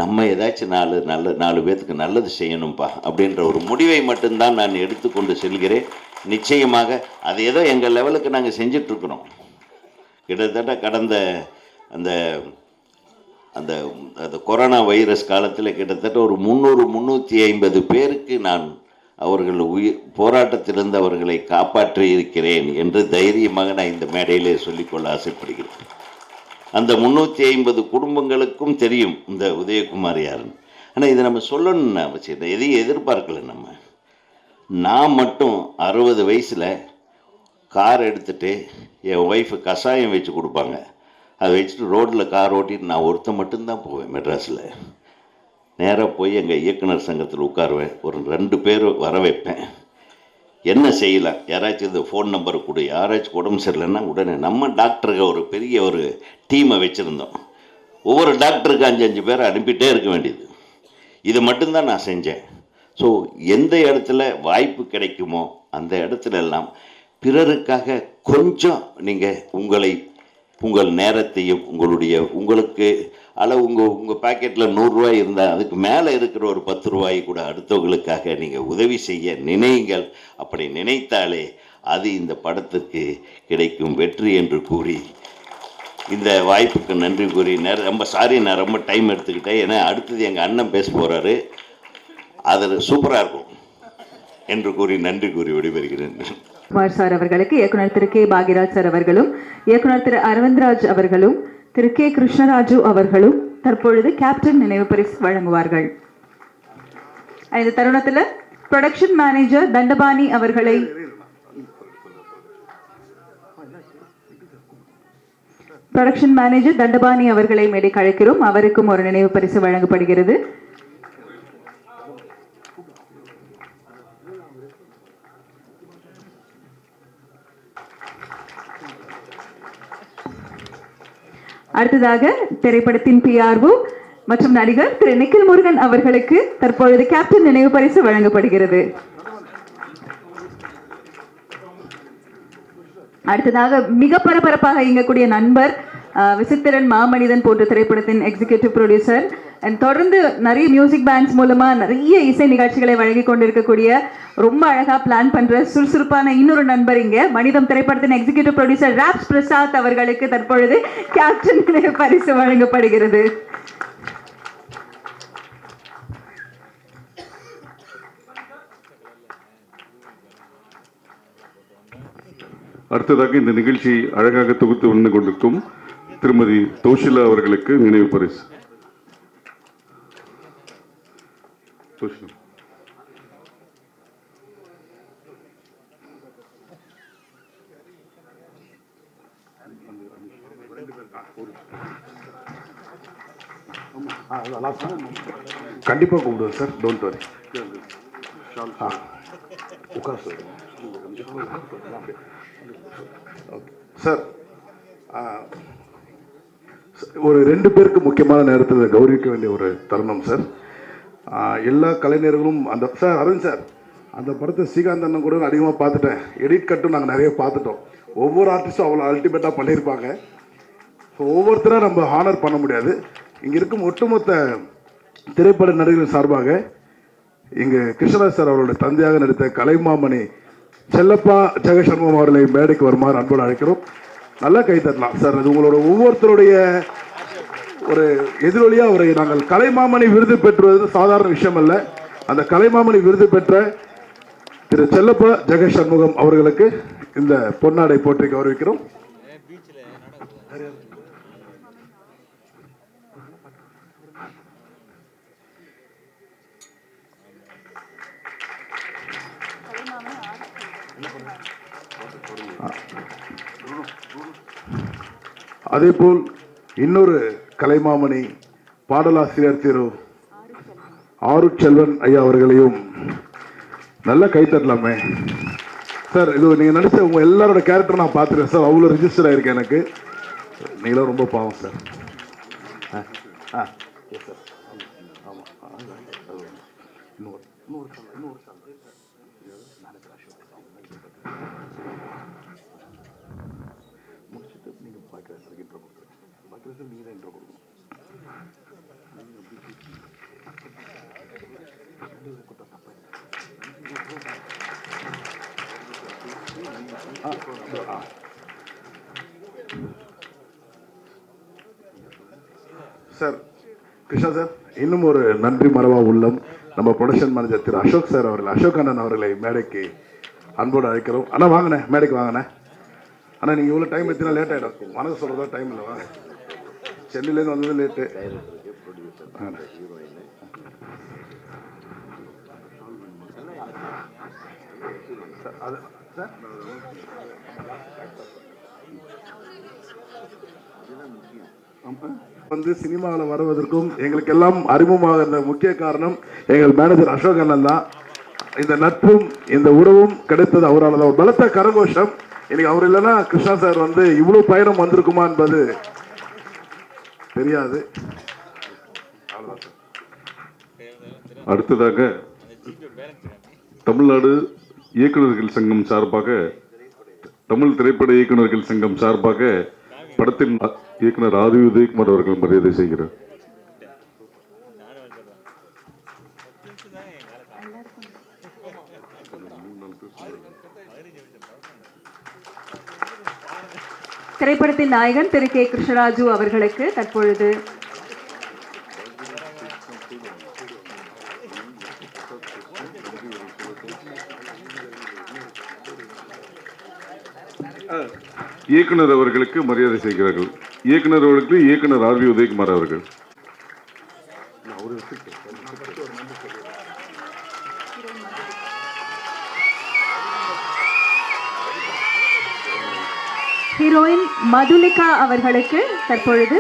நம்ம ஏதாச்சும் 4 பேர்த்துக்கு நல்லது செய்யணும்ப்பா அப்படின்ற ஒரு முடிவை மட்டும்தான் நான் எடுத்துக்கொண்டு செல்கிறேன். நிச்சயமாக அது ஏதோ எங்கள் லெவலுக்கு நாங்கள் செஞ்சிட்ருக்குறோம். கிட்டத்தட்ட கடந்த அந்த அந்த அந்த கொரோனா வைரஸ் காலத்தில் கிட்டத்தட்ட ஒரு 300-350 பேருக்கு நான் அவர்கள் போராட்டத்திலிருந்து அவர்களை காப்பாற்றி இருக்கிறேன் என்று தைரியமாக நான் இந்த மேடையிலே சொல்லிக்கொள்ள ஆசைப்படுகிறேன். அந்த 350 குடும்பங்களுக்கும் தெரியும் இந்த உதயகுமார் யாருன்னு. ஆனால் இதை நம்ம சொல்லணும்னு அவசியம், எதையும் எதிர்பார்க்கல. நான் மட்டும் 60 வயசில் கார் எடுத்துகிட்டு என் ஒய்ஃபு கஷாயம் வச்சு கொடுப்பாங்க, அதை வச்சுட்டு ரோட்டில் கார் ஓட்டிட்டு நான் ஒருத்தன் மட்டும்தான் போவேன். மெட்ராஸில் நேராக போய் எங்கள் இயக்குனர் சங்கத்தில் உட்காருவேன், ஒரு 2 பேர் வர வைப்பேன். என்ன செய்யலாம், யாராச்சும் இந்த ஃபோன் நம்பர் கொடு, யாராச்சும் உடம்பு சரியில்லைன்னா உடனே நம்ம டாக்டருக்கு ஒரு பெரிய ஒரு டீமை வச்சுருந்தோம், ஒவ்வொரு டாக்டருக்கு 5-5 பேரை அனுப்பிட்டே இருக்க வேண்டியது. இது மட்டும்தான் நான் செஞ்சேன். ஸோ எந்த இடத்துல வாய்ப்பு கிடைக்குமோ அந்த இடத்துல எல்லாம் பிறருக்காக கொஞ்சம் நீங்கள் உங்கள் நேரத்தையும் உங்களுக்கு உங்கள் பாக்கெட்டில் 100 ரூபாய் இருந்தால் அதுக்கு மேலே இருக்கிற ஒரு 10 ரூபாய் கூட அடுத்தவங்களுக்காக நீங்கள் உதவி செய்ய நினையுங்கள். அப்படி நினைத்தாலே அது இந்த படத்திற்கு கிடைக்கும் வெற்றி என்று கூறி இந்த வாய்ப்புக்கு நன்றி கூறி ரொம்ப சாரி, நான் ரொம்ப டைம் எடுத்துக்கிட்டேன். ஏன்னா அடுத்தது எங்கள் அண்ணன் பேச போகிறாரு, அது சூப்பராக இருக்கும் என்று கூறி நன்றி கூறி விடைபெறுகிறேன். குமார் சார் அவர்களுக்கு இயக்குனர் திரு கே பாக்யராஜ் சார் அவர்களும், இயக்குனர் திரு அரவிந்த்ராஜ் அவர்களும், திரு கே கிருஷ்ணராஜு அவர்களும் தற்பொழுது கேப்டன் நினைவு பரிசு வழங்குவார்கள். இந்த தருணத்தில் ப்ரொடக்ஷன் மேனேஜர் தண்டபாணி அவர்களை மேடைக்கு அழைக்கிறோம். அவருக்கும் ஒரு நினைவு பரிசு வழங்கப்படுகிறது. அடுத்ததாக திரைப்படத்தின் PRO மற்றும் நடிகர் திரு நிக்கில் முருகன் அவர்களுக்கு தற்பொழுது கேப்டன் நினைவு பரிசு வழங்கப்படுகிறது. அடுத்ததாக மிக பரபரப்பாக இயங்கக்கூடிய நண்பர் விசித்திரன், மாமனிதன் போன்ற திரைப்படத்தின் எக்ஸிகியூட்டிவ் ப்ரொடியூசர் அண்ட் தொடர்ந்து நிறைய மியூசிக் பேண்ட்ஸ் மூலமா நிறைய இசை நிகழ்ச்சிகளை வழங்கி கொண்டிருக்கக்கூடிய ரொம்ப அழகா பிளான் பண்ற சுறுசுறுப்பான இன்னொரு நண்பர் இங்க மனிதம் திரைப்படத்தின் எக்ஸிகியூட்டிவ் ப்ரொடியூசர் ராப்ஸ் பிரசாத் அவர்களுக்கு தற்பொழுது கேப்டன் பரிசு வழங்கப்படுகிறது. அடுத்ததாக இந்த நிகழ்ச்சியை அழகாக தொகுத்து வந்து கொண்டிருக்கும் திருமதி தோஷிலா அவர்களுக்கு நினைவு பரிசு. கண்டிப்பாக கூப்பிடுவேன் சார், டோன்ட் வரி. சார், ஒரு 2 பேருக்கு முக்கியமான நேரத்தில் கௌரவிக்க வேண்டிய ஒரு தருணம் சார். எல்லா கலைஞர்களும் அந்த சார் அரவிந்த் சார் அந்த படத்தை ஸ்ரீகாந்த் அண்ணன் கூட அதிகமாக பார்த்துட்டேன். எடிட் கட்டும் நாங்கள் நிறைய பார்த்துட்டோம். ஒவ்வொரு ஆர்டிஸ்ட்டும் அவ்வளோ அல்டிமேட்டாக பண்ணியிருப்பாங்க. ஸோ ஒவ்வொருத்தராக நம்ம ஹானர் பண்ண முடியாது. இங்கே இருக்கும் ஒட்டுமொத்த திரைப்பட நடிகர்கள் சார்பாக இங்கே கிருஷ்ணராஜ் சார் அவருடைய தந்தையாக நடித்த கலைமாமணி செல்லப்பா ஜெகசண்முகம் அவர்களை மேடைக்கு வருமாறு அன்போடு அழைக்கிறோம். நல்லா கை தட்டலாம் சார். அது உங்களோட ஒவ்வொருத்தருடைய ஒரு எதிரொலியாக அவரை நாங்கள் கலைமாமணி விருது பெற்றுவது சாதாரண விஷயம் அல்ல. அந்த கலைமாமணி விருது பெற்ற திரு செல்லப்பா ஜெகசண்முகம் அவர்களுக்கு இந்த பொன்னாடை போற்றி கௌரவிக்கிறோம். அதேபோல் இன்னொரு கலைமாமணி பாடலாசிரியர் திரு ஆருட்செல்வன் ஐயா அவர்களையும் நல்லா கைத்தட்டலாமே சார். இது நீங்கள் நடிச்ச உங்கள் எல்லாரோட கேரக்டர் நான் பார்த்துருக்கேன் சார். அவ்வளோ ரிஜிஸ்டர் ஆகிருக்கேன் எனக்கு. நீங்களும் ரொம்ப பாவம் சார். சார் கிருஷ்ணா சார், இன்னும் ஒரு நன்றி மறவா உள்ளம் நம்ம ப்ரொடக்ஷன் மேனேஜர் திரு அசோக் சார் அவர்கள், அசோக் அண்ணன் அவர்களை மேடைக்கு அன்போடு அழைக்கிறோம். அண்ணா வாங்கண்ணே, மேடைக்கு வாங்கண்ணே. அண்ணா நீங்கள் இவ்வளோ டைம் எடுத்தீங்கன்னா லேட் ஆகிடும். மனசு சொல்கிறதா டைம் இல்லை. வாங்க, சென்னையிலேருந்து வந்தது லேட்டு. அது சார் வந்து சினிமாவில் வருவதற்கும் எங்களுக்கெல்லாம் அறிமுகமாக முக்கிய காரணம் எங்கள் மேனேஜர் அசோக் அண்ணன் தான். இந்த நட்பும் இந்த உறவும் கிடைத்தது அவரால் தான். ஒரு பலத்த கரகோஷம். இன்னைக்கு அவர் இல்லைன்னா கிருஷ்ணா சார் வந்து இவ்வளவு பயணம் வந்திருக்குமா என்பது தெரியாது. அடுத்ததாக தமிழ்நாடு இயக்குநர்கள் சங்கம் சார்பாக, தமிழ் திரைப்பட இயக்குநர்கள் சங்கம் சார்பாக படத்தின் இயக்குனர் ஆதி உதயகுமார் அவர்கள் மரியாதை செய்கிறார். திரைப்படத்தின் நாயகன் திரு கே கிருஷ்ணராஜு அவர்களுக்கு தற்பொழுது இயக்குனர் அவர்களுக்கு மரியாதை செய்கிறார்கள். இயக்குனர் அவர்களுக்கு இயக்குனர் ஆர் வி உதயகுமார் அவர்கள். ஹீரோயின் மதுலிகா அவர்களுக்கு தற்பொழுது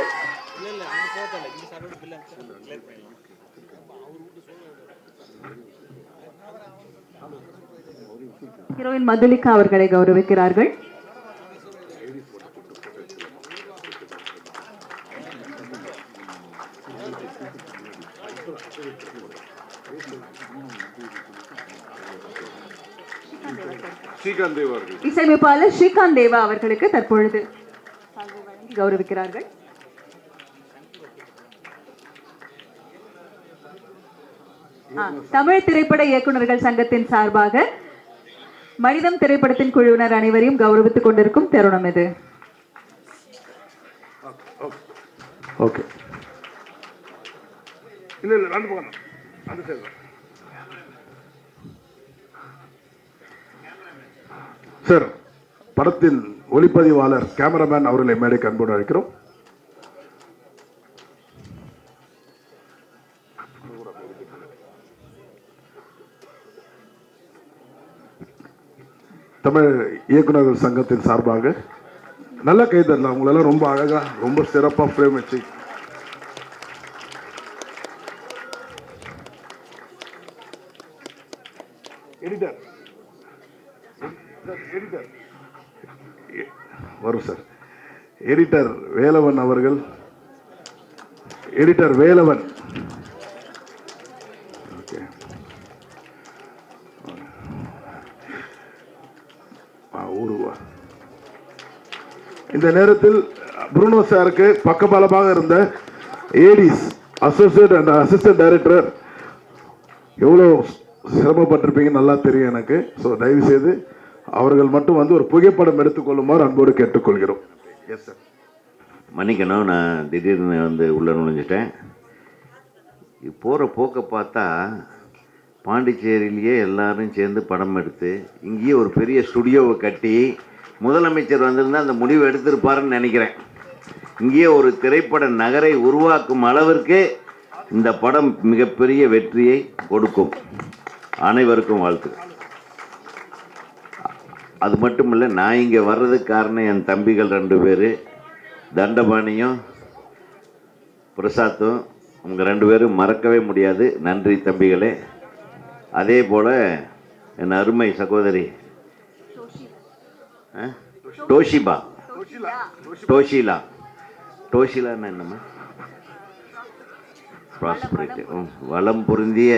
ஹீரோயின் மதுலிகா அவர்களை கௌரவிக்கிறார்கள். இசையமைப்பாளர் ஸ்ரீகாந்த் தேவா அவர்களுக்கு தற்பொழுது கௌரவிக்கிறார்கள். தமிழ் திரைப்பட இயக்குநர்கள் சங்கத்தின் சார்பாக மனிதம் திரைப்படத்தின் குழுவினர் அனைவரையும் கௌரவித்துக் கொண்டிருக்கும் தருணம் இது. ஓகே, இல்ல இல்ல நான் போகணும் அந்த சைடு. சார், படத்தின் ஒளிப்பதிவாளர் கேமராமேன் அவர்களை மேடைக்கு அன்போடு அழைக்கிறோம். தமிழ் இயக்குநர்கள் சங்கத்தின் சார்பாக நல்ல கைதரலாம். அவங்களெல்லாம் ரொம்ப அழகா ரொம்ப சிறப்பாக ஃப்ரேம் வச்சு எடிட்டர் வரும் சார். எடிட்டர் வேலவன் அவர்கள், எடிட்டர் வேலவன். ஓகே, இந்த நேரத்தில் புருனோ சாருக்கு பக்கபலமாக இருந்த ADs, associate and assistant director எவ்வளோ சிரமப்பட்டிருப்பீங்க நல்லா தெரியும் எனக்கு. ஸோ தயவுசெய்து அவர்கள் மட்டும் வந்து ஒரு புகைப்படம் எடுத்துக்கொள்ளுமாறு அன்போடு கேட்டுக்கொள்கிறோம். Yes sir. மன்னிக்கணும், நான் திடீர்னு வந்து உள்ளே நுழைஞ்சிட்டேன். போகிற போக்கை பார்த்தா பாண்டிச்சேரியிலேயே எல்லாரும் சேர்ந்து படம் எடுத்து இங்கேயே ஒரு பெரிய ஸ்டுடியோவை கட்டி முதலமைச்சர் வந்திருந்தால் அந்த முடிவு எடுத்திருப்பாருன்னு நினைக்கிறேன். இங்கேயே ஒரு திரைப்பட நகரை உருவாக்கும் அளவிற்கு இந்த படம் மிகப்பெரிய வெற்றியை கொடுக்கும். அனைவருக்கும் வாழ்த்து. அது மட்டும் இல்லை, நான் இங்கே வர்றதுக்கு காரணம் என் தம்பிகள் 2 பேர், தண்டபாணியும் பிரசாத்தும். உங்கள் 2 பேரும் மறக்கவே முடியாது. நன்றி தம்பிகளே. அதே போல் என் அருமை சகோதரி டோஷிபா, டோஷிலான்னு என்னம்மா, ப்ராஸ்பரிட்டி, வளம் பொருந்திய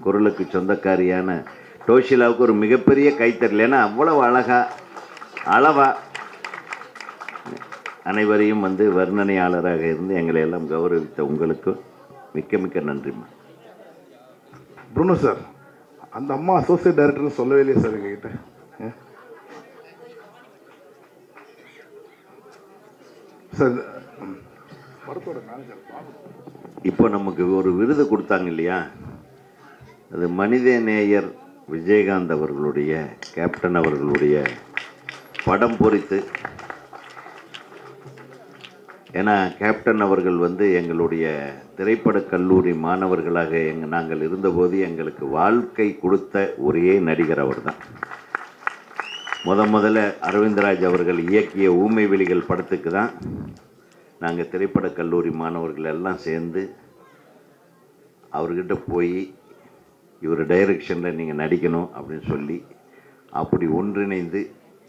குரலுக்கு சொந்தக்காரியான டோஷிலாவுக்கு ஒரு மிகப்பெரிய கைத்தறல். ஏன்னா அவ்வளவு அளவா அனைவரையும் வந்து வர்ணனையாளராக இருந்து எங்களை எல்லாம் கௌரவித்த உங்களுக்கு மிக்க மிக்க நன்றிம்மா. புருனோ சார், அந்த அம்மா அசோசியேட் டைரக்டர்னு சொல்லவே இல்லையே சார் எங்ககிட்ட. சார், படத்தோட மேனேஜர் இப்போ நமக்கு ஒரு விருது கொடுத்தாங்க இல்லையா, அது மனிதநேயர் விஜயகாந்த் அவர்களுடைய, கேப்டன் அவர்களுடைய படம் பொறித்து. ஏன்னா கேப்டன் அவர்கள் வந்து எங்களுடைய திரைப்படக் கல்லூரி மாணவர்களாக நாங்கள் இருந்தபோது எங்களுக்கு வாழ்க்கை கொடுத்த ஒரே நடிகர் அவர் தான். முதல்ல அரவிந்தராஜ் அவர்கள் இயக்கிய ஊமை விழிகள் படத்துக்கு தான் நாங்கள் திரைப்படக் கல்லூரி மாணவர்கள் எல்லாம் சேர்ந்து அவர்கிட்ட போய் இவர் டைரக்ஷனில் நீங்கள் நடிக்கணும் அப்படின்னு சொல்லி அப்படி ஒன்றிணைந்து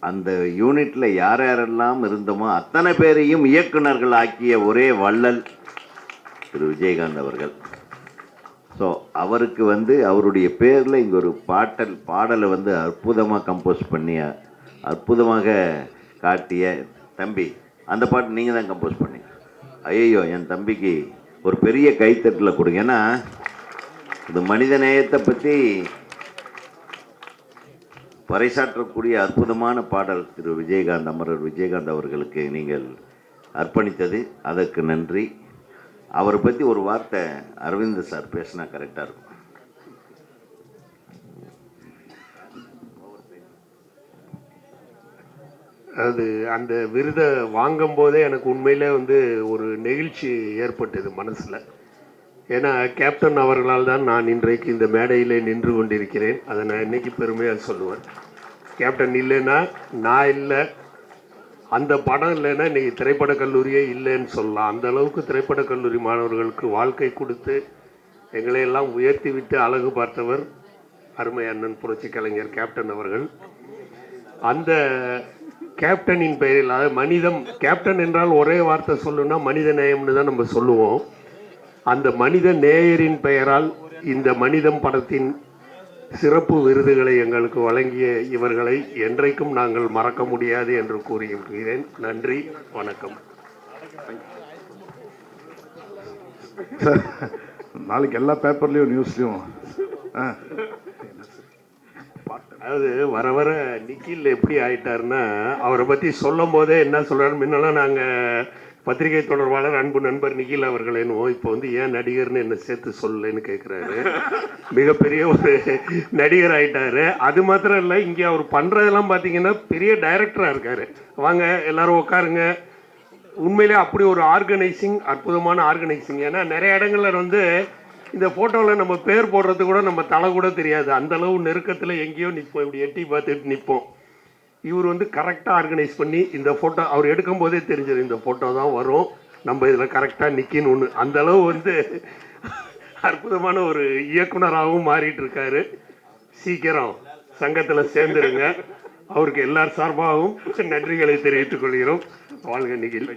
அந்த யூனிட்டில் யார் யாரெல்லாம் இருந்தோமோ அத்தனை பேரையும் இயக்குநர்கள் ஆக்கிய ஒரே வள்ளல் திரு விஜயகாந்த் அவர்கள். ஸோ அவருக்கு வந்து அவருடைய பேரில் இங்கே ஒரு பாடலை வந்து அற்புதமாக கம்போஸ் பண்ணி அற்புதமாக காட்டிய தம்பி, அந்த பாட்டு நீங்கள் தான் கம்போஸ் பண்ணீங்க. ஐயோ, என் தம்பிக்கு ஒரு பெரிய கைத்தட்டில் கொடுங்க. ஏன்னா இது மனிதநேயத்தை பற்றி பறைசாற்றக்கூடிய அற்புதமான பாடல் திரு விஜயகாந்த், அமரர் விஜயகாந்த் அவர்களுக்கு நீங்கள் அர்ப்பணித்தது, அதற்கு நன்றி. அவரை பற்றி ஒரு வார்த்தை அரவிந்த் சார் பேசினா கரெக்டாக இருக்கும். அது அந்த விருதை வாங்கும் போதே எனக்கு உண்மையிலே வந்து ஒரு நெகிழ்ச்சி ஏற்பட்டது மனசில். ஏன்னா கேப்டன் அவர்களால் தான் நான் இன்றைக்கு இந்த மேடையிலே நின்று கொண்டிருக்கிறேன். அதை நான் இன்றைக்கி பெருமையாக சொல்லுவேன். கேப்டன் இல்லைன்னா நான் இல்லை, அந்த படம் இல்லைன்னா இன்றைக்கி திரைப்படக் கல்லூரியே இல்லைன்னு சொல்லலாம். அந்த அளவுக்கு திரைப்படக் கல்லூரி மாணவர்களுக்கு வாழ்க்கை கொடுத்து எங்களையெல்லாம் உயர்த்தி விட்டு அழகு பார்த்தவர் அருமை அண்ணன் புரட்சி கலைஞர் கேப்டன் அவர்கள். அந்த கேப்டனின் பெயரில், அதாவது மனிதம், கேப்டன் என்றால் ஒரே வார்த்தை சொல்லணும்னா மனித நேயம்னு தான் நம்ம சொல்லுவோம். அந்த மனித நேயரின் பெயரால் இந்த மனிதம் படத்தின் சிறப்பு விருதுகளை எங்களுக்கு வழங்கிய இவர்களை என்றைக்கும் நாங்கள் மறக்க முடியாது என்று கூறுகின்றேன். நன்றி, வணக்கம். நாளைக்கு எல்லா பேப்பர்லேயும் நியூஸ்லையும் அதாவது வர வர நிக்கில் எப்படி ஆயிட்டாருன்னா, அவரை பற்றி சொல்லும் போதே என்ன சொல்கிறாரு, முன்னெல்லாம் நாங்கள் பத்திரிகை தொடர்பாளர் அன்பு நண்பர் நிகில் அவர்கள் என்னவோ, இப்போ வந்து ஏன் நடிகர்னு என்ன சேர்த்து சொல்லலைன்னு கேட்குறாரு. மிகப்பெரிய ஒரு நடிகர் ஆகிட்டாரு. அது மாத்திரம் இல்லை, இங்கே அவர் பண்ணுறதெல்லாம் பார்த்தீங்கன்னா பெரிய டைரக்டராக இருக்கார். வாங்க எல்லாரும் உட்காருங்க. உண்மையிலே அப்படி ஒரு ஆர்கனைசிங், அற்புதமான ஆர்கனைசிங். ஏன்னா நிறைய இடங்களில் வந்து இந்த ஃபோட்டோவில் நம்ம பேர் போடுறது கூட நம்ம தலை கூட தெரியாது, அந்தளவு நெருக்கத்தில் எங்கேயோ நிற்போம், இப்படி எட்டி பார்த்துட்டு நிற்போம். இவர் வந்து கரெக்டாக ஆர்கனைஸ் பண்ணி இந்த ஃபோட்டோ அவர் எடுக்கும் போதே தெரிஞ்சது இந்த ஃபோட்டோ தான் வரும், நம்ம இதில் கரெக்டாக நிற்கின்னு ஒன்று. அந்தளவு வந்து அற்புதமான ஒரு இயக்குனராகவும் மாறிட்டு இருக்காரு. சீக்கிரம் சங்கத்தில் சேர்ந்துருங்க. அவருக்கு எல்லார் சார்பாகவும் நன்றிகளை தெரிவித்துக் கொள்கிறோம். வாழ்க நிகில்.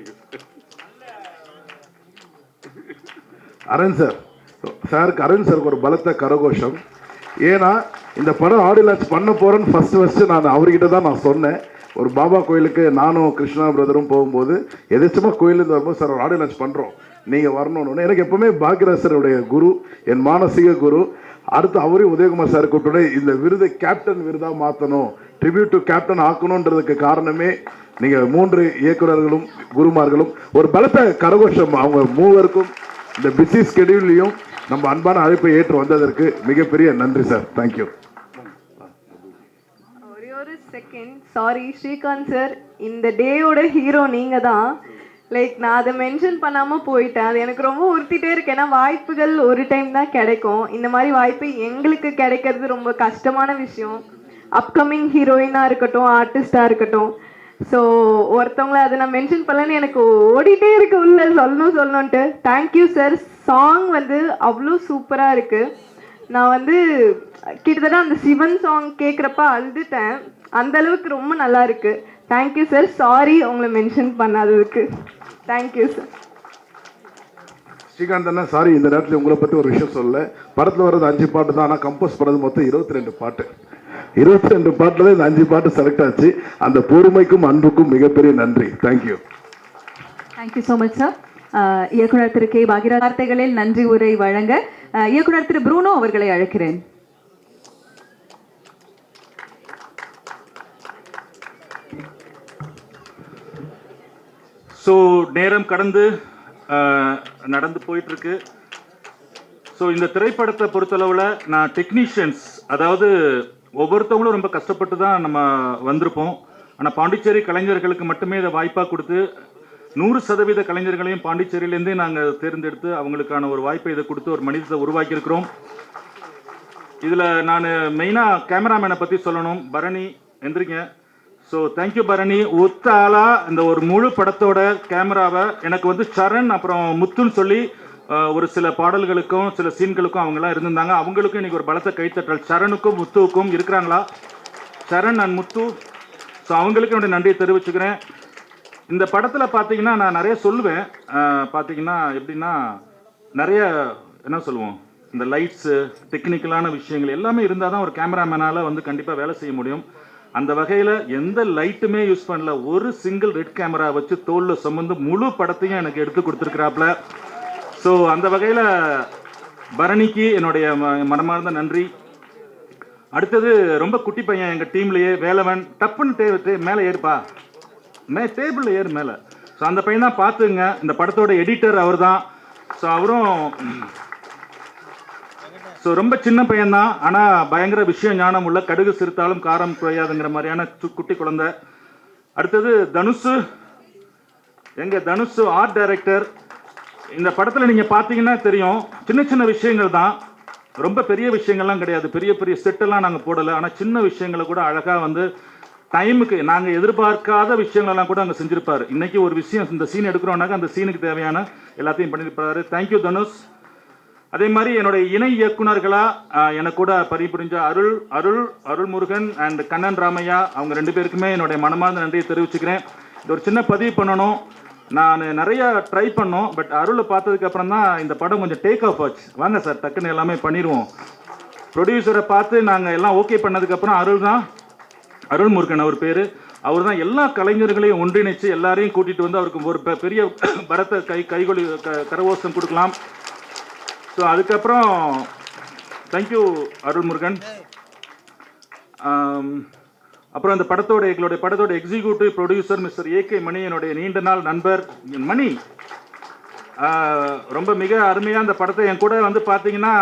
அரவிந்த் சாருக்கு அரவிந்த் சாருக்கு ஒரு பலத்த கரகோஷம். ஏன்னா இந்த படம் ஆடியோ லான்ச் பண்ண போகிறேன்னு ஃபஸ்ட்டு நான் அவர்கிட்ட தான் நான் சொன்னேன். ஒரு பாபா கோயிலுக்கு நானும் கிருஷ்ணா பிரதரும் போகும்போது எதாச்சுமாக கோயிலேருந்து வரும்போது சார் ஒரு ஆடியோ லான்ச் பண்ணுறோம், நீங்கள் வரணும்னு. எனக்கு எப்போவுமே பாக்யராஜருடைய குரு, என் மானசீக குரு. அடுத்து அவரே உதயகுமார் சார் கூப்பிட்டு இந்த விருதை கேப்டன் விருதாக மாற்றணும், ட்ரிபியூட் டு கேப்டன் ஆக்கணுன்றதுக்கு காரணமே நீங்கள் 3 இயக்குநர்களும் குருமார்களும். ஒரு பலத்த கரகோஷம் அவங்க மூவருக்கும் இந்த பிஸி ஸ்கெடியூல்லையும் நம்ம அன்பான அழைப்பை ஏற்று வந்ததற்கு மிகப்பெரிய நன்றி சார். தேங்க்யூ. ஒரே ஒரு செகண்ட், சாரி ஸ்ரீகாந்த் சார், இந்த டேயோட ஹீரோ நீங்கள் தான். லைக் நான் அதை மென்ஷன் பண்ணாமல் போயிட்டேன், அது எனக்கு ரொம்ப உறுத்திட்டே இருக்கு. ஏன்னா வாய்ப்புகள் ஒரு டைம் தான் கிடைக்கும். இந்த மாதிரி வாய்ப்பு எங்களுக்கு கிடைக்கிறது ரொம்ப கஷ்டமான விஷயம். அப்கமிங் ஹீரோயினாக இருக்கட்டும், ஆர்டிஸ்டாக இருக்கட்டும். ஸோ ஒருத்தவங்கள அதை நான் மென்ஷன் பண்ணலன்னு எனக்கு ஓடிட்டே இருக்கு உள்ள சொல்லணுன்ட்டு. Thank you sir. சாங் வந்து அவ்வளோ சூப்பராக இருக்குது. நான் வந்து கிட்டத்தட்ட அந்த சிவன் சாங் கேட்குறப்ப அழுதுட்டேன், அந்தளவுக்கு ரொம்ப நல்லா இருக்குது. Thank you sir. சாரி உங்களை மென்ஷன் பண்ணாததுக்கு. Thank you sir. ஸ்ரீகாந்த் அண்ணா சாரி, இந்த நேரத்தில் உங்களை பற்றி ஒரு விஷயம் சொல்ல. படத்தில் வர்றது 5 பாட்டு தான், ஆனால் கம்போஸ் பண்ணது மொத்தம் 22 பாட்டு. 22 பாட்டில் தான் இந்த 5 பாட்டு செலக்ட் ஆச்சு. அந்த பொறுமைக்கும் அன்புக்கும் மிகப்பெரிய நன்றி. Thank you. Thank you so much sir. இயக்குனர் திரு கே பாக்யராஜ் வார்த்தைகளில் நன்றி உரை வழங்க இயக்குனர் திரு ப்ரூனோ அவர்களை அழைக்கிறேன். ஸோ நேரம் கடந்து நடந்து போயிட்டுருக்கு. ஸோ இந்த திரைப்படத்தை பொறுத்தளவில் நான் டெக்னீஷியன்ஸ், அதாவது ஒவ்வொருத்தவங்களும் ரொம்ப கஷ்டப்பட்டு தான் நம்ம வந்திருப்போம். ஆனால் பாண்டிச்சேரி கலைஞர்களுக்கு மட்டுமே இதை வாய்ப்பாக கொடுத்து 100% கலைஞர்களையும் பாண்டிச்சேரியிலேருந்தே நாங்கள் தேர்ந்தெடுத்து அவங்களுக்கான ஒரு வாய்ப்பை இதை கொடுத்து ஒரு மனிதத்தை உருவாக்கியிருக்கிறோம். இதில் நான் மெயினாக கேமராமேனை பற்றி சொல்லணும். பரணி எந்திரிங்க. So thank you Bharani. ஒத்த ஆளாக இந்த ஒரு முழு படத்தோட கேமராவை எனக்கு வந்து சரண் அப்புறம் முத்துன்னு சொல்லி ஒரு சில பாடல்களுக்கும் சில சீன்களுக்கும் அவங்களாம் இருந்திருந்தாங்க. அவங்களுக்கும் இன்றைக்கி ஒரு பலத்த கைத்தட்டல். சரணுக்கும் முத்துவுக்கும் இருக்கிறாங்களா? சரண் அண்ட் முத்து. ஸோ அவங்களுக்கு என்னுடைய நன்றியை தெரிவிச்சுக்கிறேன். இந்த படத்தில் பார்த்தீங்கன்னா நான் நிறைய சொல்லுவேன். பார்த்தீங்கன்னா எப்படின்னா நிறைய என்ன சொல்லுவோம், இந்த லைட்ஸு டெக்னிக்கலான விஷயங்கள் எல்லாமே இருந்தால் தான் ஒரு கேமராமேனால் வந்து கண்டிப்பாக வேலை செய்ய முடியும். அந்த வகையில் எந்த லைட்டுமே யூஸ் பண்ணல, ஒரு சிங்கிள் ரெட் கேமரா வச்சு தோளில் சுமந்து முழு படத்தையும் எனக்கு எடுத்து கொடுத்துருக்குறாப்புல. ஸோ அந்த வகையில் பரணிக்கு என்னுடைய மனமார்ந்த நன்றி. அடுத்தது ரொம்ப குட்டி பையன் எங்கள் டீம்லேயே வேலவன், டப்புன்னு மேலே ஏறுப்பா, டேபிளில் ஏறு மேலே. ஸோ அந்த பையன் தான் பார்த்துங்க. இந்த படத்தோட எடிட்டர் அவர் தான். ஸோ அவரும் ஸோ ரொம்ப சின்ன பையன்தான், ஆனால் பயங்கர விஷய ஞானம் உள்ள, கடுகு சிறுத்தாலும் காரம் குறையாதுங்கிற மாதிரியான குட்டி குழந்தை. அடுத்தது தனுஷு, எங்கள் தனுஷு ஆர்ட் டைரக்டர். இந்த படத்தில் நீங்கள் பார்த்தீங்கன்னா தெரியும், சின்ன சின்ன விஷயங்கள் தான், ரொம்ப பெரிய விஷயங்கள்லாம் கிடையாது. பெரிய பெரிய செட்டெல்லாம் நாங்கள் போடலை, ஆனால் சின்ன விஷயங்களை கூட அழகாக வந்து டைமுக்கு நாங்கள் எதிர்பார்க்காத விஷயங்களெல்லாம் கூட அங்கே செஞ்சுருப்பார். இன்றைக்கி ஒரு விஷயம் இந்த சீன் எடுக்கிறோன்னாக்கா அந்த சீனுக்கு தேவையான எல்லாத்தையும் பண்ணியிருப்பாரு. தேங்க்யூ தனுஷ். அதே மாதிரி என்னுடைய இணை இயக்குனர்களாக எனக்கு கூட பணிபுரிஞ்ச அருள்முருகன் அண்ட் கண்ணன் ராமையா, அவங்க 2 பேருக்குமே என்னுடைய மனமார்ந்த நன்றியை தெரிவிச்சுக்கிறேன். இது ஒரு சின்ன பதிவு பண்ணணும். நான் நிறைய ட்ரை பண்ணோம், பட் அருளை பார்த்ததுக்கப்புறம் தான் இந்த படம் கொஞ்சம் டேக் ஆஃப் ஆச்சு. வாங்க சார் டக்குன்னு எல்லாமே பண்ணிடுவோம். ப்ரொடியூசரை பார்த்து நாங்கள் எல்லாம் ஓகே பண்ணதுக்கப்புறம் அருள்முருகன் அவர் பேர், அவர் தான் எல்லா கலைஞர்களையும் ஒன்றிணைச்சு எல்லாரையும் கூட்டிகிட்டு வந்து அவருக்கு ஒரு பெரிய பரத்தை கைகொலி கரகோஷம் கொடுக்கலாம். ஸோ அதுக்கப்புறம் தேங்க்யூ அருள்முருகன். அப்புறம் அந்த எங்களுடைய படத்தோட எக்ஸிக்யூட்டிவ் ப்ரொடியூசர் மிஸ்டர் ஏகே மணி, என்னுடைய நீண்ட நாள் நண்பர் மணி. ரொம்ப மிக அருமையாக அந்த படத்தை என் கூட வந்து பார்த்தீங்கன்னா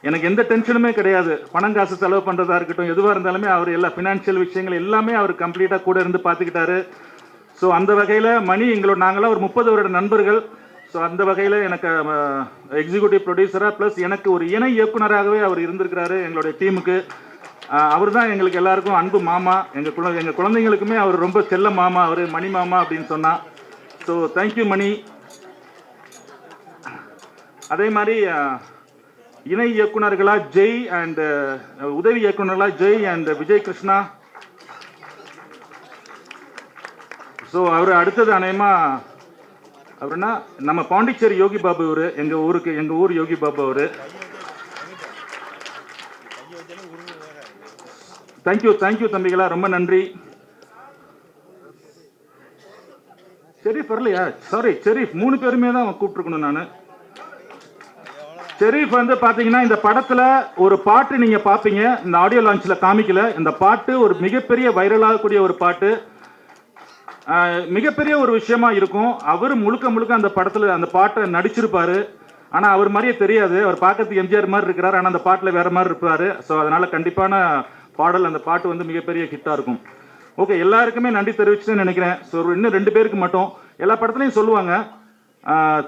எனக்கு எந்த டென்ஷனுமே கிடையாது. பணம் காசு செலவு பண்ணுறதா இருக்கட்டும், எதுவாக இருந்தாலுமே அவர் எல்லா ஃபினான்ஷியல் விஷயங்கள் எல்லாமே அவர் கம்ப்ளீட்டாக கூட இருந்து பார்த்துக்கிட்டாரு. ஸோ அந்த வகையில் மணி நாங்களாம் ஒரு 30 வருட நண்பர்கள். ஸோ அந்த வகையில் எனக்கு எக்ஸிக்யூட்டிவ் ப்ரொடியூசராக ப்ளஸ் எனக்கு ஒரு இணை இயக்குனராகவே அவர் இருந்திருக்கிறாரு எங்களுடைய டீமுக்கு. அவர் தான் எங்களுக்கு எல்லாருக்கும் அன்பு மாமா. எங்கள் குழந்தைங்களுக்குமே அவர் ரொம்ப செல்ல மாமா, அவர் மணி மாமா அப்படின்னு சொன்னால். ஸோ தேங்க்யூ மணி. அதே மாதிரி இணை இயக்குனர்களாக ஜெய் அண்ட் உதவி இயக்குனர்களாக ஜெய் அண்ட் விஜய் கிருஷ்ணா. ஸோ அவர் அடுத்தது அநேகமாக அவருன்னா நம்ம பாண்டிச்சேரி யோகி பாபு. அவர் எங்கள் ஊர் யோகி பாபு அவர். தேங்க்யூ தம்பிகளா, ரொம்ப நன்றி. ஷெரீஃப் வரலையா? சாரி ஷெரீஃப், 3 பேருமே தான் கூப்பிட்டுருக்கணும் நான். ஷெரீஃப் வந்து பார்த்தீங்கன்னா இந்த படத்தில் ஒரு பாட்டு நீங்கள் பார்ப்பீங்க, இந்த ஆடியோ லான்ச்சில் காமிக்கல. இந்த பாட்டு ஒரு மிகப்பெரிய வைரலாகக்கூடிய ஒரு பாட்டு, மிகப்பெரிய ஒரு விஷயமா இருக்கும். அவர் முழுக்க அந்த படத்தில் அந்த பாட்டை நடிச்சிருப்பாரு. ஆனால் அவர் மாதிரியே தெரியாது. அவர் பார்க்கறதுக்கு எம்ஜிஆர் மாதிரி இருக்கிறார், ஆனால் அந்த பாட்டில் வேற மாதிரி இருப்பார். ஸோ அதனால் கண்டிப்பான பாடல், அந்த பாட்டு வந்து மிகப்பெரிய ஹிட்டாக இருக்கும். ஓகே, எல்லாருக்குமே நன்றி தெரிவிச்சுன்னு நினைக்கிறேன். ஸோ இன்னும் 2 பேருக்கு மட்டும், எல்லா படத்துலையும் சொல்லுவாங்க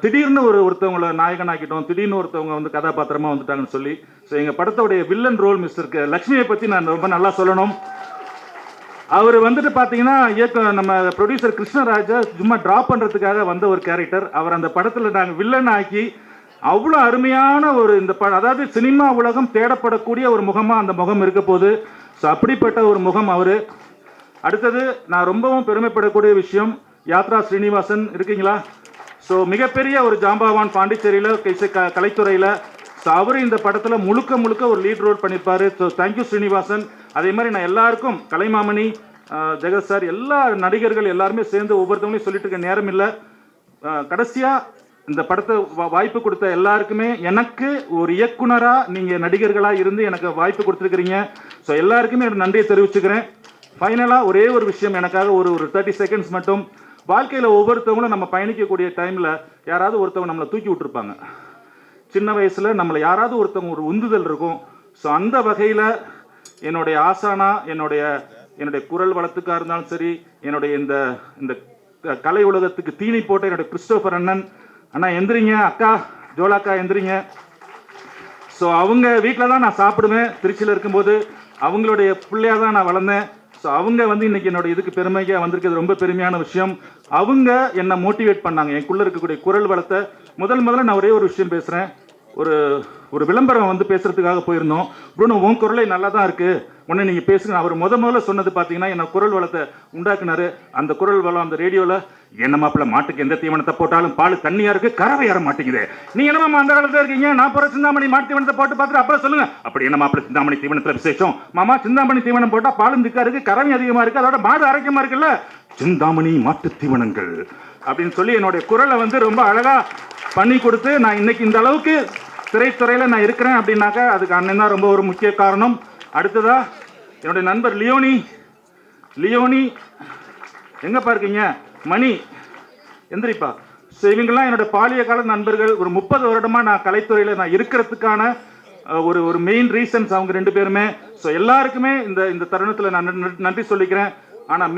திடீர்னு ஒருத்தவங்களை நாயகன் ஆக்கிட்டோம், திடீர்னு ஒருத்தவங்க வந்து கதாபாத்திரமாக வந்துட்டாங்கன்னு சொல்லி. ஸோ எங்கள் படத்தோடைய வில்லன் ரோல் மிஸ்டர் லக்ஷ்மியை பற்றி நான் ரொம்ப நல்லா சொல்லணும். அவர் வந்துட்டு பார்த்தீங்கன்னா நம்ம ப்ரொடியூசர் கிருஷ்ணராஜை சும்மா ட்ராப் பண்ணுறதுக்காக வந்த ஒரு கேரக்டர். அவர் அந்த படத்தில் நாங்கள் வில்லன் ஆக்கி அவ்வளோ அருமையான ஒரு இந்த அதாவது சினிமா உலகம் தேடப்படக்கூடிய ஒரு முகமாக அந்த முகம் இருக்க போகுது. ஸோ அப்படிப்பட்ட ஒரு முகம் அவர். அடுத்தது நான் ரொம்பவும் பெருமைப்படக்கூடிய விஷயம், யாத்ரா ஸ்ரீனிவாசன் இருக்கீங்களா? ஸோ மிகப்பெரிய ஒரு ஜாம்பவான் பாண்டிச்சேரியில் கலைத்துறையில். ஸோ அவர் இந்த படத்தில் முழுக்க ஒரு லீட் ரோல் பண்ணியிருப்பார். So thank you Srinivasan. அதே மாதிரி நான் எல்லாருக்கும் கலைமாமணி, ஜெகத் சார், எல்லா நடிகர்கள் எல்லாருமே சேர்ந்து ஒவ்வொருத்தவங்களையும் சொல்லிட்டு இருக்க நேரம் இல்லை. கடைசியாக இந்த படத்தை வாய்ப்பு கொடுத்த எல்லாருக்குமே, எனக்கு ஒரு இயக்குனராக நீங்கள் நடிகர்களாக இருந்து எனக்கு வாய்ப்பு கொடுத்துருக்கிறீங்க. ஸோ எல்லாருக்குமே என்னோட நன்றியை தெரிவிச்சுக்கிறேன். ஃபைனலாக ஒரே ஒரு விஷயம், எனக்காக ஒரு 30 செகண்ட்ஸ் மட்டும். வாழ்க்கையில் ஒவ்வொருத்தவங்களும் நம்ம பயணிக்கக்கூடிய டைமில் யாராவது ஒருத்தவங்க நம்மளை தூக்கி விட்டுருப்பாங்க. சின்ன வயசில் நம்மளை யாராவது ஒருத்தவங்க ஒரு உந்துதல் இருக்கும். ஸோ அந்த வகையில் என்னுடைய ஆசானா, என்னுடைய குரல் வளத்துக்காக இருந்தாலும் சரி, என்னுடைய இந்த கலை உலகத்துக்கு தீனி போட்ட என்னுடைய கிறிஸ்டோபர் அண்ணா எந்திரிங்க, அக்கா ஜோலாக்கா எந்திரிங்க. ஸோ அவங்க வீட்டில் தான் நான் சாப்பிடுவேன் திருச்சியில் இருக்கும்போது. அவங்களுடைய பிள்ளையாக தான் நான் வளர்ந்தேன். ஸோ அவங்க வந்து இன்னைக்கு என்னோட இதுக்கு பெருமையாக வந்திருக்கிறது ரொம்ப பெருமையான விஷயம். அவங்க என்னை மோட்டிவேட் பண்ணாங்க, எனக்குள்ளே இருக்கக்கூடிய குரல் வளத்தை. முதல்ல நான் ஒரே ஒரு விஷயம் பேசுகிறேன். ஒரு விளம்பரம் வந்து பேசுறதுக்காக போயிருந்தோம். ப்ரூனோ, உன் குரலை நல்லா தான் இருக்கு, உடனே நீங்கள் பேசுங்க. அவர் முதல்ல சொன்னது பார்த்தீங்கன்னா என்ன குரல் வளத்தை உண்டாக்குனாரு. அந்த குரல் வளம் அந்த ரேடியோவில், என்ன மாப்பிள்ள மாட்டுக்கு எந்த தீவனத்தை போட்டாலும் பால் தண்ணியா இருக்கு, கறவை ஏற மாட்டேங்குது. நீ என்னமா அந்த காலத்தில் இருக்கீங்க, நான் போகிற சிந்தாமணி மாட்டு தீவனத்தை போட்டு பார்த்துட்டு அப்புறம் சொல்லுங்க. அப்படி என்ன மாப்பிள்ள சிந்தாமணி தீவனத்தில் விசேஷம்? மாமா, சிந்தாமணி தீவனம் போட்டால் பாலும் திக்கா இருக்கு, கறவை அதிகமாக இருக்கு, அதோட மாடு அரைக்கமா இருக்குல்ல, சிந்தாமணி மாட்டு தீவனங்கள் அப்படின்னு சொல்லி என்னுடைய குரலை வந்து ரொம்ப அழகா பண்ணி கொடுத்து நான் இன்னைக்கு இந்த அளவுக்கு திரைத்துறையில் நான் இருக்கிறேன் அப்படின்னாக்கா அதுக்கு அண்ணன் தான் ரொம்ப ஒரு முக்கிய காரணம். அடுத்ததா என்னுடைய நண்பர் லியோனி எங்கப்பா இருக்கீங்க? மணி எந்திரிப்பா. ஸோ இவங்கெல்லாம் என்னோட பாலிய கால நண்பர்கள். ஒரு 30 வருடமாக நான் கலைத்துறையில் நான் இருக்கிறதுக்கான ஒரு மெயின் ரீசன்ஸ் அவங்க 2 பேருமே. ஸோ எல்லாருக்குமே இந்த தருணத்தில் நான் நன்றி சொல்லிக்கிறேன். ஆனால்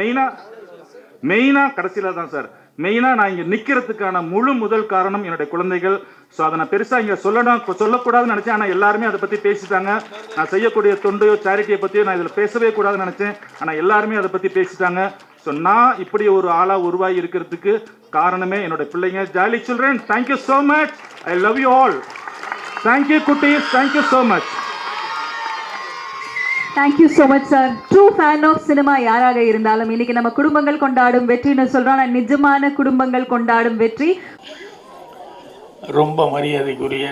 மெயினாக கடைசியில் தான் சார், மெயினாக நான் இங்கே நிற்கிறதுக்கான முழு முதல் காரணம் என்னுடைய குழந்தைகள். ஸோ அதை நான் பெருசாக இங்கே சொல்லக்கூடாதுன்னு நினச்சேன். ஆனால் எல்லாருமே அதை பற்றி பேசிட்டாங்க. நான் செய்யக்கூடிய தொண்டையோ சேரிட்டியை பற்றியோ நான் இதில் பேசவே கூடாதுன்னு நினச்சேன். ஆனால் எல்லாருமே அதை பற்றி பேசிட்டாங்க. ஸோ நான் இப்படி ஒரு ஆளாக உருவாகி இருக்கிறதுக்கு காரணமே என்னோட பிள்ளைங்க. Jolly children, thank you so much. I love you all. Thank you குட்டீஸ், thank you so much. Thank you so much sir. True fan of cinema யாராக இருந்தாலும் இன்னைக்கு நம்ம குடும்பங்கள் கொண்டாடும் வெற்றின்னு சொல்கிறோம். நிஜமான குடும்பங்கள் கொண்டாடும் வெற்றி. ரொம்ப மரியாதைக்குரிய,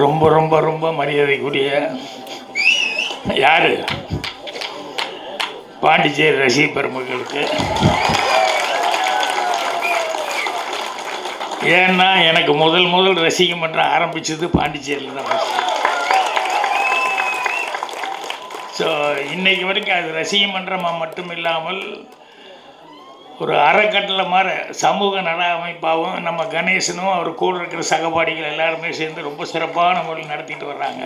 ரொம்ப ரொம்ப ரொம்ப மரியாதைக்குரிய யார் பாண்டிச்சேரி ரசிக பெருமக்களுக்கு, ஏன்னா எனக்கு முதல் ரசிக மன்றம் ஆரம்பித்தது பாண்டிச்சேரியில் தான். ஸோ இன்றைக்கு வரைக்கும் அது ரசிக மன்றமாக மட்டும் இல்லாமல் ஒரு அறக்கட்டளை மாதிரி சமூக நல அமைப்பாகவும் நம்ம கணேசனும் அவர் கூட இருக்கிற சகபாடிகள் எல்லாருமே சேர்ந்து ரொம்ப சிறப்பான முறையில் நடத்திட்டு வர்றாங்க.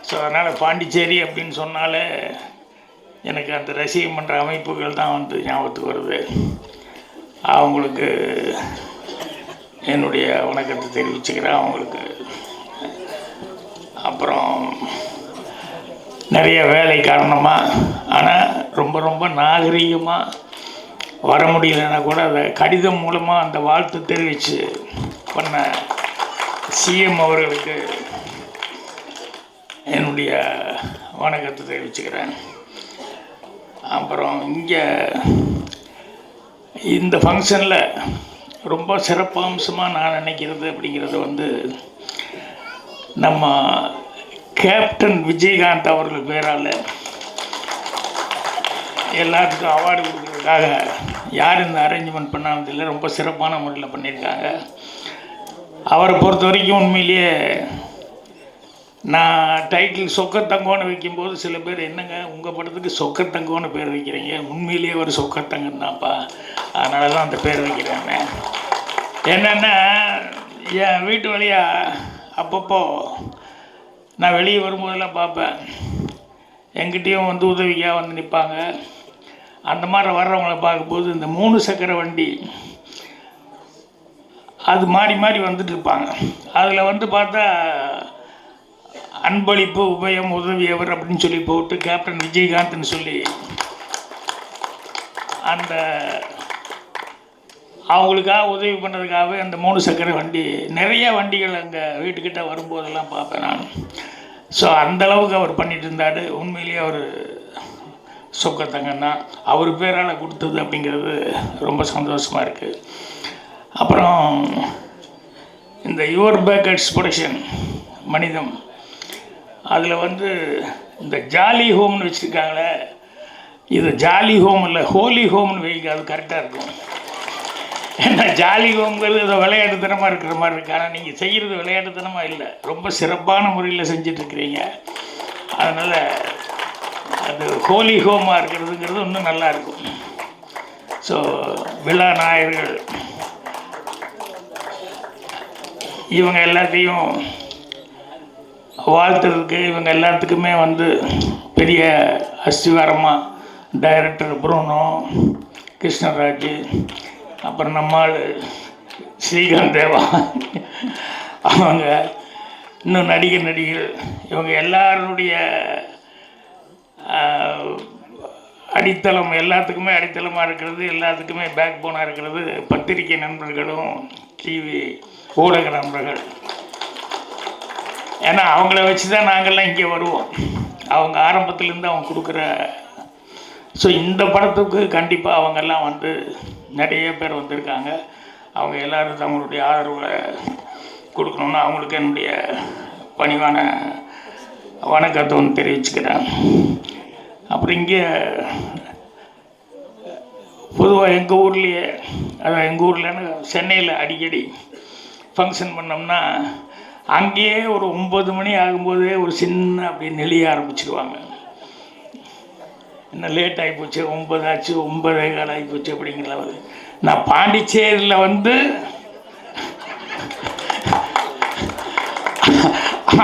ஸோ அதனால் பாண்டிச்சேரி அப்படின்னு சொன்னாலே எனக்கு அந்த ரசிக மன்ற அமைப்புகள் தான் வந்து ஞாபகத்துக்கு வருது. அவங்களுக்கு என்னுடைய வணக்கத்தை தெரிவிச்சுக்கிறேன். அவங்களுக்கு அப்புறம் நிறைய வேலை காரணமாக, ஆனால் ரொம்ப ரொம்ப நாகரீகமாக வர முடியலைன்னா கூட அதை கடிதம் மூலமாக அந்த வாழ்த்து தெரிவித்து பண்ண சிஎம் அவர்களுக்கு என்னுடைய வணக்கத்தை தெரிவிச்சுக்கிறேன். அப்புறம் இங்கே இந்த ஃபங்க்ஷனில் ரொம்ப சிறப்பம்சமாக நான் நினைக்கிறது அப்படிங்கிறது வந்து நம்ம கேப்டன் விஜயகாந்த் அவர்கள் பேரால் எல்லாத்துக்கும் அவார்டு கொடுக்குறதுக்காக யார் இந்த அரேஞ்ச்மெண்ட் பண்ணாதில்லை, ரொம்ப சிறப்பான முறையில் பண்ணியிருக்காங்க. அவரை பொறுத்த வரைக்கும் உண்மையிலேயே நான் டைட்டில் சொக்கத்தங்கோன்னு வைக்கும்போது சில பேர் என்னங்க உங்கள் படத்துக்கு சொக்கத்தங்கோன்னு பேர் வைக்கிறீங்க, உண்மையிலேயே ஒரு சொக்கத்தங்கன்னு தான்ப்பா, அதனால தான் அந்த பேர் வைக்கிறாங்க. என்னென்னா என் வீட்டு வழியாக அப்பப்போ நான் வெளியே வரும்போதெல்லாம் பார்ப்பேன், எங்கிட்டையும் வந்து உதவிக்காக வந்து நிற்பாங்க. அந்த மாதிரி வர்றவங்கள பார்க்கும்போது இந்த 3 சக்கர வண்டி அது மாறி மாறி வந்துட்டு இருப்பாங்க. அதில் வந்து பார்த்தா அன்பளிப்பு உபயம் உதவியவர் அப்படின்னு சொல்லி போட்டு கேப்டன் விஜயகாந்த்னு சொல்லி அந்த அவங்களுக்காக உதவி பண்ணுறதுக்காகவே அந்த 3 சக்கர வண்டி நிறைய வண்டிகள் அங்கே வீட்டுக்கிட்ட வரும்போதெல்லாம் பார்ப்பேன் நான். ஸோ அந்தளவுக்கு அவர் பண்ணிகிட்டு இருந்தார். உண்மையிலேயே அவர் சொக்கத்தங்கன்னா அவர் பேரால் கொடுத்தது அப்படிங்கிறது ரொம்ப சந்தோஷமாக இருக்குது. அப்புறம் இந்த யுவர் பேக்கர்ஸ் ப்ரொடக்ஷன் மனிதம், அதில் வந்து இந்த ஜாலி ஹோம்னு வச்சுருக்காங்களே, இது ஜாலி ஹோம் இல்லை ஹோலி ஹோம்னு வைக்க, அது கரெக்டாக இருக்கும். ஏன்னா ஜாலி ஹோம்ங்கிறது ஏதோ விளையாட்டுத்தனமாக இருக்கிற மாதிரி இருக்குது. ஆனால் நீங்கள் செய்கிறது விளையாட்டுத்தனமாக இல்லை, ரொம்ப சிறப்பான முறையில் செஞ்சிட்ருக்கிறீங்க. அதனால் அது ஹோலி ஹோமாக இருக்கிறதுங்கிறது இன்னும் நல்லாயிருக்கும். ஸோ விழா நாயகர்கள் இவங்க எல்லாத்தையும் வாழ்த்துறதுக்கு இவங்க எல்லாத்துக்குமே வந்து பெரிய அஸ்திவாரமாக டைரக்டர் ப்ரூனோ, கிருஷ்ணராஜ், அப்புறம் நம்மாள் ஸ்ரீகாந்த் தேவா, அவங்க இன்னும் நடிகர்கள் இவங்க எல்லாருடைய அடித்தளம் எல்லாத்துக்குமே அடித்தளமாக இருக்கிறது, எல்லாத்துக்குமே பேக் போனாக இருக்கிறது பத்திரிகை நண்பர்களும் டிவி ஊடக நண்பர்கள். ஏன்னா அவங்கள வச்சு தான் நாங்கள்லாம் இங்கே வருவோம். அவங்க ஆரம்பத்துலேருந்து அவங்க கொடுக்குற. ஸோ இந்த படத்துக்கு கண்டிப்பாக அவங்கெல்லாம் வந்து நிறைய பேர் வந்திருக்காங்க. அவங்க எல்லோரும் தங்களுடைய ஆதரவை கொடுக்கணுன்னு அவங்களுக்கு என்னுடைய பணிவான வணக்கத்தை ஒன்று தெரிவிச்சுக்கிறேன். அப்புறம் இங்கே பொதுவாக எங்கள் ஊர்லேயே, அதான் எங்கள் ஊர்லன்னு சென்னையில் அடிக்கடி ஃபங்க்ஷன் பண்ணோம்னா அங்கேயே ஒரு 9 மணி ஆகும்போதே ஒரு சின்ன அப்படி நெளிய ஆரம்பிச்சிடுவாங்க. என்ன லேட் ஆகிப்போச்சு, 9 ஆச்சு, 9:15 ஆகிப்போச்சு அப்படிங்கிறத. நான் பாண்டிச்சேரியில் வந்து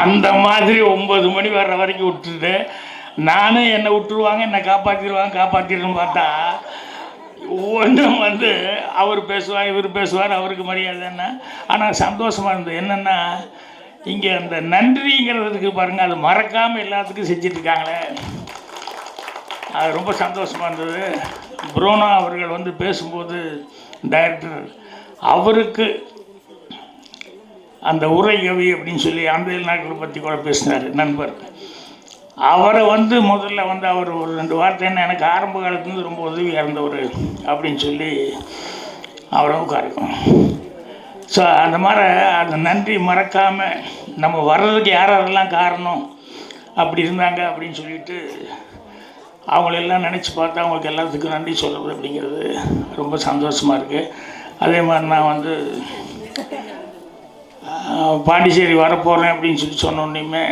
அந்த மாதிரி 9 மணி வர்ற வரைக்கும் விட்டுட்டு நானும் என்னை விட்டுருவாங்க, என்னை காப்பாற்றிடுவாங்க, காப்பாற்றிடுன்னு பார்த்தா ஒவ்வொன்றும் வந்து அவர் பேசுவார், இவர் பேசுவார், அவருக்கு மரியாதைன்னா. ஆனால் சந்தோஷமாக இருந்தது என்னென்னா, இங்கே அந்த நன்றிங்கிறதுக்கு பாருங்கள், அது மறக்காமல் எல்லாத்துக்கும் செஞ்சிட்ருக்காங்களே, அது ரொம்ப சந்தோஷமாக இருந்தது. புரோனோ அவர்கள் வந்து பேசும்போது டைரக்டர் அவருக்கு அந்த உரை கவி அப்படின்னு சொல்லி ஆந்திர நாட்களை பற்றி கூட பேசினார் நண்பர். அவரை வந்து முதல்ல வந்து அவர் ஒரு 2 வார்த்தை என்ன, எனக்கு ஆரம்ப காலத்துலேருந்து ரொம்ப உதவியாக இருந்தவர் அப்படின்னு சொல்லி அவரை உட்காருக்கும். ஸோ அந்த மாதிரி அந்த நன்றி மறக்காமல் நம்ம வர்றதுக்கு யாரெல்லாம் காரணம் அப்படி இருந்தாங்க அப்படின்னு சொல்லிட்டு அவங்களெல்லாம் நினச்சி பார்த்தா அவங்களுக்கு எல்லாத்துக்கும் நன்றி சொல்கிறது அப்படிங்கிறது ரொம்ப சந்தோஷமாக இருக்குது. அதே மாதிரி நான் வந்து பாண்டிச்சேரி வரப்போகிறேன் அப்படின்னு சொல்லி சொன்னோன்னையுமே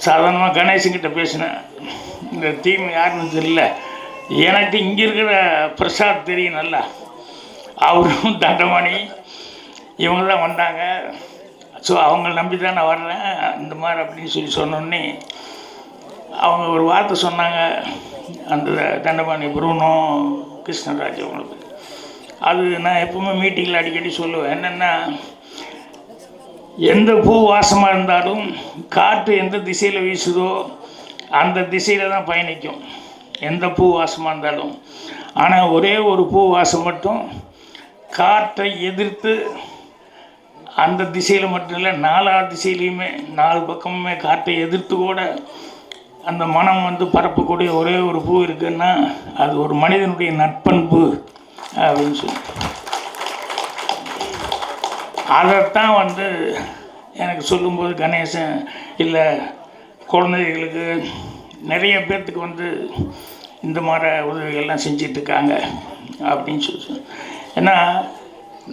சாதாரணமாக கணேசன்கிட்ட பேசினேன். இந்த டீம் யாருன்னு தெரியல, எனக்கு இங்கே இருக்கிற பிரசாத் தெரியும் நல்லா, அவரும் தண்டமணி இவங்க தான் வந்தாங்க. ஸோ அவங்கள நம்பி தான் நான் வர்றேன் இந்த மாதிரி அப்படின்னு சொல்லி சொன்னோன்னே அவங்க ஒரு வார்த்தை சொன்னாங்க, அந்த தண்டபாணி புரூனோ கிருஷ்ணராஜ் அவங்களுக்கு. அது நான் எப்பவுமே மீட்டிங்கில் அடிக்கடி சொல்லுவேன், என்னென்னா எந்த பூ வாசமாக இருந்தாலும் காற்று எந்த திசையில் வீசுதோ அந்த திசையில் தான் பயணிக்கும், எந்த பூ வாசமாக இருந்தாலும். ஆனால் ஒரே ஒரு பூ வாசம் மட்டும் காற்றை எதிர்த்து அந்த திசையில் மட்டும் இல்லை, 4 திசையிலையுமே 4 பக்கமுமே காற்றை எதிர்த்து கூட அந்த மனம் வந்து பரப்பக்கூடிய ஒரே ஒரு பூ இருக்குன்னா அது ஒரு மனிதனுடைய நட்பண்பு அப்படின்னு சொல்லி, அதைத்தான் வந்து எனக்கு சொல்லும்போது கணேசன் இல்லை குழந்தைகளுக்கு நிறைய பேர்த்துக்கு வந்து இந்த மாதிரி உதவிகள்லாம் செஞ்சிட்ருக்காங்க அப்படின்னு சொல்லி. ஏன்னா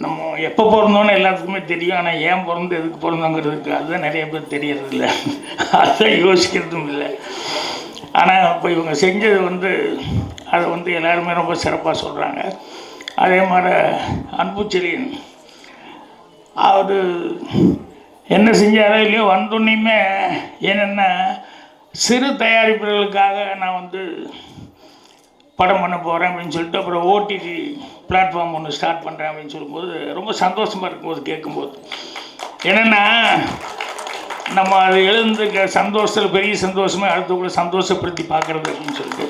நம்ம எப்போ பிறந்தோன்னு எல்லாத்துக்குமே தெரியும், ஆனால் ஏன் பிறந்து எதுக்கு பிறந்தோங்கிறதுக்கு அதுதான் நிறைய பேர் தெரியறதில்ல, அதுதான் யோசிக்கிறதும் இல்லை. ஆனால் இப்போ இவங்க செஞ்சது வந்து அதை வந்து எல்லாருமே ரொம்ப சிறப்பாக சொல்கிறாங்க. அதே மாதிரி அன்புச்செழியன் அவர் என்ன செஞ்சாரோ இல்லையோ வந்தோன்னையுமே என்னென்னா சிறு தயாரிப்புகளுக்காக நான் வந்து படம் பண்ண போகிறேன் அப்படின்னு சொல்லிட்டு அப்புறம் ஓடிடி பிளாட்ஃபார்ம் ஒன்று ஸ்டார்ட் பண்ணுறேன் அப்படின்னு சொல்லும்போது ரொம்ப சந்தோஷமாக இருக்கும்போது கேட்கும்போது என்னென்னா நம்ம அது எழுந்துக்க சந்தோஷத்தில் பெரிய சந்தோஷமே அடுத்தவங்களை சந்தோஷப்படுத்தி பார்க்குறது அப்படின்னு சொல்லிட்டு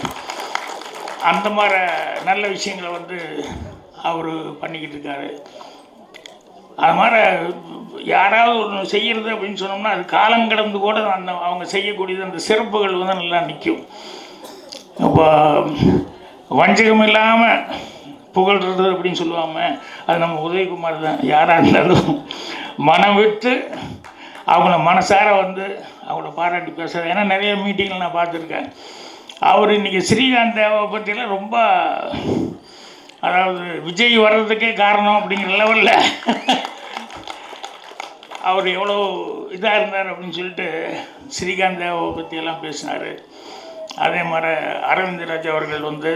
அந்த மாதிரி நல்ல விஷயங்களை வந்து அவர் பண்ணிக்கிட்டு இருக்காரு. அது மாதிரி யாராவது ஒன்று செய்கிறது அப்படின்னு சொன்னோம்னா அது காலம் கடந்து கூட அந்த அவங்க செய்யக்கூடியது அந்த சிறப்புகள் வந்து நல்லா நிற்கும். இப்போ வஞ்சகம் இல்லாமல் புகழ்கிறது அப்படின்னு சொல்லுவாங்க, அது நம்ம உதயகுமார் தான். யாராக இருந்தாலும் மனம் விட்டு அவங்கள மனசார வந்து அவங்கள பாராட்டி பேசுகிறார். ஏன்னா நிறைய மீட்டிங்கில் நான் பார்த்துருக்கேன். அவர் இன்றைக்கி ஸ்ரீகாந்த் தேவை பற்றிலாம் ரொம்ப, அதாவது விஜய் வர்றதுக்கே காரணம் அப்படிங்கிற லெவலில் அவர் எவ்வளோ இதாக இருந்தார் அப்படின்னு சொல்லிட்டு ஸ்ரீகாந்த் தேவை பற்றியெல்லாம் பேசினார். அதே மாதிரி அரவிந்தராஜ் அவர்கள் வந்து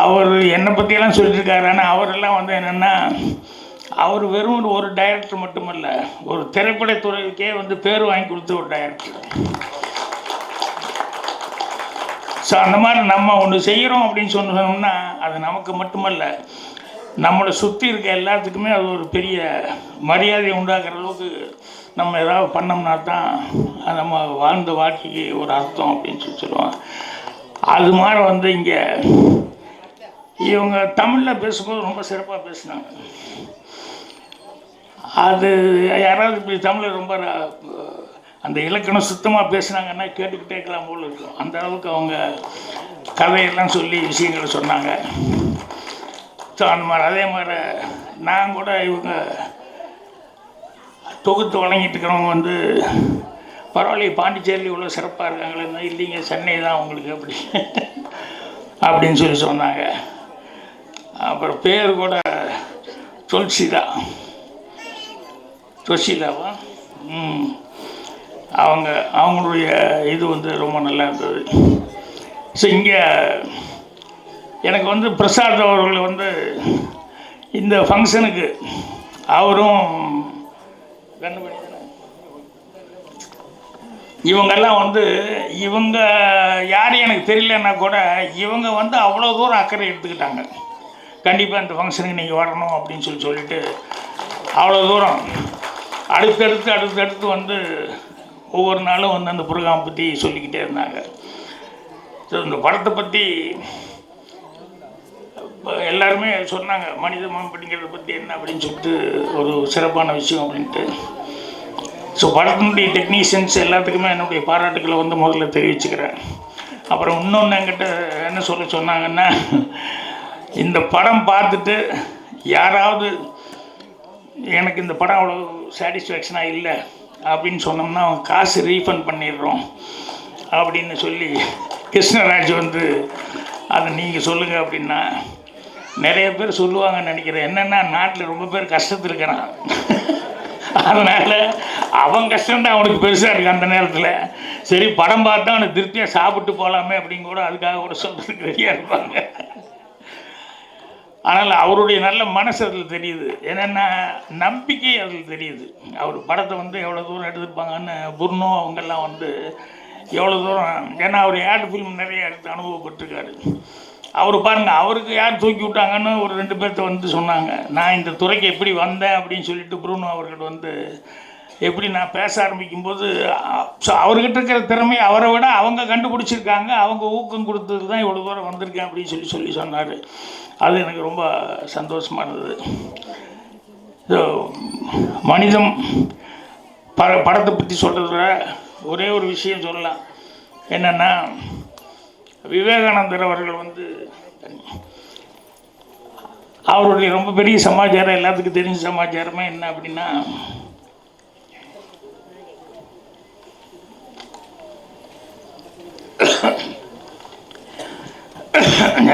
அவர் என்னை பற்றியெல்லாம் சொல்லியிருக்காரு. ஆனால் அவரெல்லாம் வந்து என்னென்னா அவர் வெறும் ஒரு டைரக்டர் மட்டுமல்ல, ஒரு திரைப்படத்துறைக்கே வந்து பேர் வாங்கி கொடுத்த ஒரு டைரக்டர். ஸோ அந்த மாதிரி நம்ம ஒன்று செய்கிறோம் அப்படின்னு சொன்னோம்னா அது நமக்கு மட்டுமல்ல, நம்மளை சுற்றி இருக்க எல்லாத்துக்குமே அது ஒரு பெரிய மரியாதை உண்டாக்குற அளவுக்கு நம்ம ஏதாவது பண்ணோம்னா தான் நம்ம வாழ்ந்த வாழ்க்கைக்கு ஒரு அர்த்தம் அப்படின்னு சொல்லி சொல்லுவோம். அது மாதிரி வந்து இங்கே இவங்க தமிழில் பேசும்போது ரொம்ப சிறப்பாக பேசினாங்க. அது யாராவது இப்படி தமிழில் ரொம்ப அந்த இலக்கணம் சுத்தமாக பேசுனாங்கன்னா கேட்டுக்கிட்டே இருக்கலாம் போல் இருக்கும். அந்த அளவுக்கு அவங்க கதையெல்லாம் சொல்லி விஷயங்களை சொன்னாங்க. ஸோ அந்த மாதிரி அதே மாதிரி நான் கூட இவங்க தொகுத்து வழங்கிட்டு இருக்கிறவங்க வந்து பரவாயில்ல பாண்டிச்சேரியில் இவ்வளோ சிறப்பாக இருக்காங்களே, இல்லைங்க சென்னை தான் உங்களுக்கு அப்படி அப்படின்னு சொல்லி சொன்னாங்க. அப்புறம் பேர் கூட துளசிதாவா அவங்களுடைய இது வந்து ரொம்ப நல்லா இருந்தது. ஸோ இங்கே எனக்கு வந்து பிரசாத் அவர்கள் வந்து இந்த ஃபங்க்ஷனுக்கு அவரும் இவங்கெல்லாம் வந்து இவங்க யாரும் எனக்கு தெரியலன்னா கூட இவங்க வந்து அவ்வளோ தூரம் அக்கறை எடுத்துக்கிட்டாங்க. கண்டிப்பாக இந்த ஃபங்க்ஷனுக்கு நீங்கள் வரணும் அப்படின்னு சொல்லிட்டு அவ்வளோ தூரம் அடுத்தடுத்து வந்து ஒவ்வொரு நாளும் வந்து அந்த ப்ரோக்ராம் பற்றி சொல்லிக்கிட்டே இருந்தாங்க. ஸோ இந்த படத்தை பற்றி எல்லாருமே சொன்னாங்க, மனிதம் அப்படிங்கிறத பற்றி என்ன அப்படின்னு சொல்லிட்டு ஒரு சிறப்பான விஷயம் அப்படின்ட்டு. ஸோ படத்தினுடைய டெக்னீஷியன்ஸ் எல்லாத்துக்குமே என்னுடைய பாராட்டுக்களை வந்து முதல்ல தெரிவிச்சுக்கிறேன். அப்புறம் இன்னொன்று என்கிட்ட என்ன சொன்னாங்கன்னா, இந்த படம் பார்த்துட்டு யாராவது எனக்கு இந்த படம் அவ்வளோ சாட்டிஸ்ஃபேக்ஷனாக இல்லை அப்படின்னு சொன்னோம்னா அவங்க காசு ரீஃபண்ட் பண்ணிடுறோம் அப்படின்னு சொல்லி கிருஷ்ணராஜ் வந்து அதை நீங்கள் சொல்லுங்கள் அப்படின்னா நிறைய பேர் சொல்லுவாங்கன்னு நினைக்கிறேன். என்னென்னா நாட்டில் ரொம்ப பேர் கஷ்டத்தில் இருக்கிறான், அதனால் அவன் கஷ்டம்தான் அவனுக்கு பெருசாக இருக்குது அந்த நேரத்தில். சரி படம் பார்த்தா அவனுக்கு திருப்தியாக சாப்பிட்டு போகலாமே அப்படின்னு கூட அதுக்காக கூட சொல்கிறதுக்கு ரெடியாக இருப்பாங்க. ஆனால் அவருடைய நல்ல மனசு அதில் தெரியுது, என்னென்னா நம்பிக்கை அதில் தெரியுது. அவர் படத்தை வந்து எவ்வளோ தூரம் எடுத்துருப்பாங்கன்னு புர்னோ அவங்கெல்லாம் வந்து எவ்வளோ தூரம், ஏன்னா அவர் ஆட் ஃபிலிம் நிறைய எடுத்து அனுபவப்பட்டிருக்காரு. அவர் பாருங்கள், அவருக்கு யார் தூக்கி விட்டாங்கன்னு ஒரு 2 பேர்த்த வந்து சொன்னாங்க. நான் இந்த துறைக்கு எப்படி வந்தேன் அப்படின்னு சொல்லிட்டு ப்ரூனோ அவர்கள் வந்து எப்படி நான் பேச ஆரம்பிக்கும்போது அவர்கிட்ட இருக்கிற திறமை அவரை விட அவங்க கண்டுபிடிச்சிருக்காங்க, அவங்க ஊக்கம் கொடுத்தது தான் இவ்வளோ தூரம் வந்திருக்கேன் அப்படின்னு சொல்லி சொன்னார். அது எனக்கு ரொம்ப சந்தோஷமாக இருந்தது. ஸோ மனிதம் படத்தை பற்றி சொல்கிறத ஒரே ஒரு விஷயம் சொல்லலாம், என்னென்னா விவேகானந்தர் அவர்கள் வந்து அவருடைய ரொம்ப பெரிய சமாச்சாரம், எல்லாத்துக்கும் தெரிஞ்ச சமாச்சாரமே என்ன அப்படின்னா,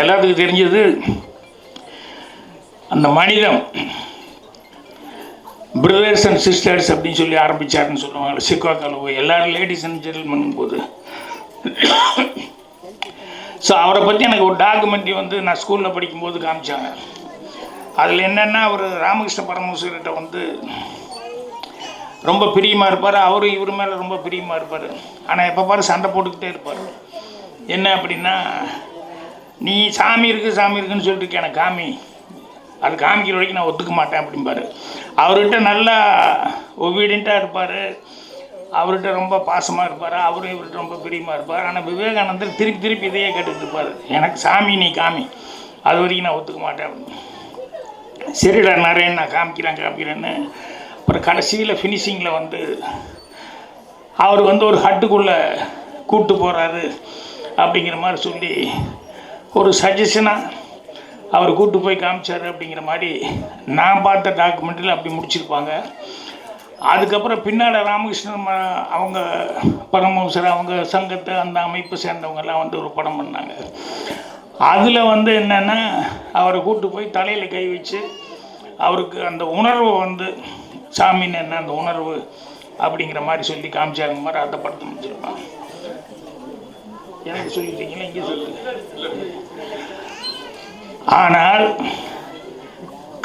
எல்லாத்துக்கும் தெரிஞ்சது அந்த மனிதம் பிரதர்ஸ் அண்ட் சிஸ்டர்ஸ் அப்படின்னு சொல்லி ஆரம்பித்தாருன்னு சொல்லுவாங்க. சிக்காக்காவில் போய் எல்லோரும் லேடிஸ் அண்ட் ஜென்டில்மன் போது. ஸோ அவரை பற்றி எனக்கு ஒரு டாக்குமெண்ட்ரி வந்து நான் ஸ்கூலில் படிக்கும்போது காமிச்சாங்க. அதில் என்னென்னா அவர் ராமகிருஷ்ண பரமஹம்சர்கிட்ட வந்து ரொம்ப பிரியமாக இருப்பார், அவரும் இவர் மேலே ரொம்ப பிரியமாக இருப்பார். ஆனால் எப்போ பாரு சண்டை போட்டுக்கிட்டே இருப்பார். என்ன அப்படின்னா, நீ சாமி இருக்குன்னு சொல்லிட்டு எனக்கு காமி, அது காமிக்கிற வரைக்கும் நான் ஒத்துக்க மாட்டேன் அப்படிம்பார். அவர்கிட்ட நல்லா ஒபீடியண்ட்டாக இருப்பார், அவர்கிட்ட ரொம்ப பாசமாக இருப்பார், அவரும் இவர்கிட்ட ரொம்ப பிரியமாக இருப்பார். ஆனால் விவேகானந்தர் திருப்பி இதையே கேட்டுட்டு இருப்பார், எனக்கு சாமி நீ காமி, அது வரைக்கும் நான் ஒத்துக்க மாட்டேன் அப்படின்னு. சரிடா நிறைய நான் காமிக்கிறேன்னு அப்புறம் கடைசியில் ஃபினிஷிங்கில் வந்து அவர் வந்து ஒரு ஹட்டுக்குள்ளே கூப்பிட்டு போகிறாரு அப்படிங்கிற மாதிரி சொல்லி ஒரு சஜஷனாக அவர் கூப்பிட்டு போய் காமிச்சார் அப்படிங்கிற மாதிரி நான் பார்த்த டாக்குமெண்ட்டில் அப்படி முடிச்சிருப்பாங்க. அதுக்கப்புறம் பின்னால் ராமகிருஷ்ணன் அவங்க பரமஹம்சர் அவங்க சங்கத்தை அந்த அமைப்பை சேர்ந்தவங்கெல்லாம் வந்து ஒரு படம் பண்ணாங்க. அதில் வந்து என்னென்னா அவரை கூப்பிட்டு போய் தலையில் கை வச்சு அவருக்கு அந்த உணர்வை வந்து சாமின்னு என்ன அந்த உணர்வு அப்படிங்கிற மாதிரி சொல்லி காமிச்சாங்க மாதிரி அந்த படத்தை முடிச்சிருப்பாங்க. எனக்கு சொல்லிட்டீங்களா இங்கே சொல்லுங்க. ஆனால்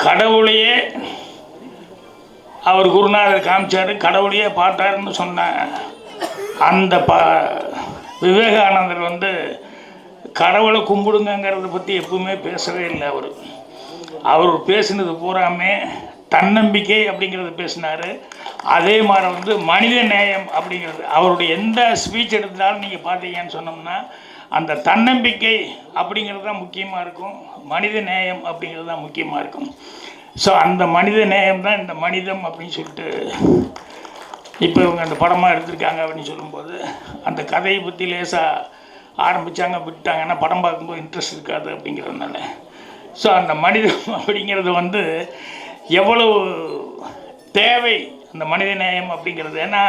கடவுளையே அவர் குருநாதர் காமிச்சார், கடவுளையே பார்த்தாருன்னு சொன்ன அந்த விவேகானந்தர் வந்து கடவுளை கும்பிடுங்கிறத பற்றி எப்பவுமே பேசவே இல்லை. அவர் பேசினது பூராமே தன்னம்பிக்கை அப்படிங்கிறத பேசினார். அதே மாதிரி வந்து மனித நேயம் அப்படிங்கிறது அவருடைய எந்த ஸ்பீச் எடுத்தாலும் நீங்கள் பார்த்தீங்கன்னு சொன்னோம்னா அந்த தன்னம்பிக்கை அப்படிங்கிறது தான் முக்கியமாக இருக்கும், மனித நேயம் அப்படிங்கிறது தான் முக்கியமாக இருக்கும். ஸோ அந்த மனித நேயம் தான் இந்த மனிதம் அப்படின்னு சொல்லிட்டு இப்போ இவங்க அந்த படமாக எடுத்திருக்காங்க அப்படின்னு சொல்லும்போது அந்த கதையை பற்றி லேசாக ஆரம்பித்தாங்க விட்டாங்கன்னா படம் பார்க்கும்போது இன்ட்ரெஸ்ட் இருக்காது அப்படிங்கிறதுனால. ஸோ அந்த மனிதம் அப்படிங்கிறது வந்து எவ்வளவு தேவை அந்த மனித நேயம் அப்படிங்கிறது. ஏன்னா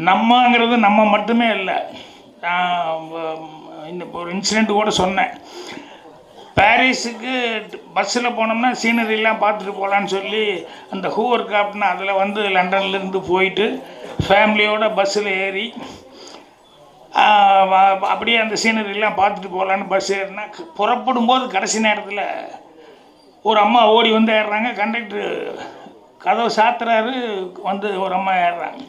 நம்மங்கிறது நம்ம மட்டுமே இல்லை. இந்த ஒரு இன்சிடெண்ட் கூட சொன்னேன், பாரிஸுக்கு பஸ்ஸில் போனோம்னா சீனரிலாம் பார்த்துட்டு போகலான்னு சொல்லி அந்த ஹூவர் கிராஃப்ட்னு அதில் வந்து லண்டன்லேருந்து போயிட்டு ஃபேமிலியோட பஸ்ஸில் ஏறி அப்படியே அந்த சீனரிலாம் பார்த்துட்டு போகலான்னு பஸ் ஏறினா புறப்படும் போது கடைசி நேரத்தில் ஒரு அம்மா ஓடி வந்து ஏறுறாங்க, கண்டக்டர் கதவை சாத்துறாரு, வந்து ஒரு அம்மா ஏறுறாங்க.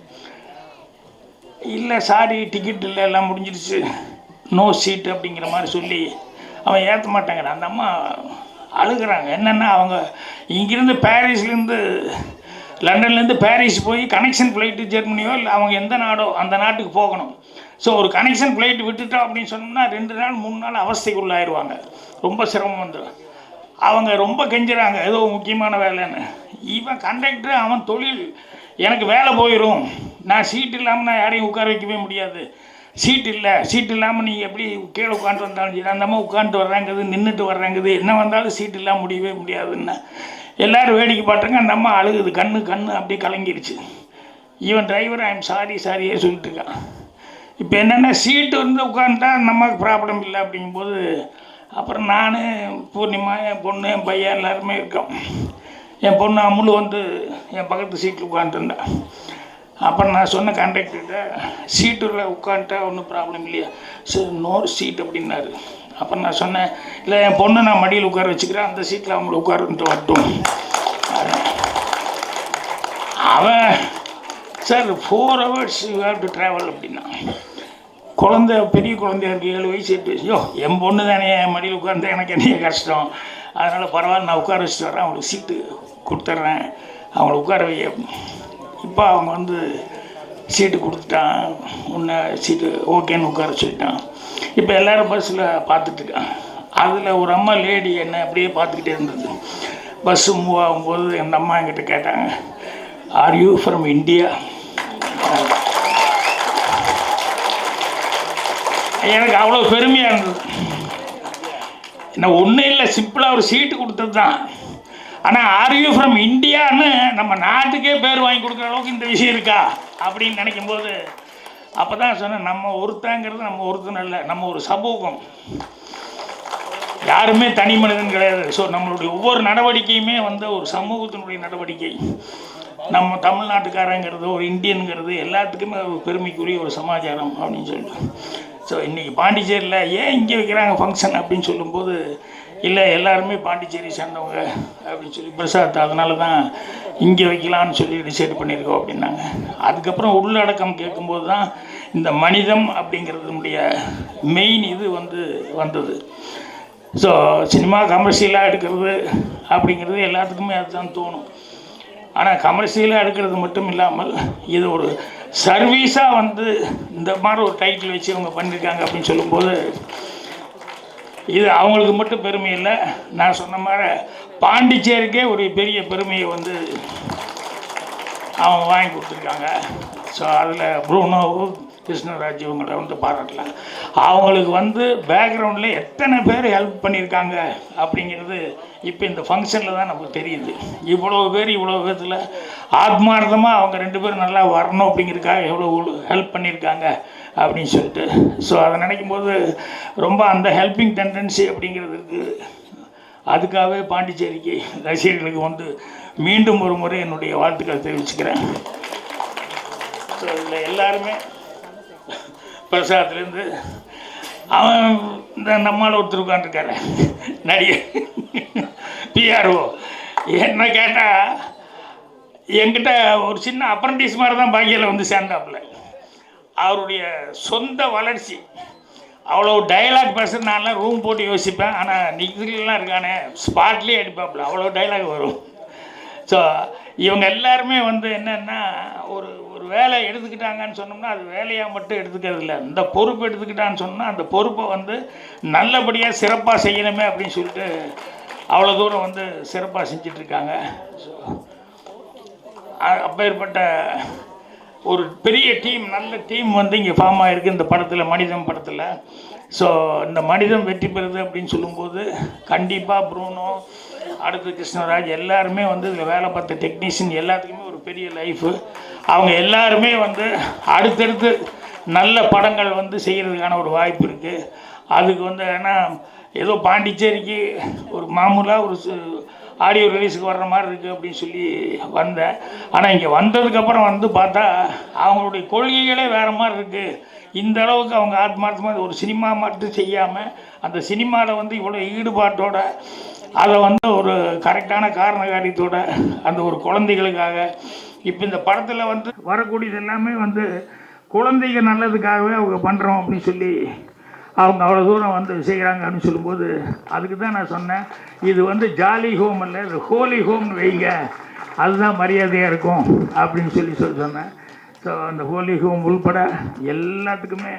இல்லை சாரி டிக்கெட் இல்லை எல்லாம் முடிஞ்சிருச்சு நோ சீட் அப்படிங்கிற மாதிரி சொல்லி அவன் ஏற்ற மாட்டேங்கிறான். அந்த அம்மா அழுகிறாங்க. என்னென்னா அவங்க இங்கேருந்து பாரிஸ்லேருந்து லண்டன்லேருந்து பாரிஸ் போய் கனெக்ஷன் ஃப்ளைட்டு ஜெர்மனியோ இல்லை அவங்க எந்த நாடோ அந்த நாட்டுக்கு போகணும். ஸோ ஒரு கனெக்ஷன் ஃப்ளைட் விட்டுட்டோம் அப்படின்னு சொன்னோம்னா 2 நாள் 3 நாள் அவஸ்தைக்குள்ளாயிருவாங்க. ரொம்ப சிரமம் வந்துடும். அவங்க ரொம்ப கெஞ்சுறாங்க ஏதோ முக்கியமான வேலைன்னு. இவன் கண்டக்டர் அவன் தொழில் எனக்கு வேலை போயிடும், நான் சீட் இல்லாமல் நான் யாரையும் உட்கார வைக்கவே முடியாது, சீட் இல்லாமல் நீங்கள் எப்படி கீழே உட்காந்துட்டு வந்தாலும் சரி, அந்த அம்மா உட்காந்துட்டு வர்றாங்குது நின்றுட்டு வர்றாங்குது, என்ன வந்தாலும் சீட் இல்லாமல் முடியவே முடியாதுன்னு எல்லோரும் வேடிக்கை பாட்டுங்க. அந்த அம்மா அழுகுது, கண்ணு அப்படி கலங்கிடுச்சு. ஈவன் டிரைவர் ஐம் சாரியே சொல்லிட்டு இருக்கான். இப்போ என்னென்னா சீட்டு வந்து உட்காந்துட்டா நமக்கு ப்ராப்ளம் இல்லை அப்படிங்கும்போது அப்புறம் நான் பூர்ணிமா என் பொண்ணு என் பையன் எல்லாருமே இருக்கோம். என் பொண்ணு அமுல் வந்து என் பக்கத்து சீட்டில் உட்காந்துருந்தேன். அப்புறம் நான் சொன்ன கண்டக்டர்கிட்ட சீட்டில் உட்காந்துட்டா ஒன்றும் ப்ராப்ளம் இல்லையா, சரி நோ சீட் அப்படின்னாரு. அப்புறம் நான் சொன்னேன் இல்லை என் பொண்ணு நான் மடியில் உட்கார வச்சுக்கிறேன், அந்த சீட்டில் அவங்கள உட்காருன்ட்டு வரட்டும். அவன் sir 4 hours you have to travel அப்படின்னா, பெரிய குழந்தையா இருக்குது, 7 வயசு 8 வயசு. என் பொண்ணு தானே என் மடியில் உட்காந்து எனக்கு என்ன கஷ்டம், அதனால் பரவாயில்ல நான் உட்கார வச்சுட்டு வரேன், அவங்களுக்கு சீட்டு கொடுத்துட்றேன், அவங்கள உட்கார வை. இப்போ அவங்க வந்து சீட்டு கொடுத்துட்டான், முன்ன சீட்டு ஓகேன்னு உட்கார சொல்லிட்டான். இப்போ எல்லோரும் பஸ்ஸில் பார்த்துட்ருக்கான். அதில் ஒரு அம்மா லேடி என்ன அப்படியே பார்த்துக்கிட்டே இருந்தது. பஸ்ஸு மூவ் ஆகும்போது அந்த அம்மா என்கிட்ட கேட்டாங்க, ஆர் யூ ஃப்ரம் இந்தியா? எனக்கு அவ்வளோ பெருமையாக இருந்தது. என்ன ஒன்றும் இல்லை, சிம்பிளாக ஒரு சீட்டு கொடுத்தது தான். ஆனால் ஆர் யூ ஃப்ரம் இந்தியான்னு நம்ம நாட்டுக்கே பேர் வாங்கி கொடுக்குற அளவுக்கு இந்த விஷயம் இருக்கா அப்படின்னு நினைக்கும்போது அப்போ தான் சொன்னேன், நம்ம ஒருத்தங்கிறது நம்ம ஒருத்தன் இல்லை, நம்ம ஒரு சமூகம், யாருமே தனி மனிதன் கிடையாது. ஸோ நம்மளுடைய ஒவ்வொரு நடவடிக்கையுமே வந்து ஒரு சமூகத்தினுடைய நடவடிக்கை. நம்ம தமிழ்நாட்டுக்காரங்கிறது ஒரு இந்தியனுங்கிறது எல்லாத்துக்குமே ஒரு பெருமைக்குரிய ஒரு சமாச்சாரம் அப்படின்னு சொல்லிட்டு. ஸோ இன்றைக்கி பாண்டிச்சேரியில் ஏன் இங்கே வைக்கிறாங்க ஃபங்க்ஷன் அப்படின்னு சொல்லும்போது, இல்லை எல்லாருமே பாண்டிச்சேரி சேர்ந்தவங்க அப்படின்னு சொல்லி பிரசாத், அதனால தான் இங்கே வைக்கலான்னு சொல்லி டிசைட் பண்ணியிருக்கோம் அப்படின்னாங்க. அதுக்கப்புறம் உள்ளடக்கம் கேட்கும்போது தான் இந்த மனிதம் அப்படிங்கிறதுனுடைய மெயின் இது வந்து வந்தது. ஸோ சினிமா கமர்ஷியலாக எடுக்கிறது அப்படிங்கிறது எல்லாத்துக்குமே அதுதான் தோணும். ஆனால் கமர்ஷியலாக எடுக்கிறது மட்டும் இல்லாமல் இது ஒரு சர்வீஸாக வந்து இந்த மாதிரி ஒரு டைட்டில் வச்சு அவங்க பண்ணியிருக்காங்க அப்படின்னு சொல்லும்போது இது அவங்களுக்கு மட்டும் பெருமை இல்லை, நான் சொன்ன மாதிரி பாண்டிச்சேரிக்கே ஒரு பெரிய பெருமையை வந்து அவங்க வாங்கி கொடுத்துருக்காங்க. ஸோ அதில் ப்ரூனோ கிருஷ்ணராஜ் இவங்களை வந்து பாராட்டலாம். அவங்களுக்கு வந்து பேக்ரவுண்டில் எத்தனை பேர் ஹெல்ப் பண்ணியிருக்காங்க அப்படிங்கிறது இப்போ இந்த ஃபங்க்ஷனில் தான் நமக்கு தெரியுது. இவ்வளோ பேர்த்தில் ஆத்மார்த்தமாக அவங்க 2 பேரும் நல்லா வரணும் அப்படிங்கிறதுக்காக எவ்வளோ ஹெல்ப் பண்ணியிருக்காங்க அப்படின்னு சொல்லிட்டு. ஸோ அதை நினைக்கும்போது ரொம்ப அந்த ஹெல்பிங் டெண்டன்சி அப்படிங்கிறது இருக்குது. அதுக்காகவே பாண்டிச்சேரிக்கு ரசிகர்களுக்கு வந்து மீண்டும் ஒரு முறை என்னுடைய வாழ்த்துக்களை தெரிவிச்சுக்கிறேன். ஸோ இதில் எல்லாருமே பிரசாத்லேருந்து அவன் இந்த நம்மளால் ஒருத்தர் உட்காந்துருக்காரு நடிகர் பிஆர்ஓ, என்ன கேட்டால் என்கிட்ட ஒரு சின்ன அப்ரண்டிஸ் மாதிரி தான் பாக்கியில் வந்து சேர்ந்தாப்புல. அவருடைய சொந்த வளர்ச்சி அவ்வளோ டைலாக் பேச நான்லாம் ரூம் போட்டு யோசிப்பேன். ஆனால் நிகழ்ச்சிலாம் இருக்கானே ஸ்பாட்லேயே அடிப்பாப்புல, அவ்வளோ டைலாக் வரும். ஸோ இவங்க எல்லாருமே வந்து என்னென்னா ஒரு வேலை எடுத்துக்கிட்டாங்கன்னு சொன்னோம்னா அது வேலையாக மட்டும் எடுத்துக்கிறது இல்லை, இந்த பொறுப்பு எடுத்துக்கிட்டான்னு சொன்னால் அந்த பொறுப்பை வந்து நல்லபடியாக சிறப்பாக செய்யணுமே அப்படின்னு சொல்லிட்டு அவ்வளோ தூரம் வந்து சிறப்பாக செஞ்சிட்ருக்காங்க. ஸோ அப்பேற்பட்ட ஒரு பெரிய டீம், நல்ல டீம் வந்து இங்கே ஃபார்ம் ஆகிருக்கு இந்த படத்தில், மனிதம் படத்தில். ஸோ இந்த மனிதம் வெற்றி பெறுது அப்படின்னு சொல்லும்போது கண்டிப்பாக ப்ரூனோ, அடுத்து கிருஷ்ணராஜ் எல்லாருமே வந்து இதில் வேலை பார்த்த டெக்னீஷியன் எல்லாத்துக்குமே ஒரு பெரிய லைஃபு. அவங்க எல்லாருமே வந்து அடுத்தடுத்து நல்ல படங்கள் வந்து செய்கிறதுக்கான ஒரு வாய்ப்பு இருக்குது. அதுக்கு வந்து ஏன்னா ஏதோ பாண்டிச்சேரிக்கு ஒரு மாமூலாக ஒரு ஆடியோ ரிலீஸுக்கு வர்ற மாதிரி இருக்குது அப்படின்னு சொல்லி வந்தேன். ஆனால் இங்கே வந்ததுக்கப்புறம் வந்து பார்த்தா அவங்களுடைய கொள்கைகளே வேறு மாதிரி இருக்குது. இந்த அளவுக்கு அவங்க ஆத்மார்த்தமாக ஒரு சினிமா மட்டும் செய்யாமல் அந்த சினிமாவில் வந்து இவ்வளோ ஈடுபாட்டோட அதை வந்து ஒரு கரெக்டான காரண காரியத்தோட அந்த ஒரு குழந்தைகளுக்காக இப்போ இந்த படத்தில் வந்து வரக்கூடியது எல்லாமே வந்து குழந்தைங்க நல்லதுக்காகவே அவங்க பண்ணுறோம் அப்படின்னு சொல்லி அவங்க அவ்வளோ தூரம் வந்து செய்கிறாங்க அப்படின்னு சொல்லும்போது அதுக்கு தான் நான் சொன்னேன், இது வந்து ஜாலி ஹோம் இல்லை, இது ஹோலி ஹோம்னு வைங்க, அதுதான் மரியாதையாக இருக்கும் அப்படின்னு சொல்லி சொன்னேன். ஸோ அந்த ஹோலி ஹோம் உள்பட எல்லாத்துக்குமே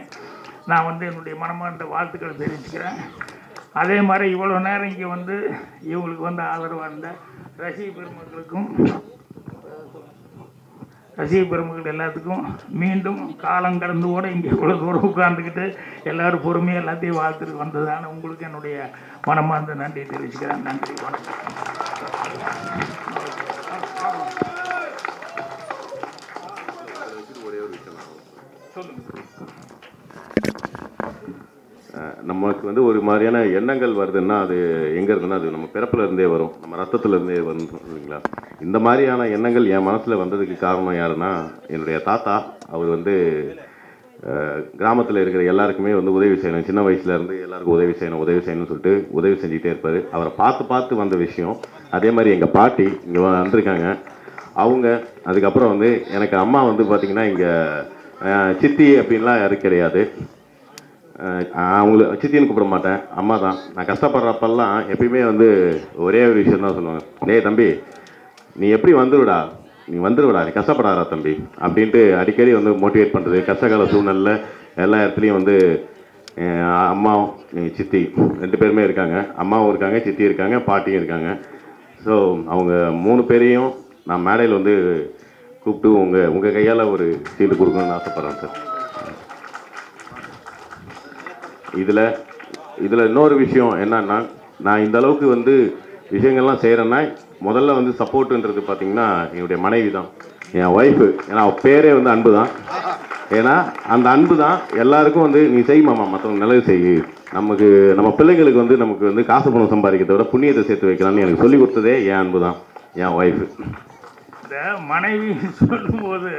நான் வந்து என்னுடைய மனமார்ந்த வாழ்த்துக்களை தெரிவிச்சுக்கிறேன். அதே மாதிரி இவ்வளோ நேரம் இங்கே வந்து இவங்களுக்கு வந்து ஆதரவாக இருந்த ரசிக பெருமக்கள் எல்லாத்துக்கும் மீண்டும் காலம் கடந்து கூட இங்கே இவ்வளோ தூரம் உட்கார்ந்துக்கிட்டு எல்லோரும் பொறுமையாக எல்லாத்தையும் வாழ்த்துட்டு வந்ததான உங்களுக்கு என்னுடைய மனமார்ந்த நன்றியை தெரிவிச்சுக்கிறேன். நன்றி, வணக்கம். நமக்கு வந்து ஒரு மாதிரியான எண்ணங்கள் வருதுன்னா அது எங்கே இருக்குன்னா அது நம்ம பிறப்பில் இருந்தே வரும், நம்ம ரத்தத்தில் இருந்தே வரும் இல்லைங்களா. இந்த மாதிரியான எண்ணங்கள் என் மனசில் வந்ததுக்கு காரணம் யாருன்னா என்னுடைய தாத்தா. அவர் வந்து கிராமத்தில் இருக்கிற எல்லாருக்குமே வந்து உதவி செய்யணும், சின்ன வயசுலேருந்து எல்லாருக்கும் உதவி செய்யணும்னு சொல்லிட்டு உதவி செஞ்சுக்கிட்டே இருப்பார். அவரை பார்த்து வந்த விஷயம். அதே மாதிரி எங்கள் பாட்டி இங்கே வந்திருக்காங்க. அவங்க அதுக்கப்புறம் வந்து எனக்கு அம்மா வந்து பார்த்திங்கன்னா இங்கே சித்தி அப்படின்லாம் யாரும் கிடையாது. அவங்கள சித்தின்னு கூப்பிட மாட்டேன், அம்மா தான். நான் கஷ்டப்படுறப்பெல்லாம் எப்பயுமே வந்து ஒரே ஒரு விஷயம் தான் சொல்லுவாங்க, டேய் தம்பி நீ எப்படி வந்துடுடா, நீ கஷ்டப்படாதா தம்பி அப்படின்ட்டு அடிக்கடி வந்து மோட்டிவேட் பண்ணுறது. கஷ்டகால சூழ்நிலை எல்லா இடத்துலையும் வந்து அம்மாவும் சித்தி 2 பேருமே இருக்காங்க. அம்மாவும் இருக்காங்க, சித்தி இருக்காங்க, பாட்டியும் இருக்காங்க. ஸோ அவங்க 3 பேரையும் நான் மேடையில் வந்து கூப்பிட்டு உங்கள் கையால் ஒரு சீட்டு கொடுக்கணும்னு ஆசைப்பட்றேன் சார். இதில் இன்னொரு விஷயம் என்னன்னா, நான் இந்த அளவுக்கு வந்து விஷயங்கள்லாம் செய்கிறேன்னா முதல்ல வந்து சப்போர்ட்டுன்றது பார்த்திங்கன்னா என்னுடைய மனைவி தான், என் ஒய்ஃபு. ஏன்னா அவள் பேரே வந்து அன்பு தான். ஏன்னா அந்த அன்பு தான் எல்லாருக்கும் வந்து நீ செய்யுமாம்மா, மற்றவங்க நல்லது செய், நம்ம பிள்ளைங்களுக்கு வந்து நமக்கு வந்து காசு பணம் சம்பாதிக்கிறத விட புண்ணியத்தை சேர்த்து வைக்கலாம்னு எனக்கு சொல்லி கொடுத்ததே என் அன்பு தான், என் ஒய்ஃபு. இந்த மனைவி சொல்லும்போது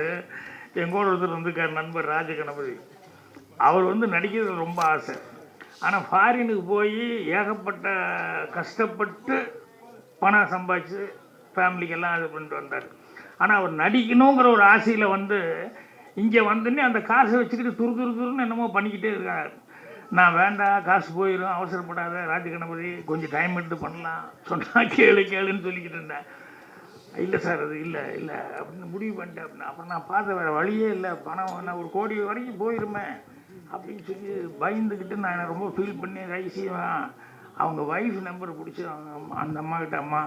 எங்கூட ஒருத்தர் வந்துருக்கார், நண்பர் ராஜகணபதி. அவர் வந்து நடிக்கிறது ரொம்ப ஆசை. ஆனால் ஃபாரினுக்கு போய் ஏகப்பட்ட கஷ்டப்பட்டு பணம் சம்பாதிச்சு ஃபேமிலிக்கெல்லாம் இது பண்ணிட்டு வந்தார். ஆனால் அவர் நடிக்கணுங்கிற ஒரு ஆசையில் வந்து இங்கே வந்துன்னு அந்த காசை வச்சுக்கிட்டு துருன்னு என்னமோ பண்ணிக்கிட்டே இருக்கார். நான் வேண்டாம், காசு போயிடும், அவசரப்படாத ராஜகணபதி, கொஞ்சம் டைம் எடுத்து பண்ணலாம், சொன்னால் கேளுன்னு சொல்லிக்கிட்டு இருந்தேன். இல்லை சார் அது இல்லை அப்படின்னு முடிவு பண்ணிட்டேன் அப்படின்னா. அப்புறம் நான் பார்த்த வேறு வழியே இல்லை, பணம் நான் 1 கோடி வரைக்கும் போயிருமே அப்படின்னு சொல்லி பயந்துக்கிட்டு நான் ரொம்ப ஃபீல் பண்ணி ரைசியாக அவங்க ஒய்ஃப் நம்பர் பிடிச்சி அந்த அம்மாக்கிட்ட, அம்மா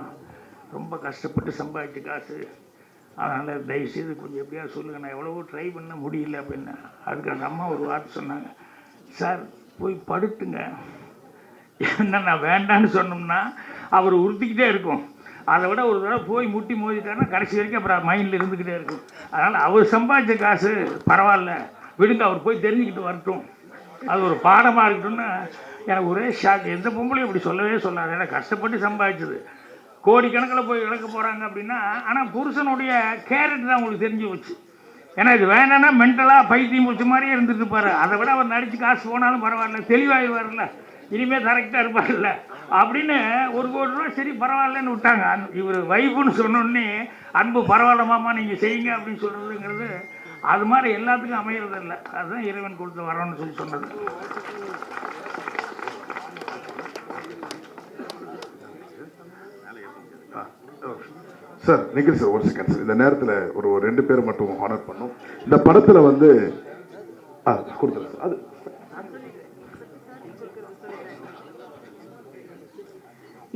ரொம்ப கஷ்டப்பட்டு சம்பாதிச்ச காசு, அதனால் தயவுசெய்து கொஞ்சம் எப்படியாவது சொல்லுங்கள், நான் எவ்வளவோ ட்ரை பண்ண முடியல அப்படின்னு. அதுக்கு அந்த அம்மா ஒரு வார்த்தை சொன்னாங்க, சார் போய் படுத்துங்க. என்ன நான் வேண்டான்னு சொன்னோம்னா அவர் உறுத்திக்கிட்டே இருக்கும், அதை விட ஒரு தடவை போய் முட்டி மோதிட்டாருன்னா கடைசி வரைக்கும் அப்புறம் மைண்டில் இருந்துக்கிட்டே இருக்கும். அதனால் அவர் சம்பாதிச்ச காசு பரவாயில்ல விடுங்க, அவர் போய் தெரிஞ்சுக்கிட்டு வரட்டும், அது ஒரு பாடமாக இருக்கட்டும்னு எனக்கு ஒரே ஷாக். எந்த பொம்பளையும் இப்படி சொல்லவே சொல்லாது. ஏன்னா கஷ்டப்பட்டு சம்பாதிச்சது கோடிக்கணக்கில் போய் இழக்க போகிறாங்க அப்படின்னா. ஆனால் புருஷனுடைய கேரக்டர் தான் உங்களுக்கு தெரிஞ்சு வச்சு. ஏன்னா இது வேணான்னா மென்டலாக பைத்தியம் முடிச்ச மாதிரியே இருந்துட்டு இருப்பார். அதை விட அவர் நடித்து காசு போனாலும் பரவாயில்ல, தெளிவாகி வரல, இனிமேல் கரெக்டாக இருப்பார்ல அப்படின்னு 1 கோடி ரூபா சரி பரவாயில்லன்னு விட்டாங்க. இவர் வைஃபுன்னு சொன்னோடனே அன்பு பரவாயில்லமாம்மா நீங்கள் செய்யுங்க அப்படின்னு சொல்கிறதுங்கிறது அது மாதிரி எல்லாத்துக்கும் அமைகிறது இல்லை. அதுதான் இறைவன் கொடுத்து வரோன்னு சொல்லி சொன்னது. சார் நிக்கில் சார், ஒரு செகண்ட் சார். இந்த நேரத்தில் ஒரு 2 பேர் மட்டும் ஆனர் பண்ணும். இந்த படத்தில் வந்து கொடுத்துருங்க சார். அது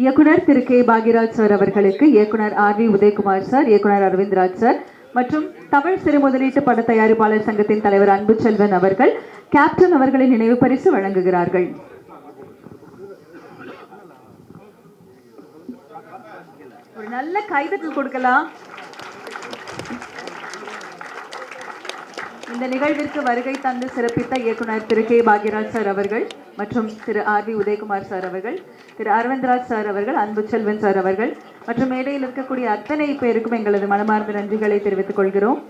இயக்குனர் திரு கே பாக்யராஜ் சார் அவர்களுக்கு இயக்குனர் ஆர்.வி. உதயகுமார் சார், இயக்குனர் அரவிந்த்ராஜ் சார் மற்றும் தமிழ் சிறு முதலீட்டு பட தயாரிப்பாளர் சங்கத்தின் தலைவர் அன்புச்செல்வன் அவர்கள் கேப்டன் அவர்களின் நினைவு பரிசு வழங்குகிறார்கள். ஒரு நல்ல கைதட்டல் கொடுக்கலாம். இந்த நிகழ்விற்கு வருகை தந்து சிறப்பித்த இயக்குனர் திரு கே பாக்யராஜ் சார் அவர்கள் மற்றும் திரு ஆர்.வி. உதயகுமார் சார் அவர்கள், திரு அரவிந்த்ராஜ் சார் அவர்கள், அன்புச்செல்வன் சார் அவர்கள் மற்றும் மேடையில் இருக்கக்கூடிய அத்தனை பேருக்கும் எங்களது மனமார்ந்த நன்றிகளை தெரிவித்துக் கொள்கிறோம்.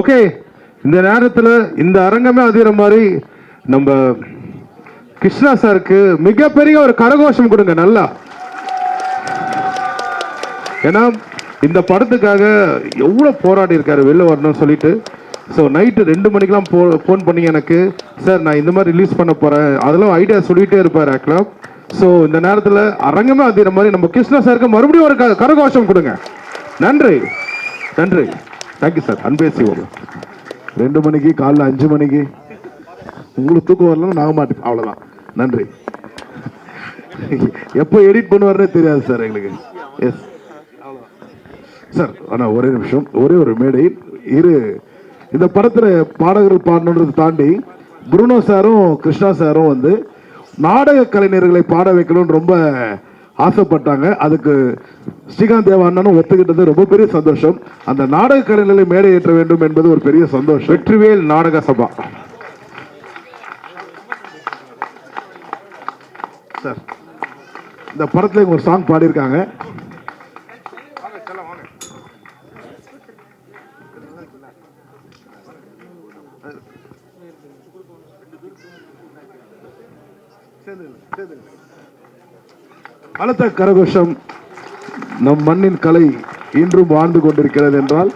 ஓகே, இந்த நேரத்தில் இந்த அரங்கமே அதிர மாதிரி நம்ம கிருஷ்ணா சாருக்கு மிகப்பெரிய ஒரு கரகோஷம் கொடுங்க நல்லா. ஏன்னா இந்த படத்துக்காக எவ்வளோ போராடி இருக்காரு வெளில வரணும்னு சொல்லிட்டு. ஸோ நைட்டு 2 மணிக்கெலாம் ஃபோன் பண்ணி எனக்கு, சார் நான் இந்த மாதிரி ரிலீஸ் பண்ண போகிறேன், அதெல்லாம் ஐடியா சொல்லிகிட்டே இருப்பார் ஆக்சுவலாக. ஸோ இந்த நேரத்தில் அரங்கமே அதிர மாதிரி நம்ம கிருஷ்ணா சாருக்கு மறுபடியும் ஒரு கரகோஷம் கொடுங்க. நன்றி நன்றி, தேங்க்யூ சார். அன்பேசி வரும் 2 மணிக்கு, காலைல 5 மணிக்கு உங்களுக்கு தூக்கம் வரலன்னு நாங்கள் மாட்டேன், அவ்வளோதான். நன்றி. எப்போ எடிட் பண்ணுவார்னே தெரியாது சார் எங்களுக்கு. Yes sir. ஆனால் ஒரே நிமிஷம், ஒரே ஒரு மேடை இந்த படத்தில் பாடகர்கள் பாடணுன்றதை தாண்டி புருனோ சாரும் கிருஷ்ணா சாரும் வந்து நாடக கலைஞர்களை பாட வைக்கணும்னு ரொம்ப ஆசைப்பட்டாங்க. அதுக்கு ஸ்ரீகாந்த் தேவா அண்ணனும் ஒத்துக்கிட்டது ரொம்ப பெரிய சந்தோஷம். அந்த நாடக கலைஞர்களை மேடை ஏற்ற வேண்டும் என்பது ஒரு பெரிய சந்தோஷம். வெற்றிவேல் நாடக சபா சார் இந்த படத்தில் ஒரு சாங் பாடியிருக்காங்க. பலத்த கரகோஷம். நம் மண்ணின் கலை இன்றும் வாழ்ந்து கொண்டிருக்கிறது என்றால்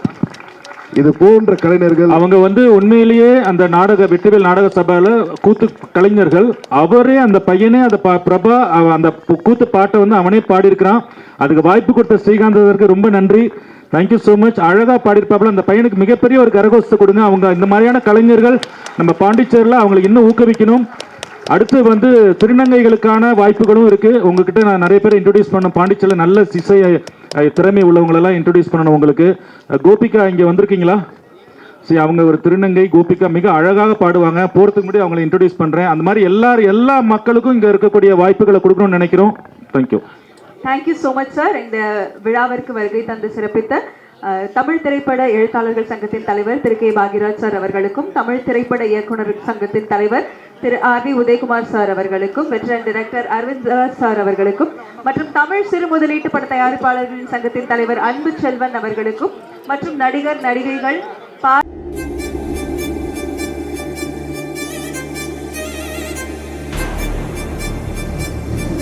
இது போன்ற கலைஞர்கள், அவங்க வந்து உண்மையிலேயே அந்த வெற்றிவேல் நாடக சபையில கூத்து கலைஞர்கள். அவரே அந்த பையனே அந்த பிரபா அந்த கூத்து பாட்டை வந்து அவனே பாடியிருக்கிறான். அதுக்கு வாய்ப்பு கொடுத்த ஸ்ரீகாந்தருக்கு ரொம்ப நன்றி. Thank you so much. அழகா பாடியிருப்பாப்புல. அந்த பையனுக்கு மிகப்பெரிய ஒரு கரகோஷத்தை கொடுங்க. அவங்க இந்த மாதிரியான கலைஞர்கள் நம்ம பாண்டிச்சேரியில் அவங்களுக்கு இன்னும் ஊக்குவிக்கணும். அடுத்து வந்து திருநங்கைகளுக்கான வாய்ப்புகளும் இருக்கு. உங்ககிட்ட நான் நிறைய பேர் இன்ட்ரோடியூஸ் பண்ண, பாண்டிச்சேரியில் நல்ல இசை திறமை உள்ளவங்களெல்லாம் இன்ட்ரோடியூஸ் பண்ணணும் உங்களுக்கு. கோபிகா இங்கே வந்திருக்கீங்களா? சரி, அவங்க ஒரு திருநங்கை. கோபிகா மிக அழகாக பாடுவாங்க. போகிறதுக்கு முன்னாடி அவங்களை இன்ட்ரோடியூஸ் பண்ணுறேன். அந்த மாதிரி எல்லா மக்களுக்கும் இங்கே இருக்கக்கூடிய வாய்ப்புகளை கொடுக்கணும்னு நினைக்கிறோம். Thank you. Thank you so much sir. இந்த விழாவிற்கு வருகை தந்து சிறப்பித்த தமிழ் திரைப்பட எழுத்தாளர்கள் சங்கத்தின் தலைவர் திரு கே பாக்யராஜ் சார் அவர்களுக்கும், தமிழ் திரைப்பட இயக்குனர் சங்கத்தின் தலைவர் திரு ஆர்.வி. உதயகுமார் சார் அவர்களுக்கும், வெட்டரன் டைரக்டர் அரவிந்த் சார் அவர்களுக்கும், மற்றும் தமிழ் சிறு முதலீட்டு பட தயாரிப்பாளர்களின் சங்கத்தின் தலைவர் அன்பு செல்வன் அவர்களுக்கும், மற்றும் நடிகர் நடிகைகள்